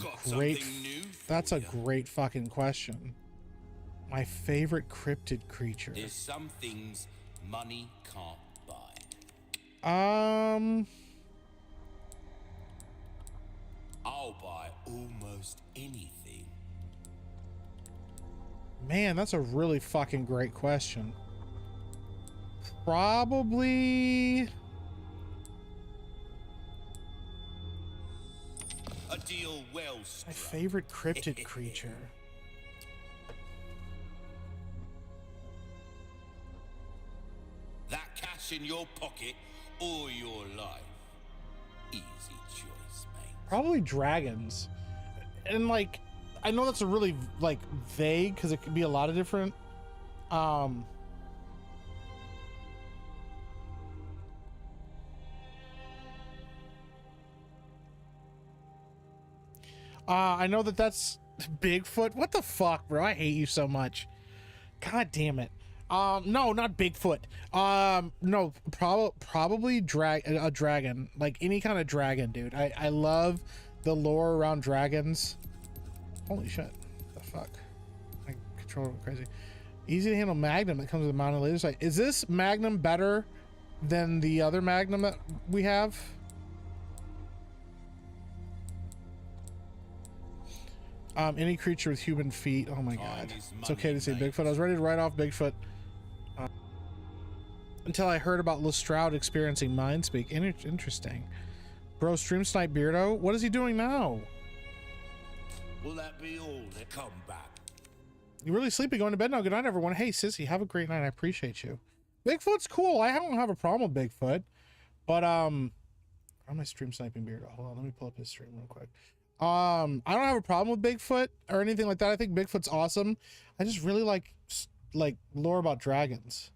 great fucking question. My favorite cryptid creature. There's some things money can't buy. I'll buy almost anything. Man, that's a really fucking great question. Probably A deal well struck. my favorite cryptid creature. That cash in your pocket or your life. Easy choice, mate. Probably dragons. And like, I know that's a really like vague because it could be a lot of different I know that that's Bigfoot. What the fuck, bro? I hate you so much. God damn it. No, not Bigfoot. No, probably a dragon. Like any kind of dragon, dude. I love the lore around dragons. Holy shit. The fuck? My controller went crazy. Easy to handle Magnum that comes with a mounted laser sight. Is this Magnum better than the other Magnum that we have? Any creature with human feet. Oh my god. It's okay to say Bigfoot. I was ready to write off Bigfoot until I heard about Lestrade experiencing mind speak. Interesting. Bro, stream snipe Beardo. What is he doing now? Will that be all that come back? You really sleepy? Going to bed now? Good night, everyone. Hey, sissy, have a great night. I appreciate you. Bigfoot's cool. I don't have a problem with Bigfoot, but I'm my stream sniping Beardo. Hold on, let me pull up his stream real quick. I don't have a problem with Bigfoot or anything like that. I think Bigfoot's awesome. I just really like lore about dragons.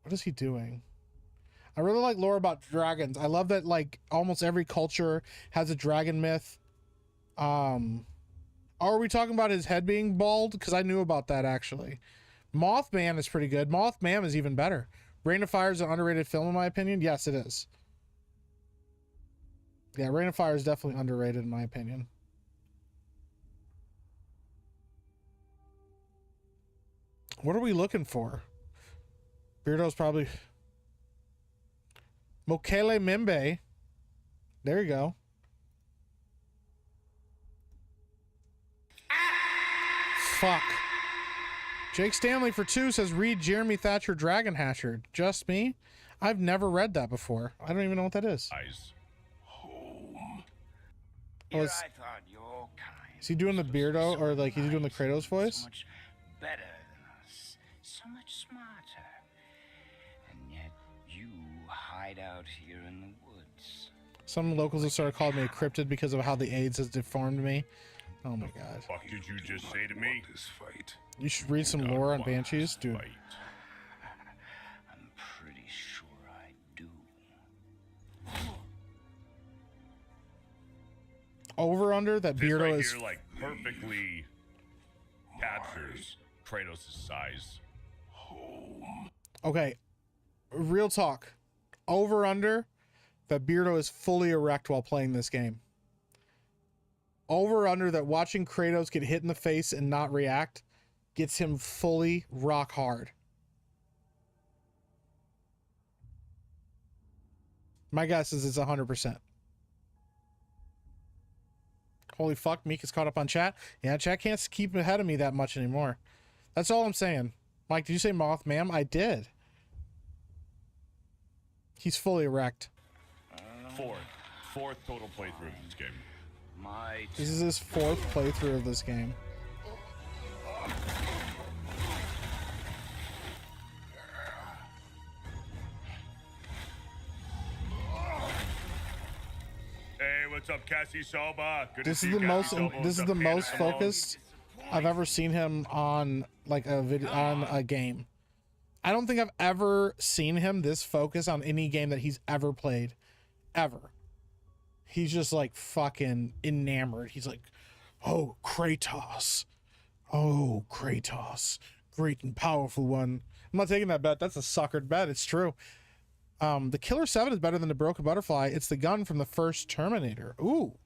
What is he doing? I really like lore about dragons. I love that like almost every culture has a dragon myth. Are we talking about his head being bald? Because I knew about that actually. Mothman is pretty good. Mothman is even better. Rain of Fire is an underrated film in my opinion. Yes, it is. Yeah, Rain of Fire is definitely underrated in my opinion. What are we looking for? Beardo's probably Mokele Mimbe. There you go. Fuck. Jake Stanley for 2 says read Jeremy Thatcher Dragon Hatcher. Just me? I've never read that before. I don't even know what that is. Eyes home. Here I thought your kind Is he doing the Beardo or like is he doing the Kratos So voice? much better than us, so much smarter. And yet you hide out here in the woods. Some locals have started calling me a cryptid because of how the AIDS has deformed me. Oh my god. Fuck did you just say to me? This fight. You should read some lore on Banshees, dude. Fight. I'm pretty sure I do. Over under that This Beardo right is here, like, perfectly captures Kratos' size. okay. Real talk. Over under that Beardo is fully erect while playing this game. Over under that watching Kratos get hit in the face and not react gets him fully rock hard. My guess is it's 100%. Holy fuck, Meek is caught up on chat. Yeah, chat can't keep ahead of me that much anymore. That's all I'm saying. Mike, did you say Moth, ma'am? I did. He's fully erect. Fourth total playthrough of this game. My This is his 4th playthrough of this game. Hey, what's up, Cassie Soba? Good This to is see the you, most. Cassie Soba. This What's is up, the Candace most Simone? focused I've ever seen him on like a video on a game. I don't think I've ever seen him this focused on any game that he's ever played, ever. He's just like fucking enamored. He's like, oh Kratos, oh Kratos, great and powerful one. I'm not taking that bet. That's a suckered bet. It's true. The Killer 7 is better than the Broken Butterfly. It's the gun from the first Terminator. Ooh,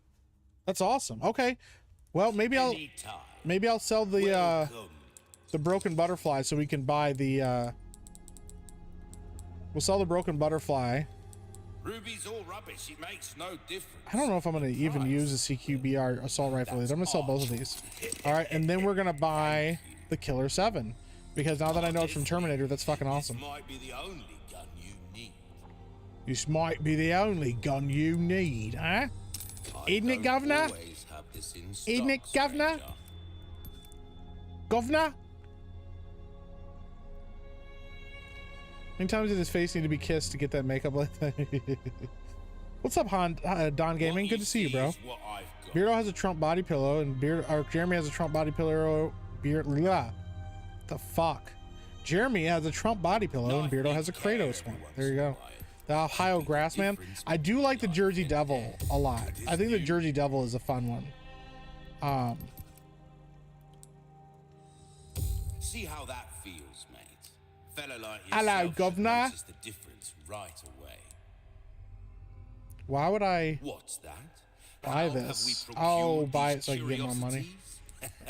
that's awesome. Okay, well maybe I'll sell the Broken Butterfly so we can buy the. We'll sell the Broken Butterfly. Ruby's all rubbish. It makes no difference. I don't know if I'm gonna even use the CQBR assault rifle. I'm gonna sell both of these. All right, and then we're gonna buy the Killer 7 because now that I know it's from Terminator, that's fucking awesome. This might be the only gun you need. This might be the only gun you need, huh? Isn't it, Governor? Always have this in Isn't it, stock, Governor? stranger. Governor? How many times did his face need to be kissed to get that makeup like that? What's up, Don Gaming? Good to see you, bro. Is what I've got. Beardo has a Trump body pillow, and Jeremy has a Trump body pillow. The fuck? Jeremy has a Trump body pillow, and Beardo has a Kratos one. There you go. The Ohio Grassman. I do like the Jersey Devil a lot. I think the Jersey Devil is a fun one. See how that feels, mate. Fella like Hello, yourself should governor. notice the difference right away. Why would I What's that? buy How have this? we Oh, procured buy these it so I can get more money. curiosities?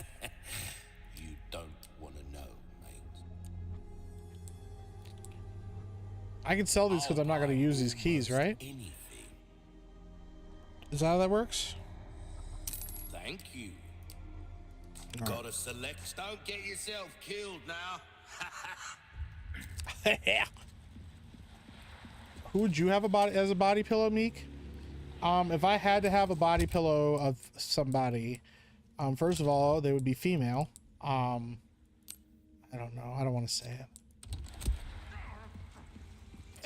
You don't want to know, mate. I can sell these because I'm not going to use these keys, right? Anything. Is that how that works? Thank you. Gotta select. Don't get yourself killed now. Who would you have as a body pillow, Meek? If I had to have a body pillow of somebody, first of all, they would be female. I don't know. I don't want to say it.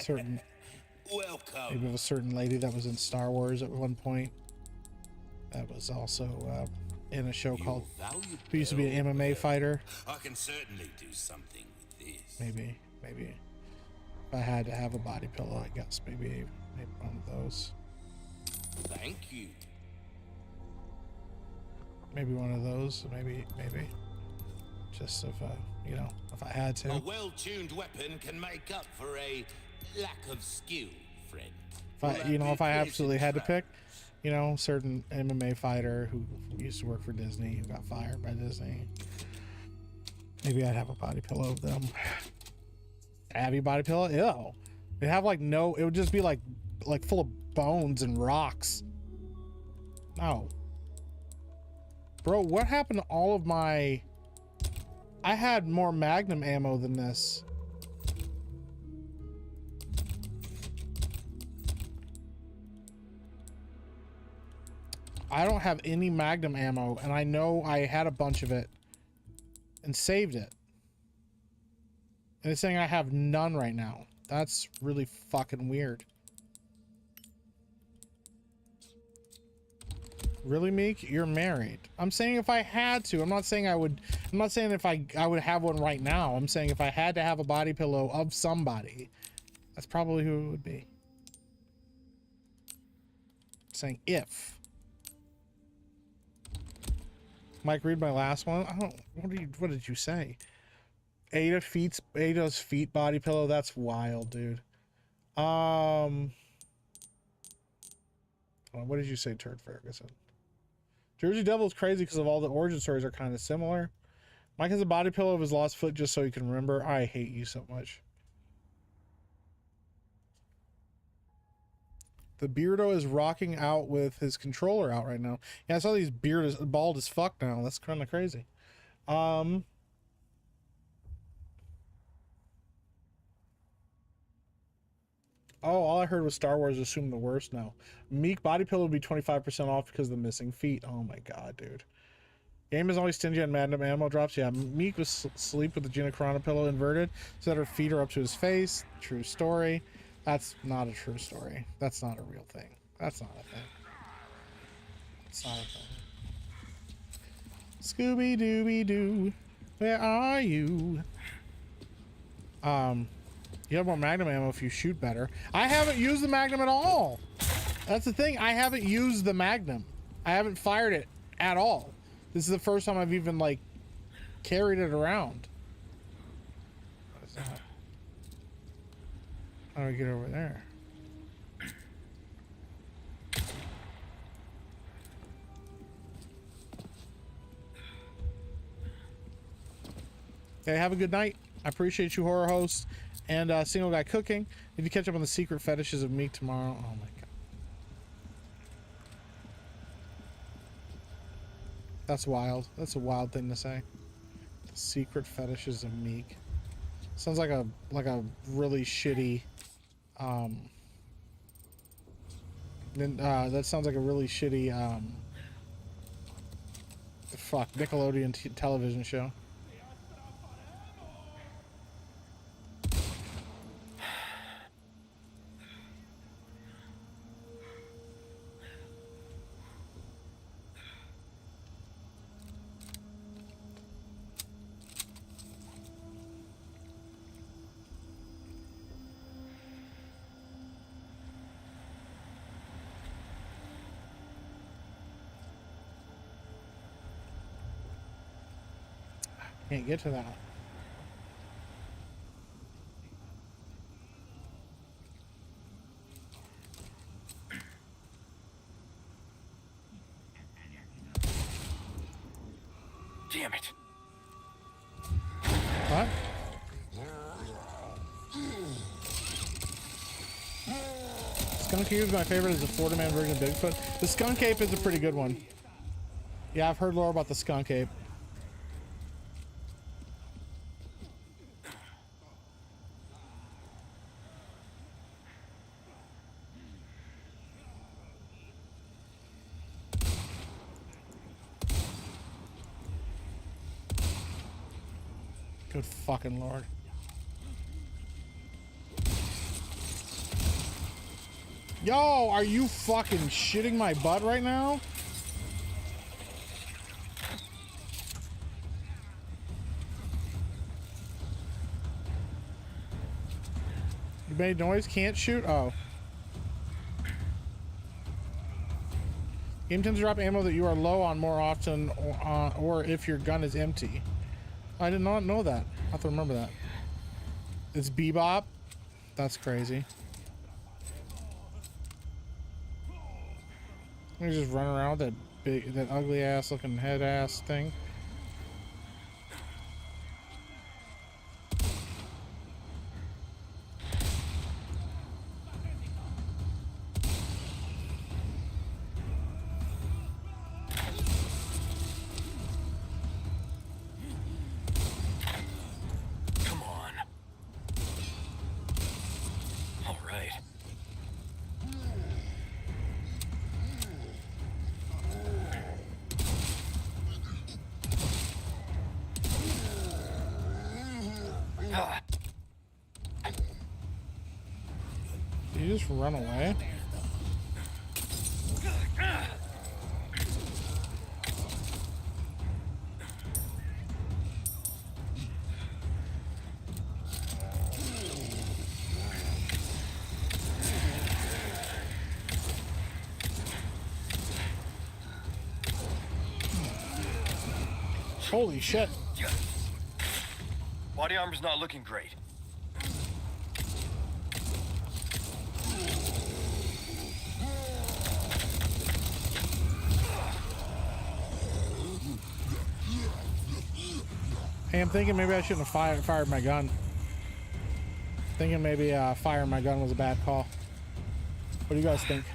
Certain, Welcome. maybe of a certain lady that was in Star Wars at one point. That was also in a show called. Who used to be an MMA fighter. I can certainly do something with this. Maybe. If I had to have a body pillow, I guess maybe one of those. Thank you. Maybe one of those. Maybe. Just if if I had to. A well-tuned weapon can make up for a lack of skill, friend. If I absolutely had to pick, certain MMA fighter who used to work for Disney, who got fired by Disney. Maybe I'd have a body pillow of them. Heavy body pillow? Ew. It'd have it would just be like full of bones and rocks. No. Bro, what happened to all of my... I had more Magnum ammo than this. I don't have any Magnum ammo, and I know I had a bunch of it and saved it. And it's saying I have none right now. That's really fucking weird. Really, Meek? You're married. I'm saying if I had to. I'm not saying I would. I'm not saying if I would have one right now. I'm saying if I had to have a body pillow of somebody, that's probably who it would be. I'm saying if. Mike, read my last one. I don't. What did you say? Ada's feet body pillow. That's wild, dude. What did you say, Turd Ferguson? Jersey Devil is crazy because of all the origin stories are kind of similar. Mike has a body pillow of his lost foot just so he can remember. I hate you so much. The Beardo is rocking out with his controller out right now. Yeah, I saw these beard is bald as fuck now. That's kind of crazy. Oh, all I heard was Star Wars assume the worst now. Meek body pillow would be 25% off because of the missing feet. Oh my god, dude. Game is always stingy on Magnum ammo drops. Yeah, Meek was asleep with the Gina Carano pillow inverted so that her feet are up to his face. True story. That's not a true story. That's not a real thing. That's not a thing. It's not a thing. Scooby-Dooby-Doo, where are you? You have more Magnum ammo if you shoot better. I haven't used the Magnum at all. That's the thing. I haven't used the Magnum. I haven't fired it at all. This is the first time I've even, like, carried it around. What is that? How do I get over there? Okay, have a good night. I appreciate you, horror host. And Single Guy Cooking. Need to catch up on the secret fetishes of Meek tomorrow. Oh my god. That's wild. That's a wild thing to say. The secret fetishes of Meek. Sounds like a really shitty that sounds like a really shitty Nickelodeon television show. Can't get to that. Damn it. What? Skunk Ape is my favorite as a Florida man version of Bigfoot. The Skunk Ape is a pretty good one. Yeah, I've heard lore about the Skunk Ape. Good fucking lord. Yo, are you fucking shitting my butt right now? You made noise, can't shoot? Oh. Game tends to drop ammo that you are low on more often, or if your gun is empty. I did not know that. I have to remember that. It's Bebop? That's crazy. Let me just run around with that ugly ass looking head ass thing. Did you just run away? Holy shit. Body armor's not looking great. Hey, I'm thinking maybe I shouldn't have fired my gun. Thinking maybe firing my gun was a bad call. What do you guys think?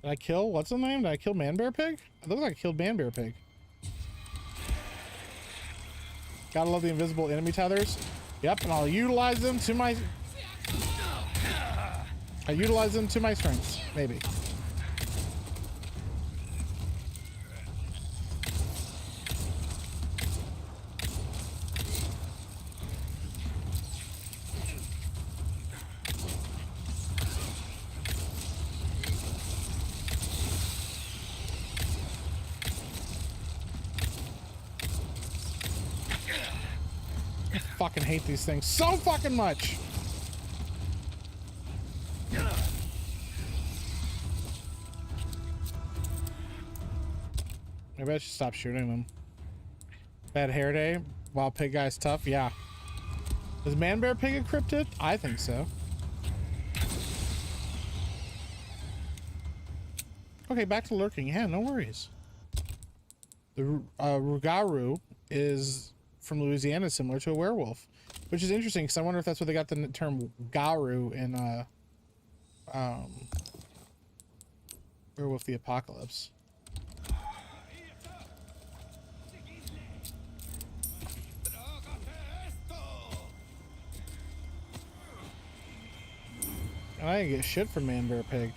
Did I kill? What's the name? Did I kill Man Bear Pig? It looks like I killed Man Bear Pig. Gotta love the invisible enemy tethers. Yep, and I'll utilize them to my... strengths, maybe. I fucking hate these things so fucking much. Maybe I should stop shooting them. Bad hair day. Wild pig guy's tough. Yeah. Is Man Bear Pig a cryptid? I think so. Okay, back to lurking. Yeah, no worries. The Rugaru is from Louisiana, similar to a werewolf, which is interesting because I wonder if that's where they got the term Garu in Werewolf the Apocalypse. And I didn't get shit from Man Bear Pig.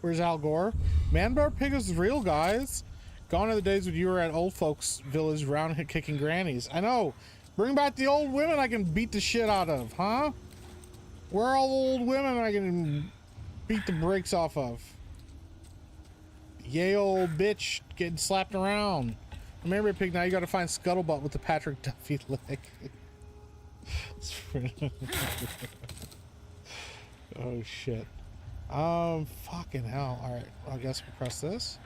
Where's Al Gore? Man Bear Pig is real, guys. Gone are the days when you were at old folks' village round kicking grannies. I know. Bring back the old women I can beat the shit out of, huh? Where are all the old women I can beat the brakes off of? Yay, old bitch getting slapped around. Man Bear Pig, now you gotta find Scuttlebutt with the Patrick Duffy leg. Oh shit. Fucking hell. Alright, well, I guess we'll press this.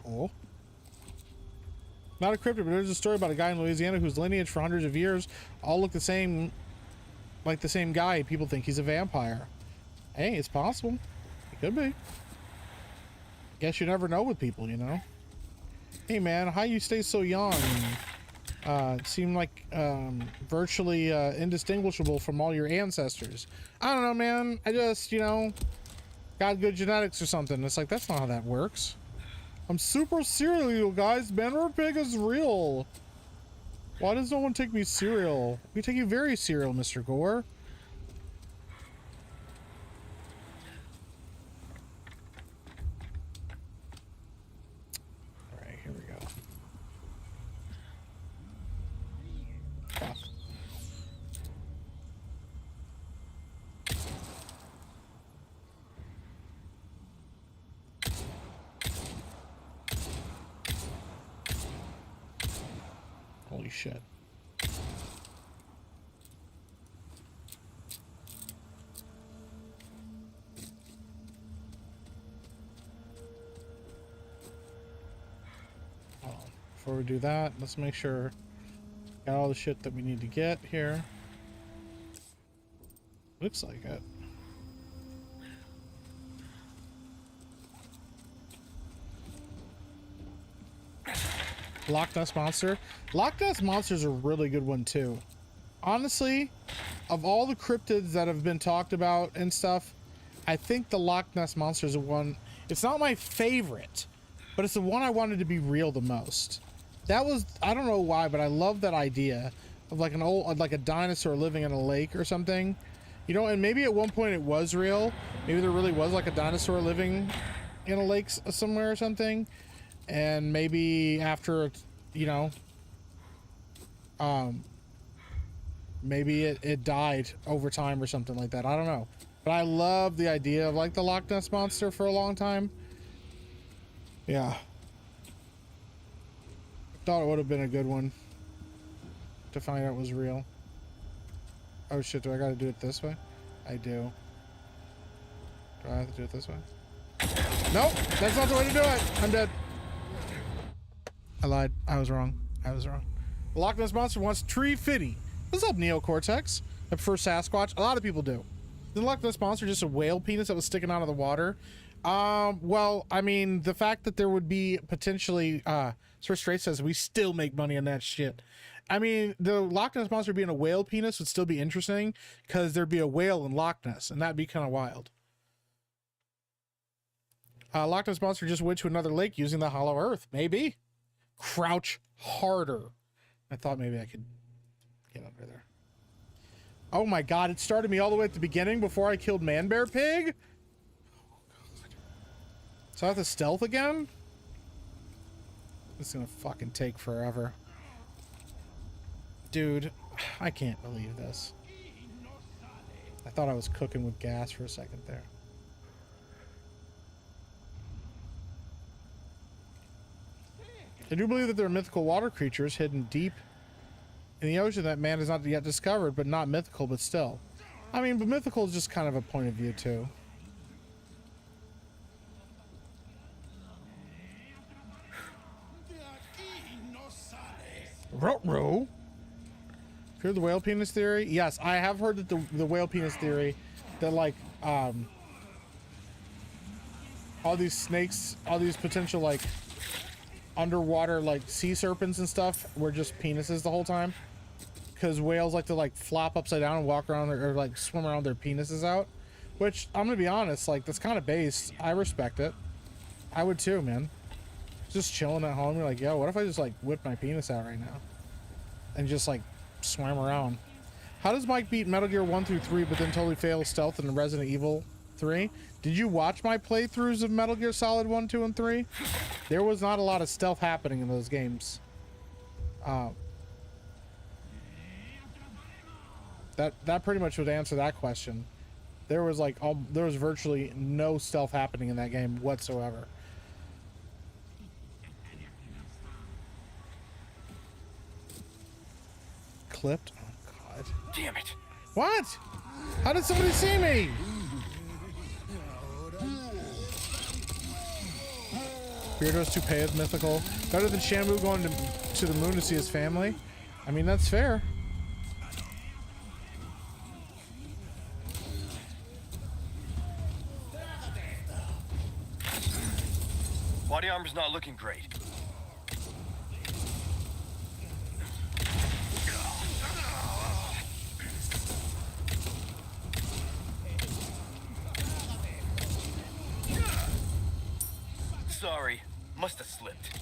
Cool. Not a cryptid, but there's a story about a guy in Louisiana whose lineage for hundreds of years all look the same, like the same guy. People think he's a vampire. Hey, it's possible. It could be. Guess you never know with people, you know? Hey man, how you stay so young? Seem like virtually indistinguishable from all your ancestors. I don't know, man. I just, you know, got good genetics or something. It's like, that's not how that works. I'm super serial, you guys. Man Bear Pig is real. Why does no one take me serial? We take you very serial, Mr. Gore. All right, here we go. Fuck. Holy shit. before we do that, let's make sure got all the shit that we need to get here. Looks like it. Loch Ness Monster. Loch Ness Monster's a really good one too. Honestly, of all the cryptids that have been talked about and stuff, I think the Loch Ness Monster is the one. It's not my favorite, but it's the one I wanted to be real the most. That was, I don't know why, but I love that idea of like an old, like a dinosaur living in a lake or something, you know. And maybe at one point it was real. Maybe there really was like a dinosaur living in a lake somewhere or something. And maybe after, you know, maybe it died over time or something like that. I don't know. But I love the idea of like the Loch Ness Monster for a long time. Yeah. Thought it would have been a good one to find out it was real. Oh shit, do I gotta do it this way? I do. Do I have to do it this way? Nope, that's not the way to do it. I'm dead. I lied. I was wrong. I was wrong. The Loch Ness Monster wants Tree Fitty. What's up, Neocortex? I prefer Sasquatch. A lot of people do. The Loch Ness Monster just a whale penis that was sticking out of the water? Well, I mean, the fact that there would be potentially, Sir Straight says we still make money on that shit. I mean, the Loch Ness Monster being a whale penis would still be interesting because there'd be a whale in Loch Ness, and that'd be kind of wild. Loch Ness Monster just went to another lake using the Hollow Earth. Maybe. Crouch harder. I thought maybe I could get under there. Oh my god, it started me all the way at the beginning before I killed Man Bear Pig? Oh god. So I have to stealth again? This is gonna fucking take forever. Dude, I can't believe this. I thought I was cooking with gas for a second there. I do believe that there are mythical water creatures hidden deep in the ocean that man has not yet discovered, but not mythical, but still. I mean, but mythical is just kind of a point of view, too. Ruh-roh. Heard the whale penis theory? Yes, I have heard that the whale penis theory, that like, all these snakes, all these potential like underwater like sea serpents and stuff were just penises the whole time, because whales like to like flop upside down and walk around or like swim around their penises out, which I'm gonna be honest, like that's kind of based. I respect it. I would too, man. Just chilling at home, you're like, yo, what if I just like whip my penis out right now and just like swam around? How does Mike beat Metal Gear 1 through 3 but then totally fail stealth in Resident Evil 3? Did you watch my playthroughs of Metal Gear Solid 1, 2, and 3? There was not a lot of stealth happening in those games. That pretty much would answer that question. There was like there was virtually no stealth happening in that game whatsoever. Clipped? Oh god. Damn it. What? How did somebody see me? Beardo's toupee is mythical. Better than Shamu going to the moon to see his family. I mean, that's fair. Body armor's not looking great. Sorry, must have slipped.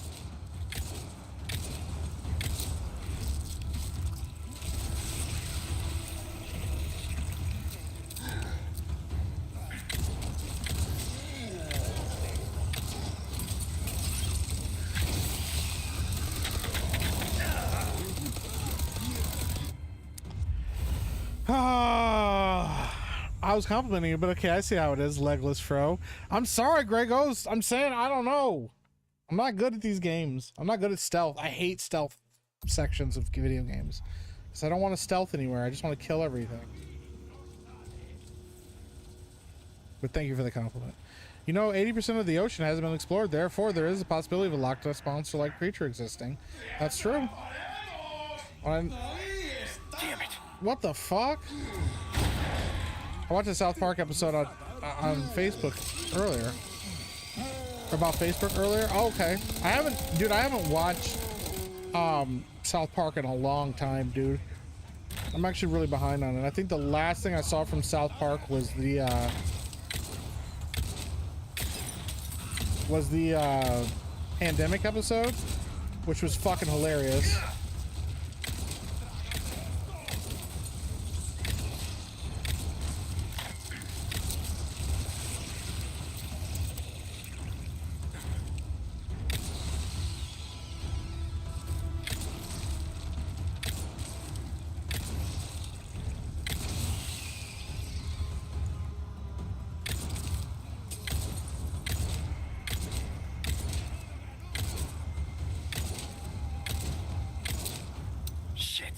I was complimenting you, but okay, I see how it is, Legless Fro. I'm sorry, Gregos. I'm saying I don't know. I'm not good at these games. I'm not good at stealth. I hate stealth sections of video games because I don't want to stealth anywhere. I just want to kill everything. But thank you for the compliment. You know, 80% of the ocean hasn't been explored. Therefore, there is a possibility of a Loch Ness monster-like creature existing. That's true. Damn it. What the fuck? I watched a South Park episode on Facebook earlier. About Facebook earlier? Oh, okay. I haven't watched South Park in a long time, dude. I'm actually really behind on it. I think the last thing I saw from South Park was the pandemic episode, which was fucking hilarious. Shit.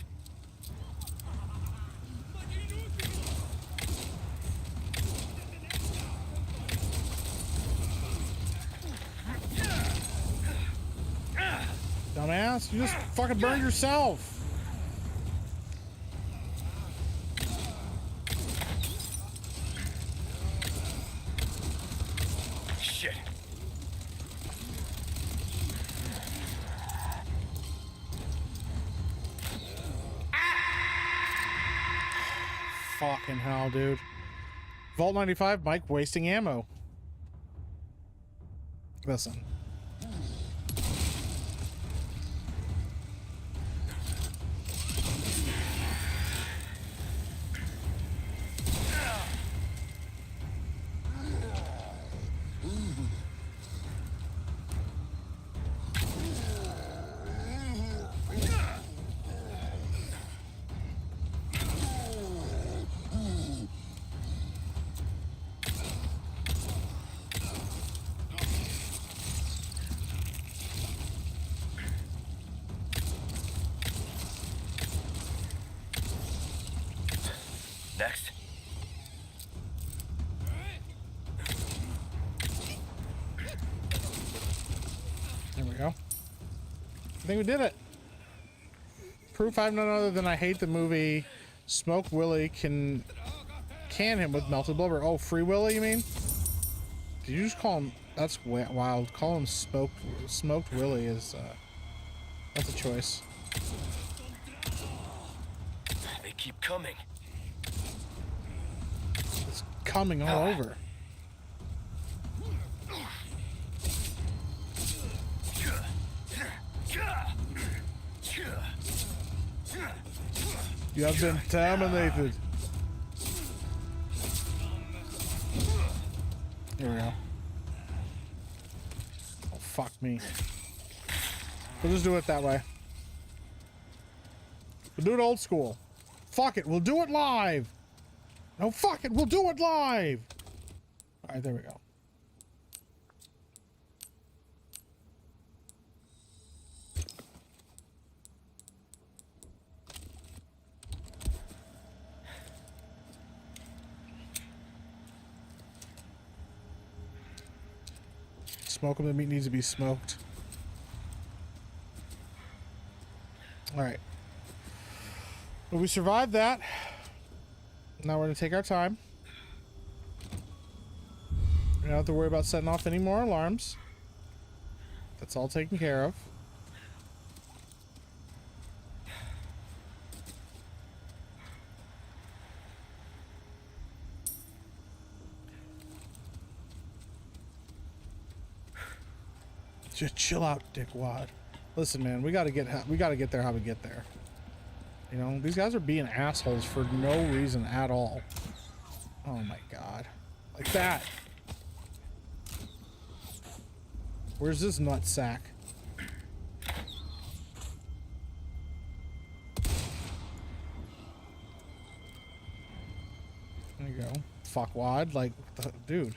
Dumbass, you just fucking burned yourself. Shit. Fucking hell, dude. Vault 95, Mike wasting ammo. Listen. Next. There we go. I think we did it. Proof I'm none other than I hate the movie Smoked Willie can him with melted blubber. Oh, Free Willy, you mean? Did you just call him? That's wild. Call him Smoked Willie is that's a choice. They keep coming. It's coming all over. You have been terminated. Here we go. Oh, fuck me. We'll just do it that way. We'll do it old school. Fuck it, we'll do it live. No, fuck it, we'll do it live. All right, there we go. Smoke them, the meat needs to be smoked. All right. Well, we survived that. Now we're going to take our time. We don't have to worry about setting off any more alarms. That's all taken care of. Just chill out, dickwad. Listen, man, we gotta get there how we get there. You know, these guys are being assholes for no reason at all. Oh my god. Like that. Where's this nutsack? There you go. Fuckwad. Like, dude.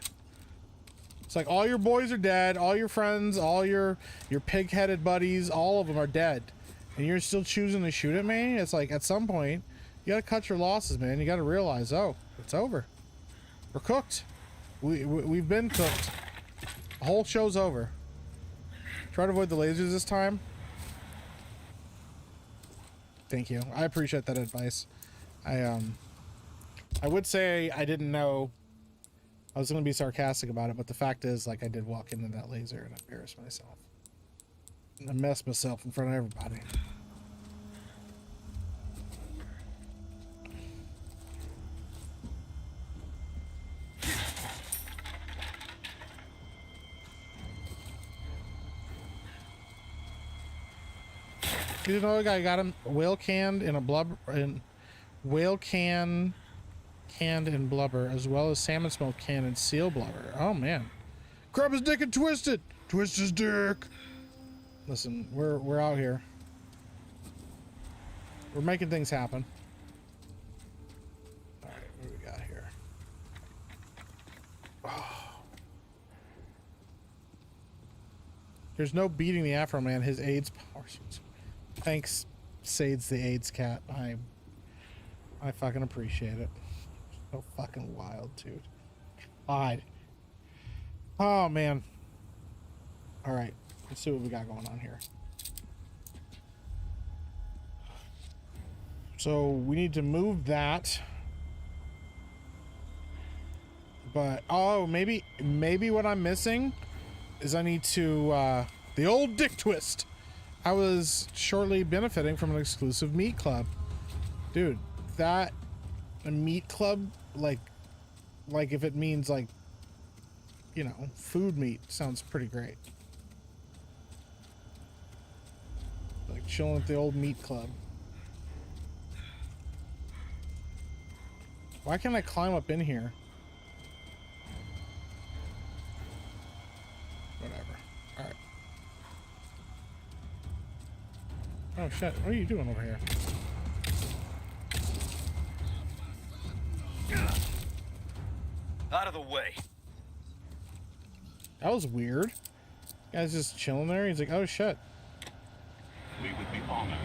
It's like all your boys are dead, all your friends, all your pig-headed buddies, all of them are dead. And you're still choosing to shoot at me? It's like, at some point, you gotta cut your losses, man. You gotta realize, oh, it's over. We're cooked. We've been cooked. The whole show's over. Try to avoid the lasers this time. Thank you. I appreciate that advice. I would say I didn't know. I was going to be sarcastic about it, but the fact is, like, I did walk into that laser and embarrass myself. And I messed myself in front of everybody. You know, I got him whale canned in a blubber, and whale canned in blubber, as well as salmon smoke canned in seal blubber. Oh man, grab his dick and twist it. Twist his dick. Listen, we're out here. We're making things happen. All right, what do we got here? Oh. There's no beating the Afro Man. His AIDS powers. Thanks, Sades the AIDS cat. I fucking appreciate it. So fucking wild, dude. God. Oh man. All right, let's see what we got going on here. So we need to move that. But oh, maybe what I'm missing is I need to the old dick twist. I was shortly benefiting from an exclusive meat club. Dude, that a meat club, like if it means like, you know, food meat, sounds pretty great. Like chilling at the old meat club. Why can't I climb up in here? Whatever. All right. Oh shit, what are you doing over here? Out of the way. That was weird. Guy's just chilling there. He's like, oh shit. We would be honored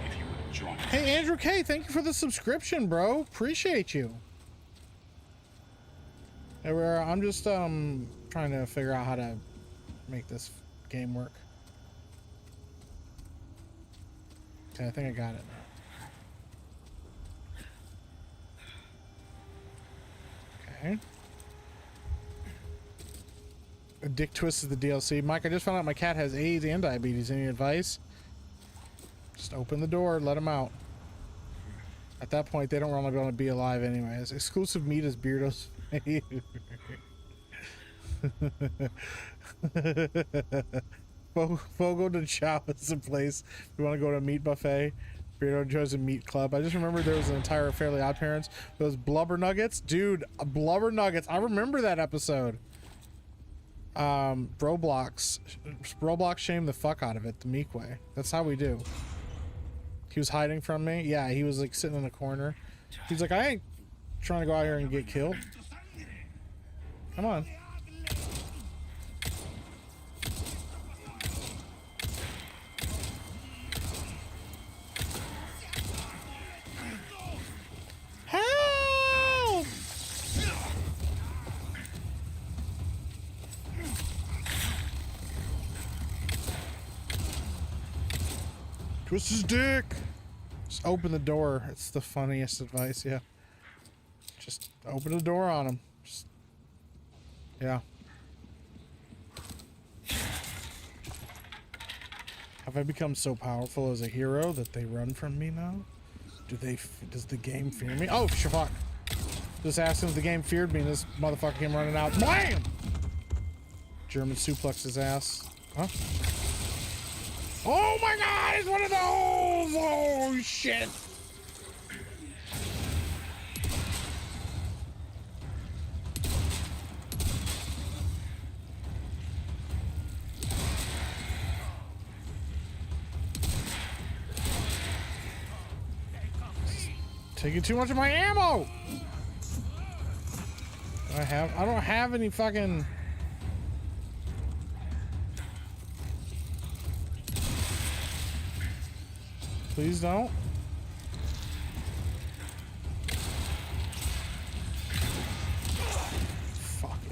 if you would join us. Hey Andrew K, thank you for the subscription, bro. Appreciate you. Hey, I'm just trying to figure out how to make this game work. Okay, I think I got it now. Okay. A dick twist is the DLC. Mike, I just found out my cat has AIDS and diabetes. Any advice? Just open the door, let him out. At that point, they don't really want to be alive anyways. Exclusive meat is Beardo's. Fogo de Chao is the place. We want to go to a meat buffet. Beardo enjoys a meat club. I just remember there was an entire Fairly Odd Parents. Those blubber nuggets. Dude, blubber nuggets. I remember that episode. Roblox shamed the fuck out of it the meek way. That's how we do. He was hiding from me. Yeah, he was like sitting in a corner. He's like, I ain't trying to go out here and get killed. Come on. Help! Twist his dick. Just open the door. It's the funniest advice, yeah. Just open the door on him. Just, yeah. Have I become so powerful as a hero that they run from me now? Does the game fear me? Oh, fuck. Just asked him if the game feared me and this motherfucker came running out. BAM! German suplex his ass. Huh? Oh my god, it's one of those! Oh shit! Taking too much of my ammo! I don't have any fucking... Please don't. Fucking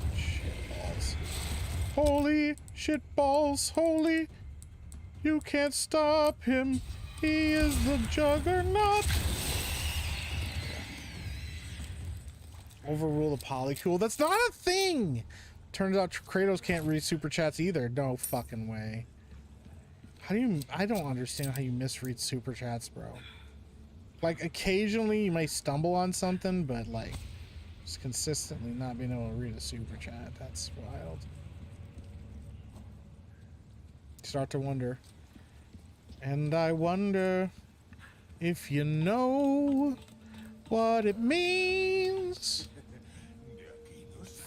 Shit balls holy. You can't stop him. He is the juggernaut. Overrule the polycool. That's not a thing. Turns out Kratos can't read super chats either. No fucking way. How do you... I don't understand how you misread super chats, bro. Like, occasionally you may stumble on something, but like, just consistently not being able to read a super chat. That's wild. Start to wonder. And I wonder if you know what it means.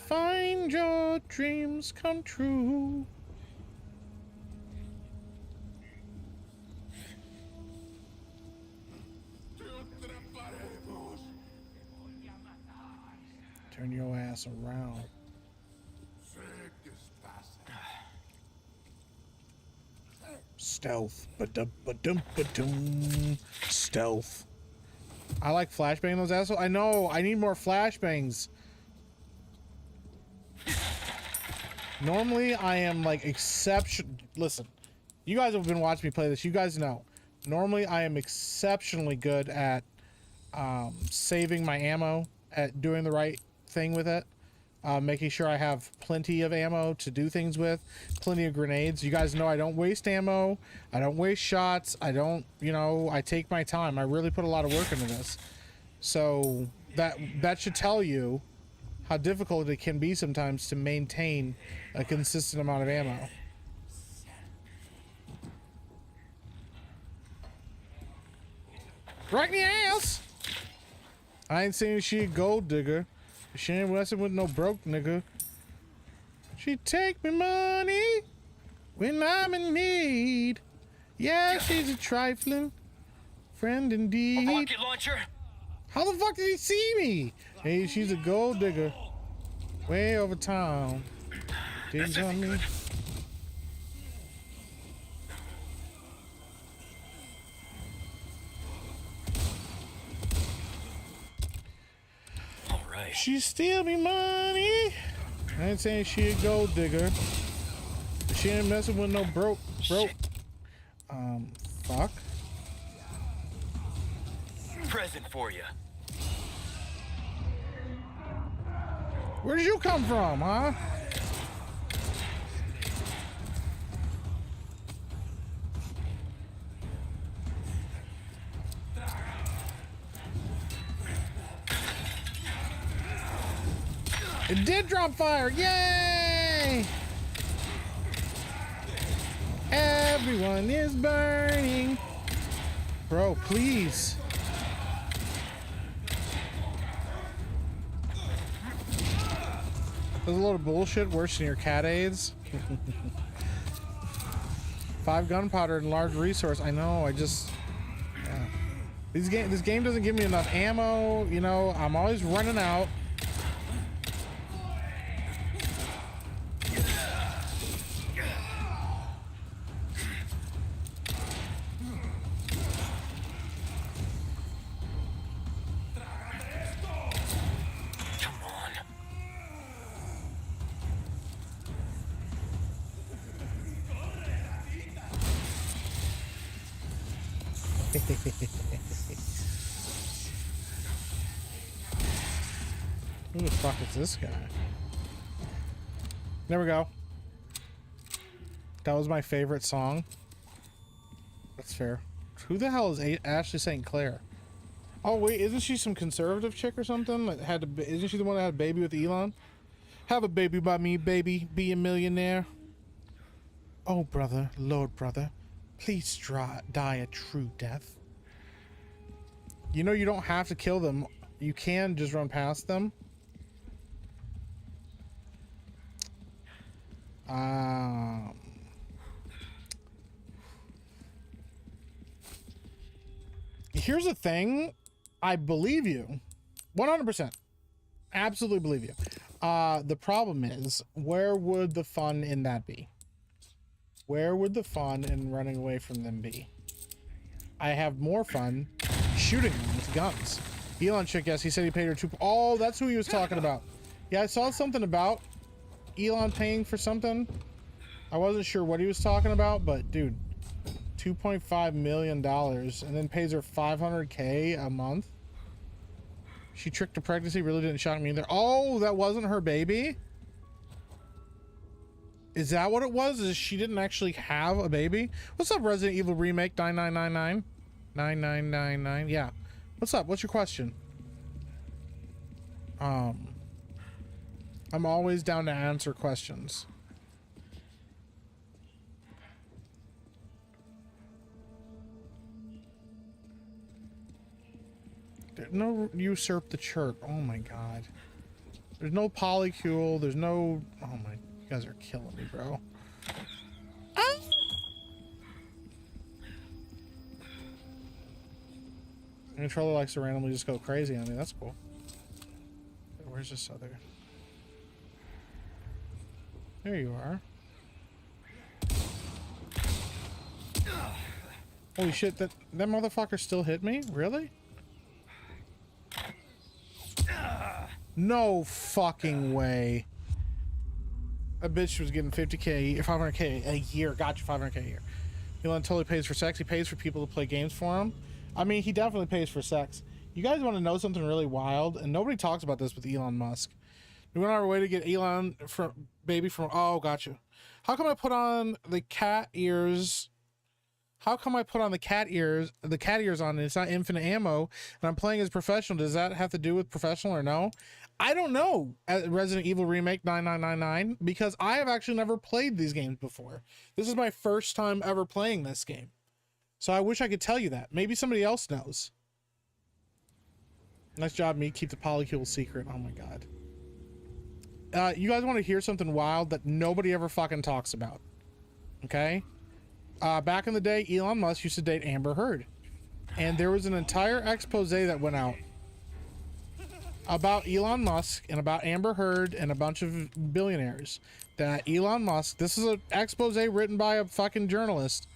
Find your dreams come true. Turn your ass around. Stealth. Ba-dum-ba-dum-ba-dum. Stealth. I like flashbang those assholes. I know. I need more flashbangs. Normally, I am like exception. Listen, you guys have been watching me play this. You guys know. Normally, I am exceptionally good at saving my ammo, at doing the right thing with it, making sure I have plenty of ammo to do things with, plenty of grenades. You guys know I don't waste ammo. I don't waste shots. I don't, you know, I take my time. I really put a lot of work into this. So that should tell you how difficult it can be sometimes to maintain a consistent amount of ammo. Right in the ass! I ain't saying she a gold digger. She ain't messing with no broke nigga. She take me money when I'm in need. Yeah, she's a trifling friend indeed. Rocket launcher. How the fuck did he see me? Hey, she's a gold digger. Way over town. Digs on me. Alright. She steal me money. I ain't saying she a gold digger. But she ain't messing with no broke. Fuck. Present for you. Where did you come from, huh? It did drop fire. Yay! Everyone is burning. Bro, please. There's a load of bullshit worse than your cat aids. 5 gunpowder and large resource. I know, I just... Yeah. This game doesn't give me enough ammo, you know, I'm always running out. Who the fuck is this guy? There we go. That was my favorite song. That's fair. Who the hell is Ashley St. Clair? Oh wait, isn't she some conservative chick or something? That had to, isn't she the one that had a baby with Elon? Have a baby by me, baby. Be a millionaire. Oh brother, Lord brother, please die a true death. You know you don't have to kill them. You can just run past them. Here's the thing. I believe you. 100%. Absolutely believe you. The problem is, where would the fun in that be? Where would the fun in running away from them be? I have more fun shooting them with guns. Elon chick, yes, he said he paid her oh, that's who he was talking about. Yeah, I saw something about Elon paying for something. I wasn't sure what he was talking about, but dude, $2.5 million and then pays her $500K a month. She tricked a pregnancy, really didn't shock me either. Oh, that wasn't her baby? Is that what it was? Is she didn't actually have a baby? What's up, Resident Evil Remake 9999? 9999, yeah. What's up? What's your question? I'm always down to answer questions. There's no usurp the chirp. Oh my god. There's no polycule. There's no... Oh my... You guys are killing me, bro. Ah! The controller likes to randomly just go crazy on me. That's cool. Where's this other... There you are. Holy shit, that motherfucker still hit me? Really? No fucking way. That bitch was getting 50K or 500K a year. Got you 500K a year. Elon totally pays for sex. He pays for people to play games for him. I mean, he definitely pays for sex. You guys want to know something really wild? And nobody talks about this with Elon Musk. We went on our way to get Elon from baby from... Oh, gotcha. How come I put on the cat ears... How come I put on the cat ears on and it's not infinite ammo and I'm playing as professional? Does that have to do with professional or no? I don't know. Resident Evil Remake 9999, because I have actually never played these games before. This is my first time ever playing this game. So I wish I could tell you that. Maybe somebody else knows. Nice job, me. Keep the polycule secret. Oh my god. You guys want to hear something wild that nobody ever fucking talks about? Okay? Back in the day, Elon Musk used to date Amber Heard. And there was an entire expose that went out about Elon Musk and about Amber Heard and a bunch of billionaires. That Elon Musk, this is an expose written by a fucking journalist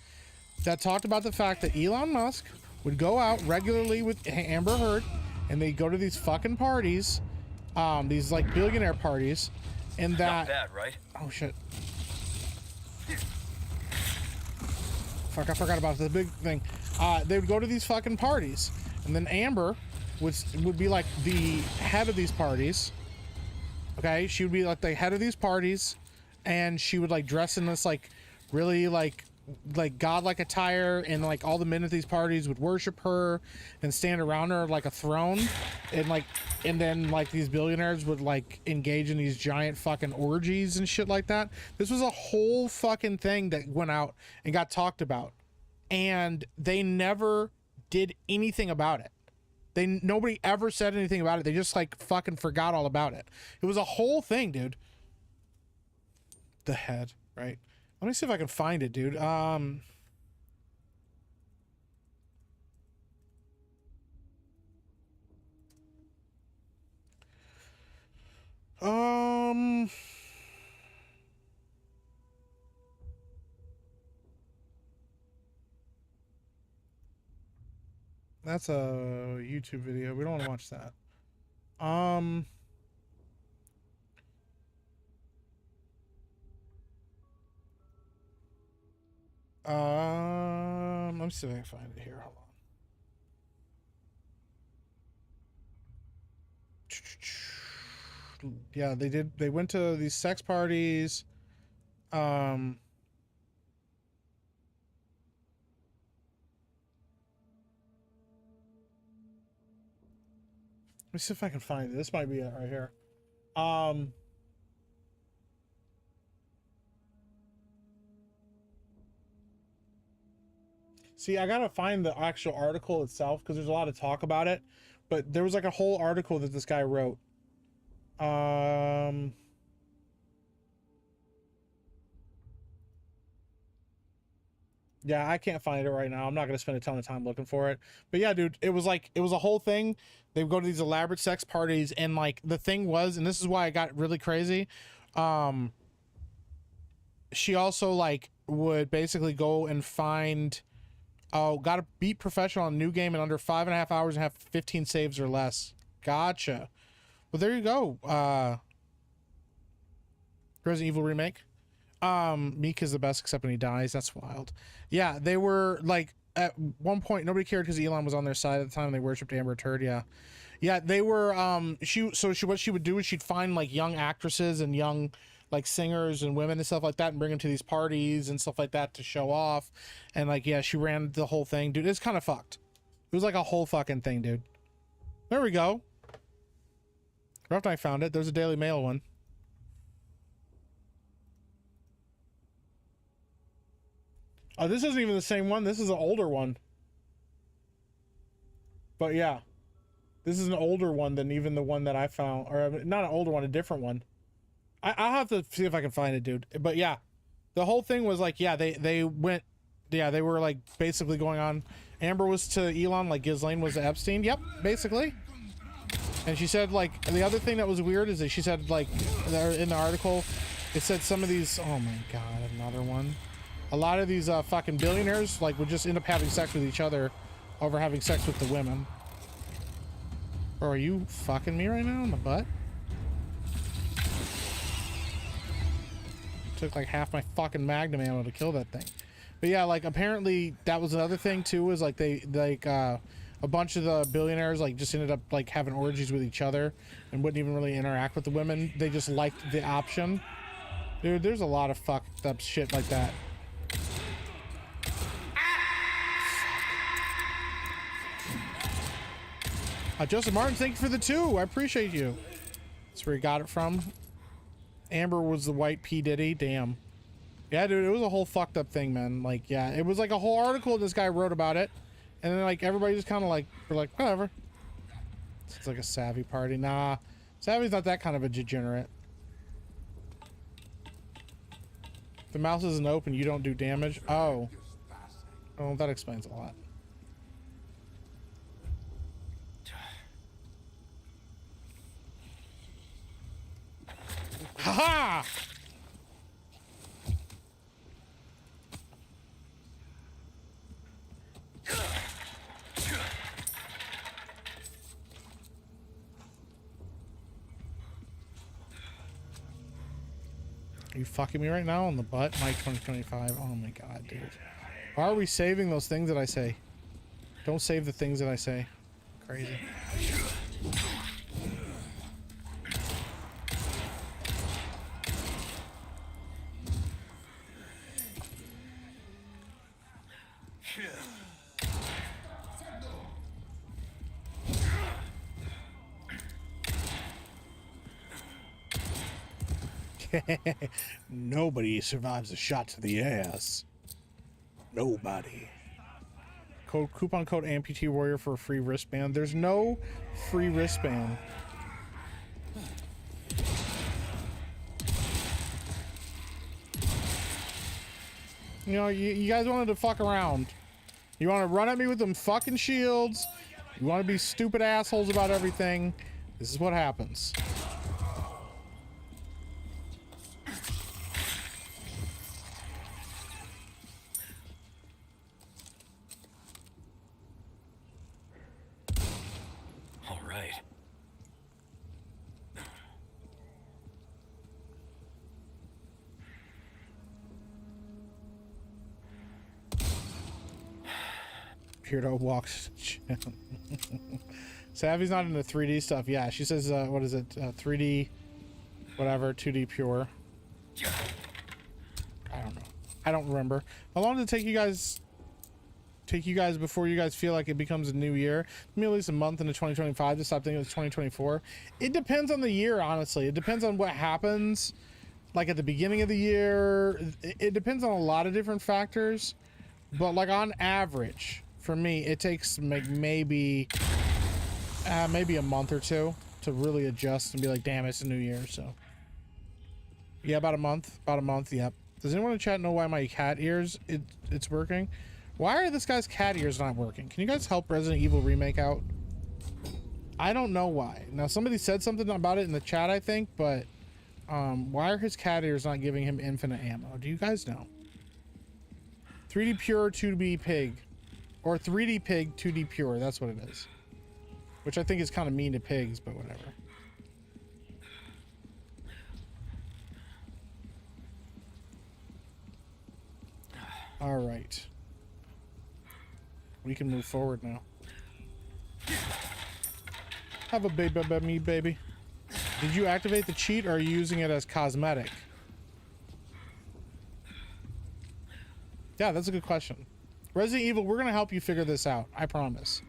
that talked about the fact that Elon Musk would go out regularly with Amber Heard and they'd go to these fucking parties, these like billionaire parties, and that... Not bad, right? Oh shit. Fuck, I forgot about the big thing. They would go to these fucking parties, and then Amber would be like the head of these parties. Okay, she would be like the head of these parties, and she would like dress in this like really like godlike attire, and like all the men at these parties would worship her and stand around her like a throne, and then like these billionaires would like engage in these giant fucking orgies and shit like that. This was a whole fucking thing that went out and got talked about, and they never did anything about it. Nobody ever said anything about it. They just like fucking forgot all about it. It was a whole thing, dude. The head, right? Let me see if I can find it, dude. That's a YouTube video. We don't want to watch that. Let me see if I can find it here. Hold on. Yeah, they went to these sex parties. Let me see if I can find it. This might be it right here. See, I gotta find the actual article itself because there's a lot of talk about it, but there was like a whole article that this guy wrote. Yeah, I can't find it right now. I'm not gonna spend a ton of time looking for it. But yeah, dude, it was a whole thing. They would go to these elaborate sex parties, and like the thing was, and this is why it got really crazy. She also like would basically go and find, gotta beat professional on a new game in under 5.5 hours and have 15 saves or less. Gotcha. Well, there you go. Resident Evil Remake. Mika's the best except when he dies. That's wild. Yeah, they were like at one point nobody cared because Elon was on their side at the time. They worshipped Amber Turd. Yeah, they were. What she would do is she'd find like young actresses and young like singers and women and stuff like that and bring them to these parties and stuff like that to show off. And like, yeah, she ran the whole thing, dude. It's kind of fucked. It was like a whole fucking thing, dude. There we go. Rough Night found it. There's a Daily Mail one. Oh, this isn't even the same one. This is an older one. But yeah, this is an older one than even the one that I found. Or not an older one, a different one. I'll have to see if I can find it, dude. But yeah, the whole thing was like, yeah, they went, yeah, they were like basically going on. Amber was to Elon like Ghislaine was to Epstein. Yep, basically. And she said like, the other thing that was weird is that she said like, in the article, it said some of these, oh my God, another one. A lot of these fucking billionaires like would just end up having sex with each other over having sex with the women. Or are you fucking me right now in the butt? Took like half my fucking magnum ammo to kill that thing. But yeah, like apparently that was another thing too, is like they like a bunch of the billionaires like just ended up like having orgies with each other and wouldn't even really interact with the women. They just liked the option. Dude, there's a lot of fucked up shit like that. Joseph Martin, thank you for the 2. I appreciate you. That's where he got it from. Amber was the white P. Diddy. Damn. Yeah, dude, it was a whole fucked up thing, man. Like, yeah, it was like a whole article this guy wrote about it. And then, like, everybody just kind of like, were like, whatever. It's like a Savvy party. Nah, Savvy's not that kind of a degenerate. If the mouse isn't open, you don't do damage. Oh. Oh, that explains a lot. Haha! Are you fucking me right now on the butt? Mike 2025. Oh my God, dude. Why are we saving those things that I say? Don't save the things that I say. Crazy. Nobody survives a shot to the ass. Nobody. Coupon code amputee warrior for a free wristband. There's no free wristband. You know, you guys wanted to fuck around. You want to run at me with them fucking shields. You want to be stupid assholes about everything. This is what happens. Peerdo walks. Savvy's not into 3D stuff. Yeah, she says, what is it? 3D, whatever, 2D pure. I don't know. I don't remember. How long did it take you guys before you guys feel like it becomes a new year? Maybe at least a month into 2025 to stop thinking it's 2024. It depends on the year, honestly. It depends on what happens, like at the beginning of the year. It depends on a lot of different factors. But like on average, for me, it takes maybe a month or two to really adjust and be like, damn, it's a new year. So yeah, about a month. Yep. Does anyone in chat know why my cat ears it's working? Why are this guy's cat ears not working? Can you guys help Resident Evil Remake out? I don't know why. Now somebody said something about it in the chat, I think, but why are his cat ears not giving him infinite ammo? Do you guys know? 3D pure, 2D pig. Or 3D pig, 2D pure. That's what it is. Which I think is kind of mean to pigs, but whatever. All right. We can move forward now. Have a baby about me, baby. Did you activate the cheat or are you using it as cosmetic? Yeah, that's a good question. Resident Evil, we're going to help you figure this out. I promise.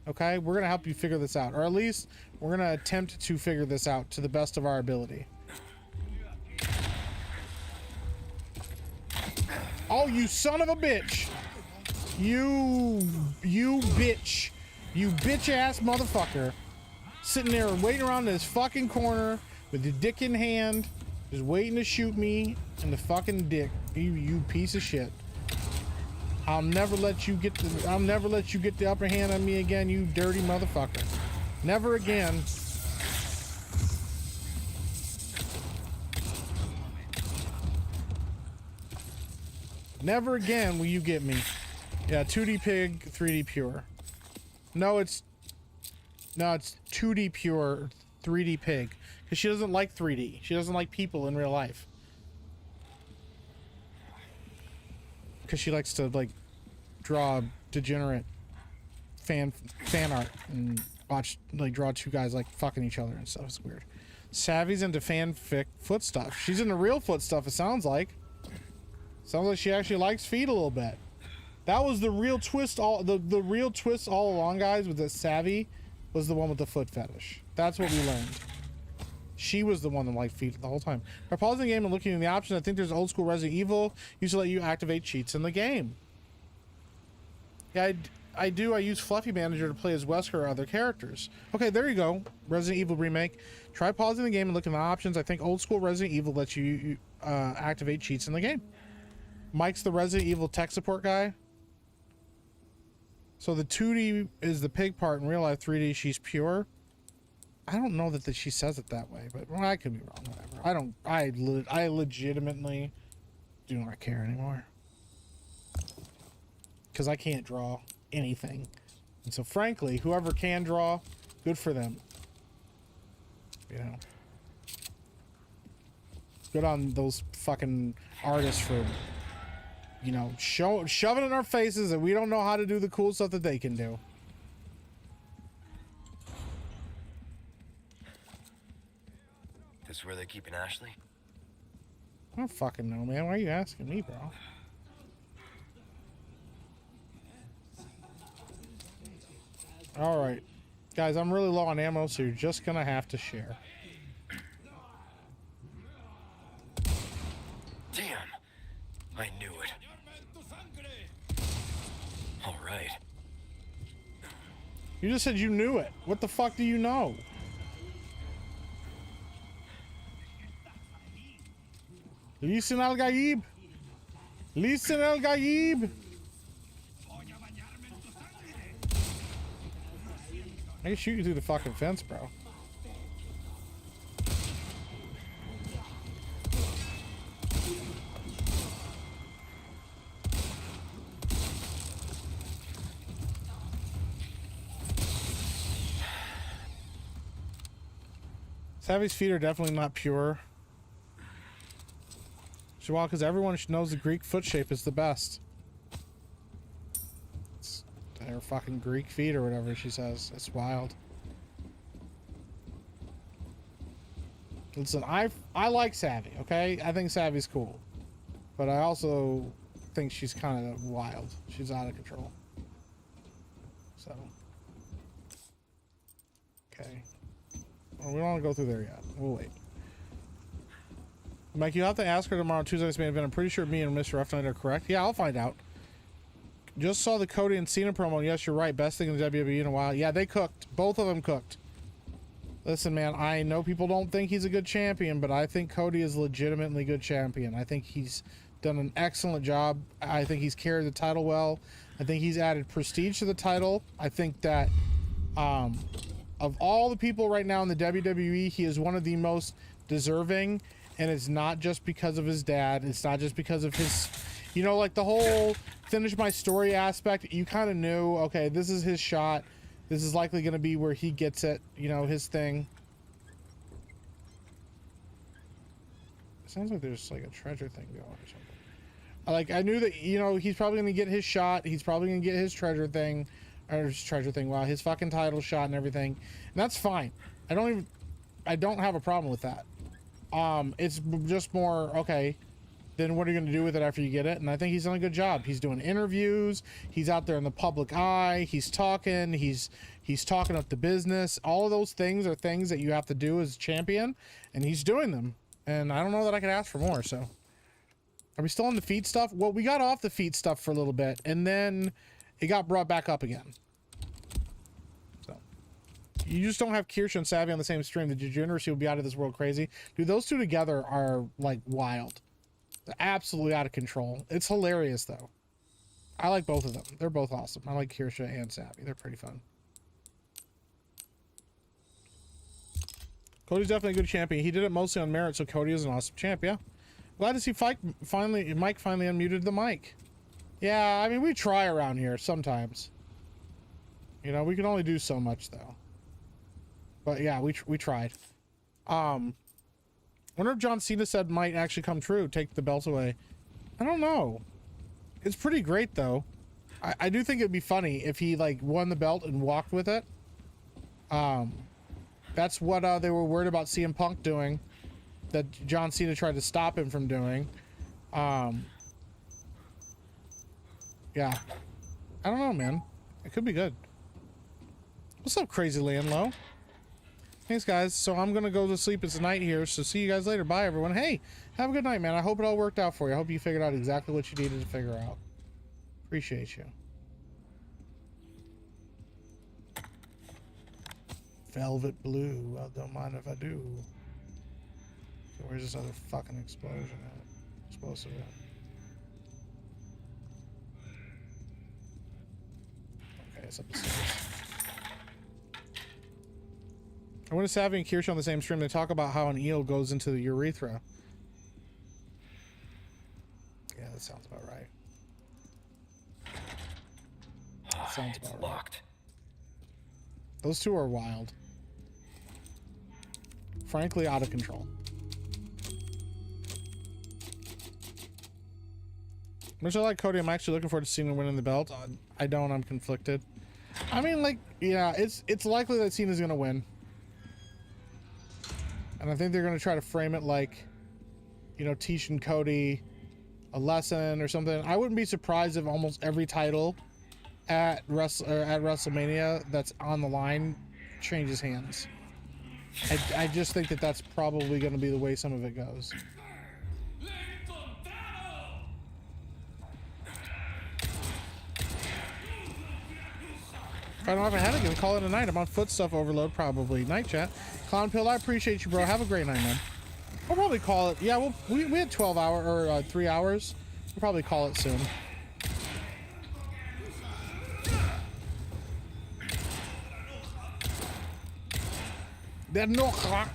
Okay? We're going to help you figure this out. Or at least we're going to attempt to figure this out to the best of our ability. Oh, you son of a bitch. You bitch. You bitch ass motherfucker. Sitting there waiting around this fucking corner with your dick in hand, just waiting to shoot me in the fucking dick. You piece of shit. I'll never let you get the upper hand on me again, you dirty motherfucker. Never again. Never again will you get me. Yeah, 2D pig, 3D pure. No, it's 2D pure, 3D pig. Because she doesn't like 3D. She doesn't like people in real life. Because she likes to, like, draw degenerate fan art and watch, like, draw two guys, like, fucking each other and stuff. It's weird. Savvy's into fanfic foot stuff. She's into real foot stuff, it sounds like. Sounds like she actually likes feet a little bit. That was the real twist the real twist all along, guys, with the Savvy was the one with the foot fetish. That's what we learned. She was the one that liked feet the whole time. By pausing the game and looking in the options, I think there's old school Resident Evil used to let you activate cheats in the game. Yeah, I do. I use Fluffy Manager to play as Wesker or other characters. Okay, there you go. Resident Evil Remake. Try pausing the game and look in the options. I think old school Resident Evil lets you activate cheats in the game. Mike's the Resident Evil tech support guy. So the 2D is the pig part. In real life, 3D, she's pure. I don't know that she says it that way, but well, I could be wrong. Whatever. I legitimately do not care anymore. Because I can't draw anything. And so frankly, whoever can draw, good for them. You know. Good on those fucking artists for, you know, shoving in our faces that we don't know how to do the cool stuff that they can do. This is where they're keeping Ashley? I don't fucking know, man. Why are you asking me, bro? Alright. Guys, I'm really low on ammo, so you're just gonna have to share. Damn! I knew it. Alright. You just said you knew it. What the fuck do you know? Listen, Al Gaib. Listen, Al Gaib. I can shoot you through the fucking fence, bro. Savvy's feet are definitely not pure. Well, because everyone knows the Greek foot shape is the best. It's their fucking Greek feet or whatever she says. It's wild. Listen, I like Savvy, okay? I think Savvy's cool. But I also think she's kind of wild. She's out of control. So. Okay. Well, we don't want to go through there yet. We'll wait. Mike, you have to ask her tomorrow Tuesday's main event. I'm pretty sure me and Mr. F Knight are correct. Yeah, I'll find out. Just saw the Cody and Cena promo. Yes, you're right. Best thing in the WWE in a while. Yeah, they cooked. Both of them cooked. Listen, man, I know people don't think he's a good champion, but I think Cody is legitimately good champion. I think he's done an excellent job. I think he's carried the title well. I think he's added prestige to the title. I think that of all the people right now in the WWE, he is one of the most deserving. And it's not just because of his dad. It's not just because of his, you know, like the whole finish my story aspect. You kind of knew, okay, this is his shot. This is likely going to be where he gets it, you know, his thing. It sounds like there's like a treasure thing going or something. Like, I knew that, you know, he's probably gonna get his shot. He's probably gonna get his treasure thing, or his treasure thing. Wow, his fucking title shot and everything, and that's fine. I don't have a problem with that. It's just more okay. Then what are you gonna do with it after you get it? And I think he's done a good job. He's doing interviews. He's out there in the public eye. He's talking. He's talking up the business. All of those things are things that you have to do as champion, and he's doing them. And I don't know that I could ask for more. So, are we still on the feet stuff? Well, we got off the feet stuff for a little bit, and then it got brought back up again. So, you just don't have Kirsha and Savvy on the same stream. The degeneracy will be out of this world crazy. Dude, those two together are like wild. They're absolutely out of control. It's hilarious though. I like both of them. They're both awesome. I like Kirsha and Savvy. They're pretty fun. Cody's definitely a good champion. He did it mostly on merit, so Cody is an awesome champ. Yeah. Glad to see Mike finally unmuted the mic. Yeah, I mean, we try around here sometimes. You know, we can only do so much though. But yeah, we tried. Wonder if John Cena said might actually come true, take the belt away. I don't know. It's pretty great though. I do think it'd be funny if he like won the belt and walked with it. That's what they were worried about CM Punk doing, that John Cena tried to stop him from doing. Yeah. I don't know, man. It could be good. What's up, Crazy Landlow? Thanks, guys. So I'm gonna go to sleep. It's night here, so see you guys later. Bye, everyone. Hey, have a good night, man. I hope it all worked out for you. I hope you figured out exactly what you needed to figure out. Appreciate you. Velvet blue. I don't mind if I do. So where's this other fucking explosion at? Explosive at? Okay, it's up the stairs. I wonder if Savvy and Kirsha on the same stream, they talk about how an eel goes into the urethra. Yeah, that sounds about right. That sounds about right. Locked. Those two are wild. Frankly, out of control. Much I like Cody, I'm actually looking forward to Cena winning the belt. I don't, I'm conflicted. I mean, like, yeah, it's likely that Cena's gonna win. And I think they're gonna try to frame it like, you know, teaching Cody a lesson or something. I wouldn't be surprised if almost every title at WrestleMania that's on the line changes hands. I just think that that's probably going to be the way some of it goes. If I don't have a headache, I'll call it a night. I'm on foot stuff overload probably. Night chat. Clown Pill, I appreciate you, bro. Have a great night, man. We'll probably call it. Yeah, we had 12 hours or 3 hours. We'll probably call it soon. There no. There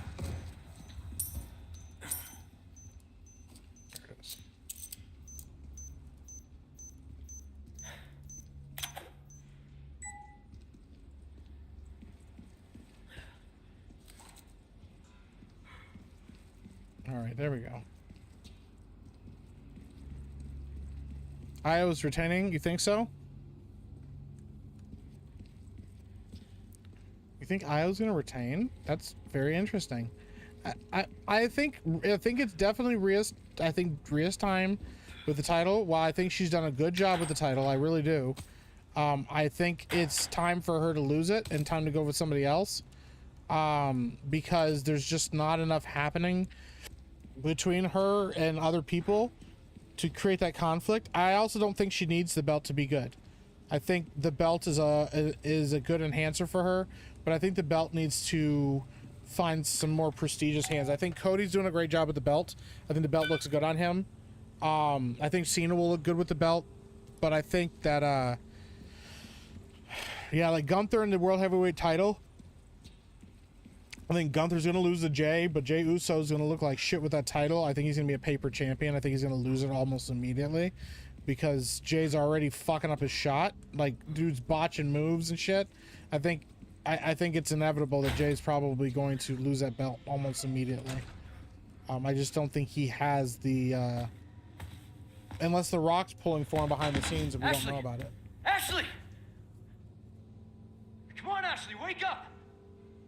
it is. All right, there we go. Io's retaining. You think so? You think Io's gonna retain? That's very interesting. I think it's definitely Rhea's. I think Rhea's time with the title. While I think she's done a good job with the title, I really do. I think it's time for her to lose it and time to go with somebody else. Because there's just not enough happening between her and other people to create that conflict. I also don't think she needs the belt to be good. I think the belt is a good enhancer for her, but I think the belt needs to find some more prestigious hands. I think Cody's doing a great job with the belt. I think the belt looks good on him. I think Cena will look good with the belt, but I think that yeah, like Gunther in the World Heavyweight title, I think Gunther's going to lose to Jay, but Jey Uso's going to look like shit with that title. I think he's going to be a paper champion. I think he's going to lose it almost immediately because Jay's already fucking up his shot. Like, dude's botching moves and shit. I think it's inevitable that Jay's probably going to lose that belt almost immediately. I just don't think he has the unless the Rock's pulling for him behind the scenes and we Ashley! don't know about it. Ashley! Come on, Ashley, wake up!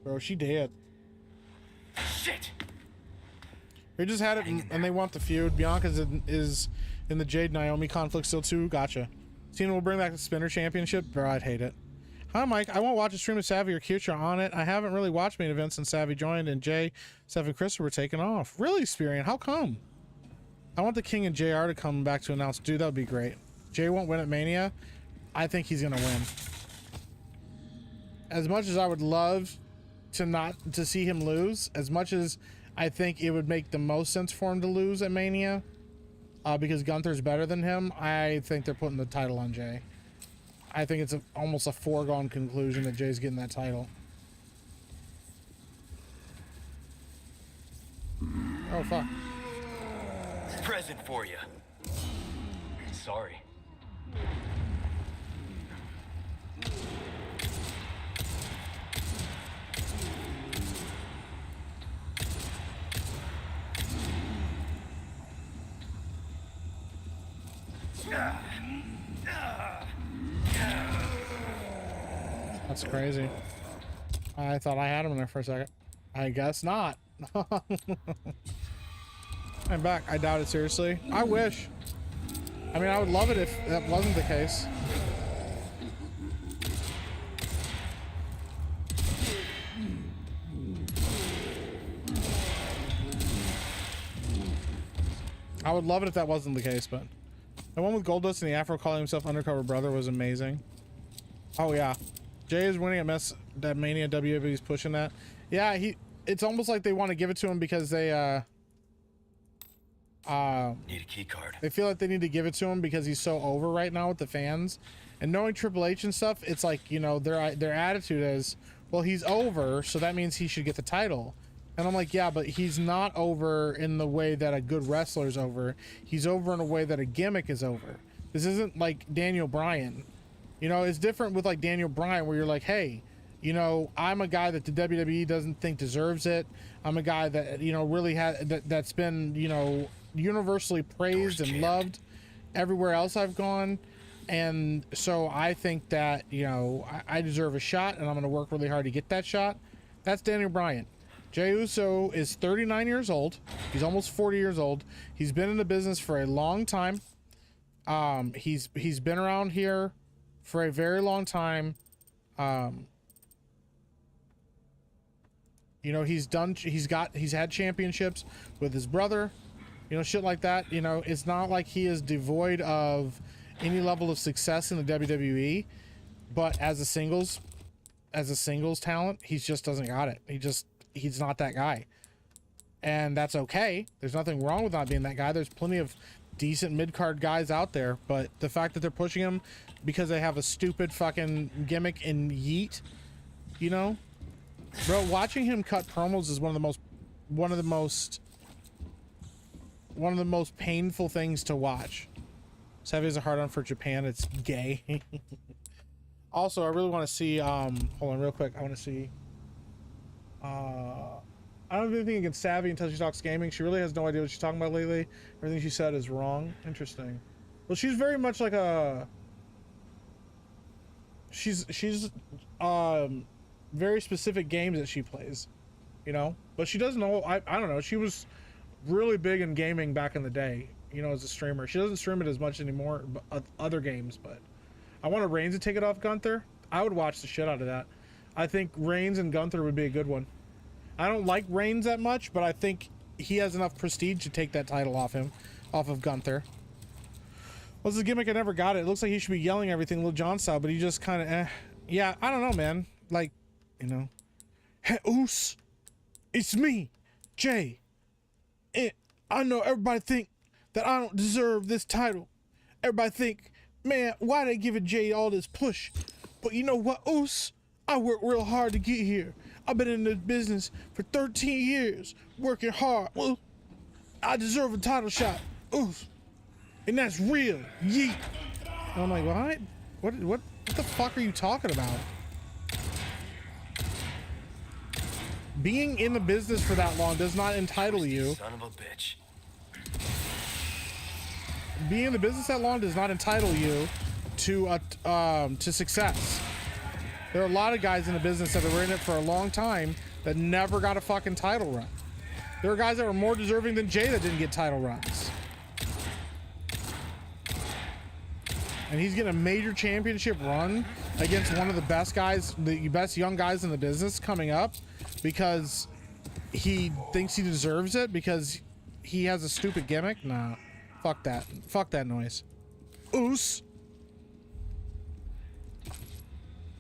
Bro, she dead. Shit! They just had it and they want the feud. Bianca's is in the Jade Naomi conflict still too. Gotcha. Cena will bring back the Spinner Championship. Bro, I'd hate it. Hi, Mike. I won't watch a stream of Savvy or Kucha on it. I haven't really watched main events since Savvy joined and Jay, Steph, and Chris were taken off. Really, Spirian? How come? I want the King and JR to come back to announce. Dude, that would be great. Jay won't win at Mania. I think he's going to win. As much as I would love to see him lose, as much as I think it would make the most sense for him to lose at Mania, because Gunther's better than him, I think they're putting the title on Jay. I think it's almost a foregone conclusion that Jay's getting that title. Oh, fuck. Present for you. Sorry. That's crazy. I thought I had him in there for a second. I guess not. I'm back. I doubt it, seriously. I wish. I mean, I would love it if that wasn't the case. I would love it if that wasn't the case, but the one with Goldust and the Afro calling himself Undercover Brother was amazing. Oh yeah, Jay is winning that Mania. WWE's pushing that. Yeah, it's almost like they want to give it to him because they need a key card. They feel like they need to give it to him because he's so over right now with the fans. And knowing Triple H and stuff, it's like, you know, their attitude is, well, he's over, so that means he should get the title. And I'm like, yeah, but he's not over in the way that a good wrestler's over. He's over in a way that a gimmick is over. This isn't like Daniel Bryan. You know, it's different with like Daniel Bryan where you're like, hey, you know, I'm a guy that the WWE doesn't think deserves it. I'm a guy that, you know, really that's been, you know, universally praised and loved everywhere else I've gone. And so I think that, you know, I deserve a shot and I'm going to work really hard to get that shot. That's Daniel Bryan. Jey Uso is 39 years old. He's almost 40 years old. He's been in the business for a long time. He's been around here for a very long time. You know, he's had championships with his brother, you know, shit like that. You know, it's not like he is devoid of any level of success in the WWE, but as a singles talent, he just doesn't got it. He's not that guy. And that's okay. There's nothing wrong with not being that guy. There's plenty of decent mid-card guys out there, but the fact that they're pushing him because they have a stupid fucking gimmick in Yeet, you know? Bro, watching him cut promos is one of the most painful things to watch. Savvy has a hard on for Japan. It's gay. Also, I really want to see hold on real quick. I want to see I don't have anything against Savvy until she talks gaming. She really has no idea what she's talking about lately. Everything she said is wrong. Interesting. Well, she's very much like she's very specific games that she plays, you know, but she doesn't know. I don't know. She was really big in gaming back in the day, you know, as a streamer. She doesn't stream it as much anymore, but other games. But I wanted Reigns to take it off Gunther. I would watch the shit out of that. I think Reigns and Gunther would be a good one. I don't like Reigns that much, but I think he has enough prestige to take that title off of Gunther. What's the gimmick? I never got it. It looks like he should be yelling everything Lil Jon style, but he just kind of yeah, I don't know, man. Like, you know, hey, Oos, it's me, Jay. I know everybody think that I don't deserve this title. Everybody think, man, why they giving Jay all this push? But you know what, Oos? I worked real hard to get here. I've been in this business for 13 years, working hard. Well, I deserve a title shot. Oos. And that's real. Yeet. And I'm like, what the fuck are you talking about? Being in the business for that long does not entitle you. Son of a bitch. being in the business that long does not entitle you to success. There are a lot of guys in the business that were in it for a long time that never got a fucking title run. There are guys that were more deserving than Jay that didn't get title runs. And he's getting a major championship run against one of the best guys, the best young guys in the business coming up, because he thinks he deserves it because he has a stupid gimmick. Nah, fuck that. Fuck that noise. Oos.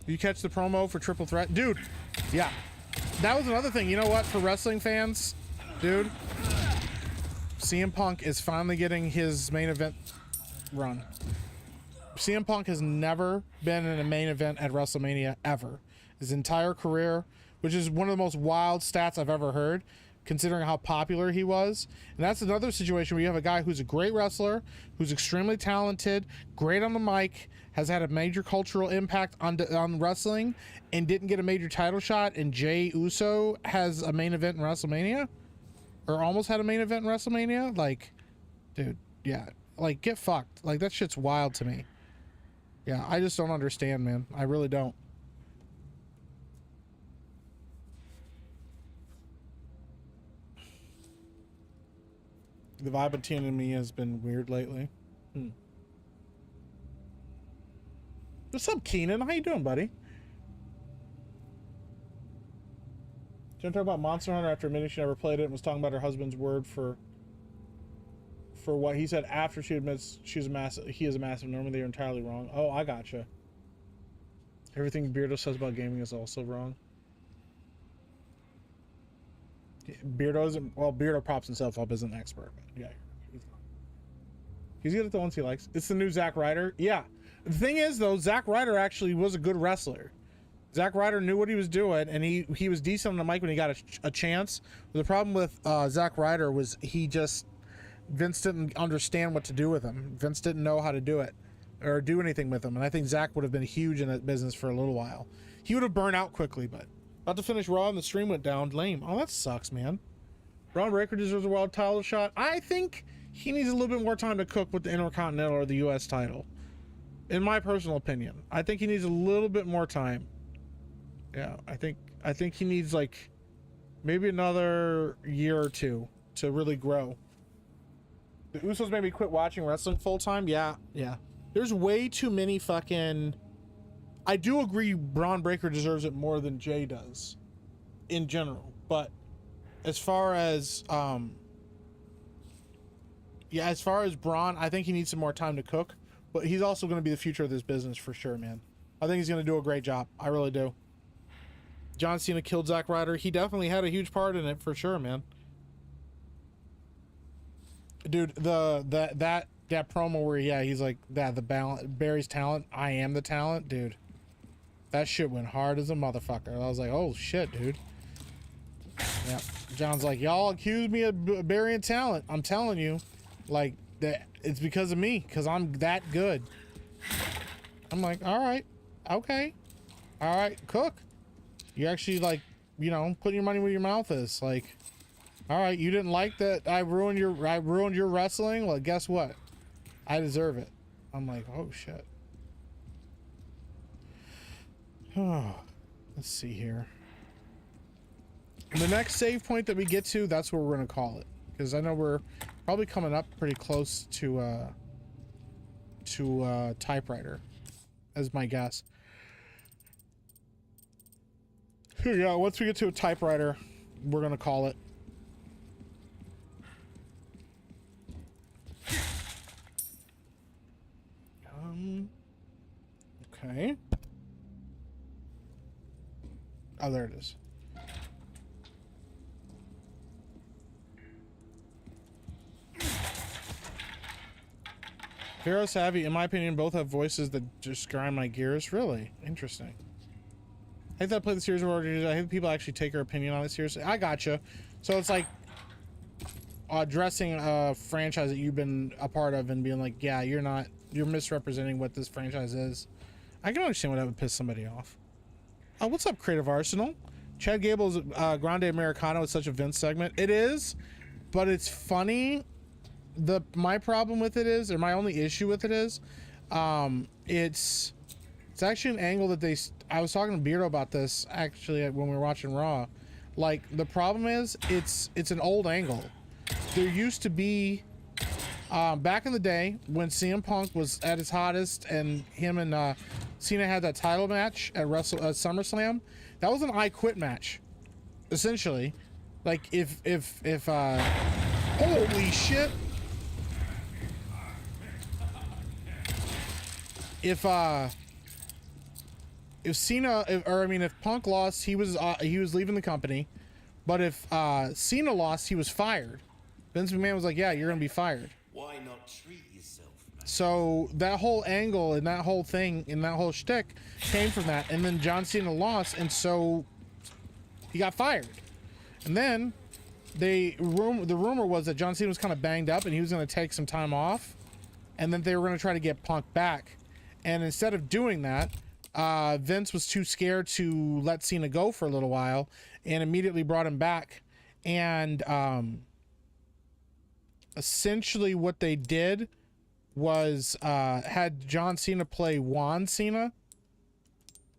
You catch the promo for Triple Threat? Dude, yeah. That was another thing. You know what? For wrestling fans, dude, CM Punk is finally getting his main event run. CM Punk has never been in a main event at WrestleMania ever. His entire career, which is one of the most wild stats I've ever heard, considering how popular he was. And that's another situation where you have a guy who's a great wrestler, who's extremely talented, great on the mic, has had a major cultural impact on wrestling, and didn't get a major title shot, and Jey Uso has a main event in WrestleMania? Or almost had a main event in WrestleMania? Like, dude, yeah. Like, get fucked. Like, that shit's wild to me. Yeah, I just don't understand, man. I really don't. The vibe of TNME has been weird lately. What's up, Keenan? How you doing, buddy? Do you want to talk about Monster Hunter after admitting she never played it and was talking about her husband's word for what he said after she admits he is a massive normal? They're entirely wrong. Oh, I gotcha. Everything Beardo says about gaming is also wrong. Beardo isn't, well, Beardo props himself up as an expert. Yeah, he's good at the ones he likes. It's the new Zack Ryder. Yeah, the thing is though, Zack Ryder actually was a good wrestler. Zack Ryder knew what he was doing, and he was decent on the mic when he got a chance. The problem with Zack Ryder was Vince didn't understand what to do with him. Vince didn't know how to do it or do anything with him, and I think Zack would have been huge in that business for a little while. He would have burned out quickly, but about to finish Raw and the stream went down. Lame. Oh, that sucks, man. Braun Breaker deserves a world title shot. I think he needs a little bit more time to cook with the Intercontinental or the U.S. title. In my personal opinion, I think he needs a little bit more time. Yeah, I think he needs like maybe another year or two to really grow. The Usos made me quit watching wrestling full time. Yeah. There's way too many fucking. I do agree Braun Breaker deserves it more than Jay does, in general. But as far as as far as Braun, I think he needs some more time to cook. But he's also going to be the future of this business for sure, man. I think he's going to do a great job. I really do. John Cena killed Zack Ryder. He definitely had a huge part in it for sure, man. Dude, that promo where he's like the balance, Barry's talent, I am the talent, dude. That shit went hard as a motherfucker. I was like, oh shit, dude. Yeah. John's like, y'all accuse me of burying talent. I'm telling you, like, that it's because of me, because I'm that good. I'm like, all right, okay, all right, cook. You actually, like, you know, putting your money where your mouth is. Like, all right, you didn't like that I ruined your wrestling? Well, guess what? I deserve it. I'm like, oh shit. Oh, let's see here. The next save point that we get to, that's where we're gonna call it, because I know we're probably coming up pretty close to typewriter, as my guess. Yeah, once we get to a typewriter, we're gonna call it. Okay. Oh, there it is. Pharaoh Savvy, in my opinion, both have voices that just grind my gears. Really? Interesting. I hate that I play the series where I hate people actually take her opinion on it seriously. I gotcha. So it's like addressing a franchise that you've been a part of and being like, yeah, you're misrepresenting what this franchise is. I can understand why that would piss somebody off. What's up, Creative Arsenal? Chad Gable's Grande Americano is such a Vince segment. It is, but it's funny my problem with it is, or my only issue with it is, it's actually an angle that I was talking to Beardo about this actually when we were watching Raw. Like, the problem is it's an old angle. There used to be back in the day when CM Punk was at his hottest and him and Cena had that title match at SummerSlam. That was an I Quit match, essentially. Like, if holy shit, if Cena, if Punk lost, he was leaving the company, but if Cena lost, he was fired. Vince McMahon was like, yeah, you're gonna be fired. Why not treat yourself, man? So that whole angle and that whole thing and that whole shtick came from that. And then John Cena lost, and so he got fired. And then the rumor was that John Cena was kind of banged up and he was going to take some time off, and then they were going to try to get Punk back. And instead of doing that, Vince was too scared to let Cena go for a little while and immediately brought him back. And essentially what they did was had John Cena play Juan Cena,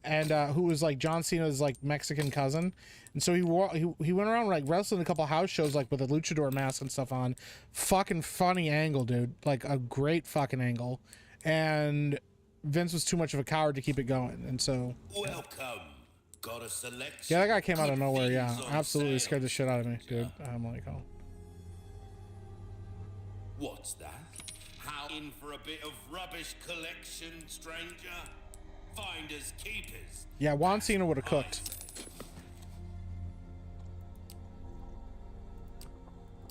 and who was like John Cena's like Mexican cousin. And so he went around like wrestling a couple house shows like with a luchador mask and stuff on. Fucking funny angle, dude. Like a great fucking angle. And Vince was too much of a coward to keep it going. And so Welcome. Got a selection. yeah, that guy came out of Good nowhere. Yeah, things on absolutely sale. scared the shit out of me, dude. I'm like, oh. What's that? How in for a bit of rubbish collection, stranger? Finders keepers. Yeah, Juan Cena would have cooked.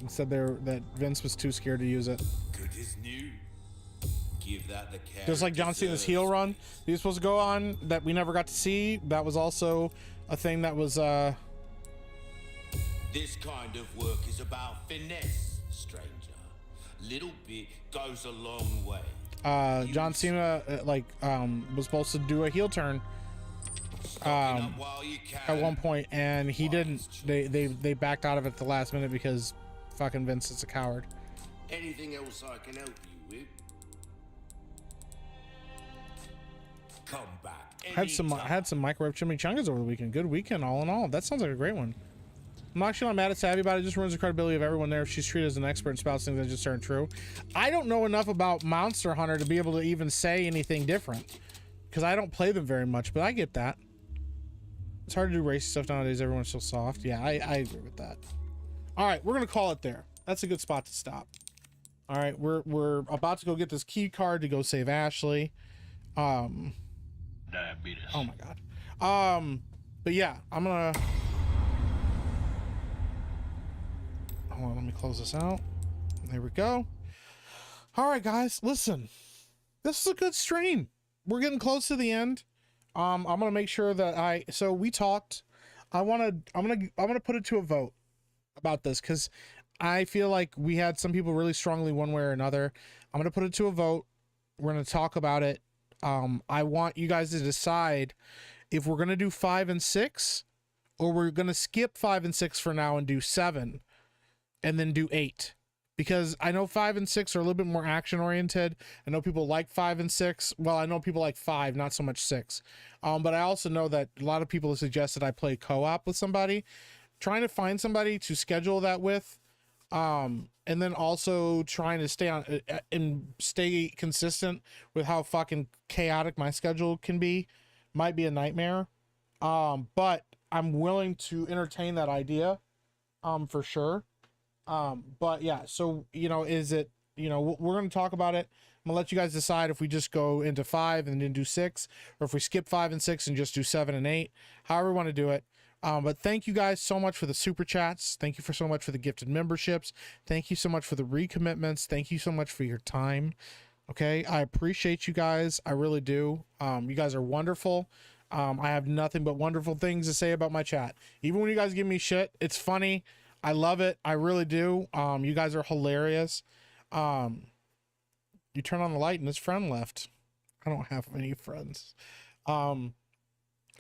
And said that Vince was too scared to use it. Good as new. Give that the care. Just like John Cena's heel run he was supposed to go on that we never got to see. That was also a thing that was This kind of work is about finesse, stranger. Little bit goes a long way. John Cena was supposed to do a heel turn Stocking up while you can. at one point, and he didn't. They backed out of it at the last minute because fucking Vince is a coward. Anything else I can help you with? Come back. Had some anytime. microwave chimichangas over the weekend. Good weekend, all in all. That sounds like a great one. I'm actually not mad at Savvy about it. It just ruins the credibility of everyone there if she's treated as an expert and spouts things that just aren't true. I don't know enough about Monster Hunter to be able to even say anything different because I don't play them very much, but I get that. It's hard to do racy stuff nowadays. Everyone's so soft. Yeah, I agree with that. All right, we're going to call it there. That's a good spot to stop. All right, we're about to go get this key card to go save Ashley. Diabetes. Oh my God. But yeah, I'm gonna hold on, let me close this out. There we go. All right, guys, listen, this is a good stream. We're getting close to the end. I'm gonna make sure that so we talked. I'm gonna put it to a vote about this because I feel like we had some people really strongly one way or another. I'm gonna put it to a vote. We're gonna talk about it. I want you guys to decide if we're gonna do 5 and 6 or we're gonna skip 5 and 6 for now and do 7 and then do 8, because I know 5 and 6 are a little bit more action oriented. I know people like 5 and 6. Well, I know people like 5, not so much 6. But I also know that a lot of people have suggested I play co-op with somebody. Trying to find somebody to schedule that with, and then also trying to stay on and stay consistent with how fucking chaotic my schedule can be might be a nightmare. But I'm willing to entertain that idea, for sure. But yeah, so, is it, we're going to talk about it. I'm gonna let you guys decide if we just go into 5 and then do 6, or if we skip 5 and 6 and just do 7 and 8, however we want to do it. But thank you guys so much for the super chats. Thank you so much for the gifted memberships. Thank you so much for the recommitments. Thank you so much for your time. Okay. I appreciate you guys. I really do. You guys are wonderful. I have nothing but wonderful things to say about my chat. Even when you guys give me shit, it's funny. I love it. I really do. You guys are hilarious. You turn on the light and his friend left. I don't have any friends.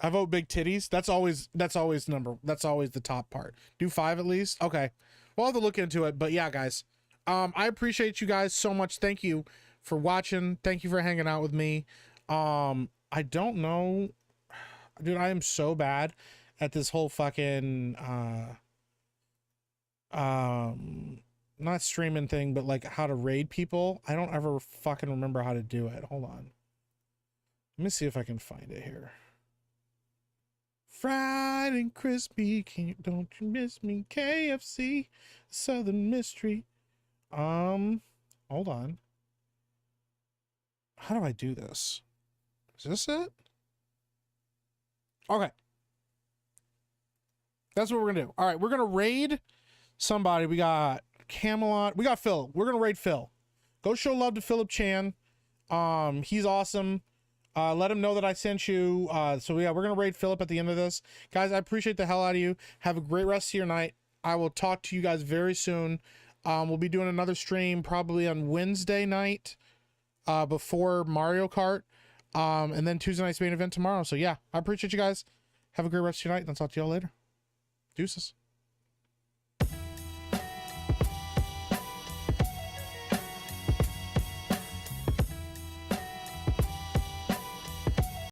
I vote big titties. That's always the top part. Do 5 at least. Okay. We'll have to look into it, but yeah, guys, I appreciate you guys so much. Thank you for watching. Thank you for hanging out with me. I don't know, dude, I am so bad at this whole fucking not streaming thing, but like how to raid people. I don't ever fucking remember how to do it. Hold on, let me see if I can find it here. Fried and crispy, don't you miss me? KFC, Southern Mystery. Hold on. How do I do this? Is this it? Okay. That's what we're gonna do. All right, we're gonna raid somebody. We got Camelot. We got Phil. We're gonna raid Phil. Go show love to Philip Chan. He's awesome. Let him know that I sent you. So yeah, we're gonna raid Philip at the end of this. Guys, I appreciate the hell out of you. Have a great rest of your night. I will talk to you guys very soon. We'll be doing another stream probably on Wednesday night, before Mario Kart. And then Tuesday night's main event tomorrow. So yeah, I appreciate you guys. Have a great rest of your night, and I'll talk to y'all later. Deuces.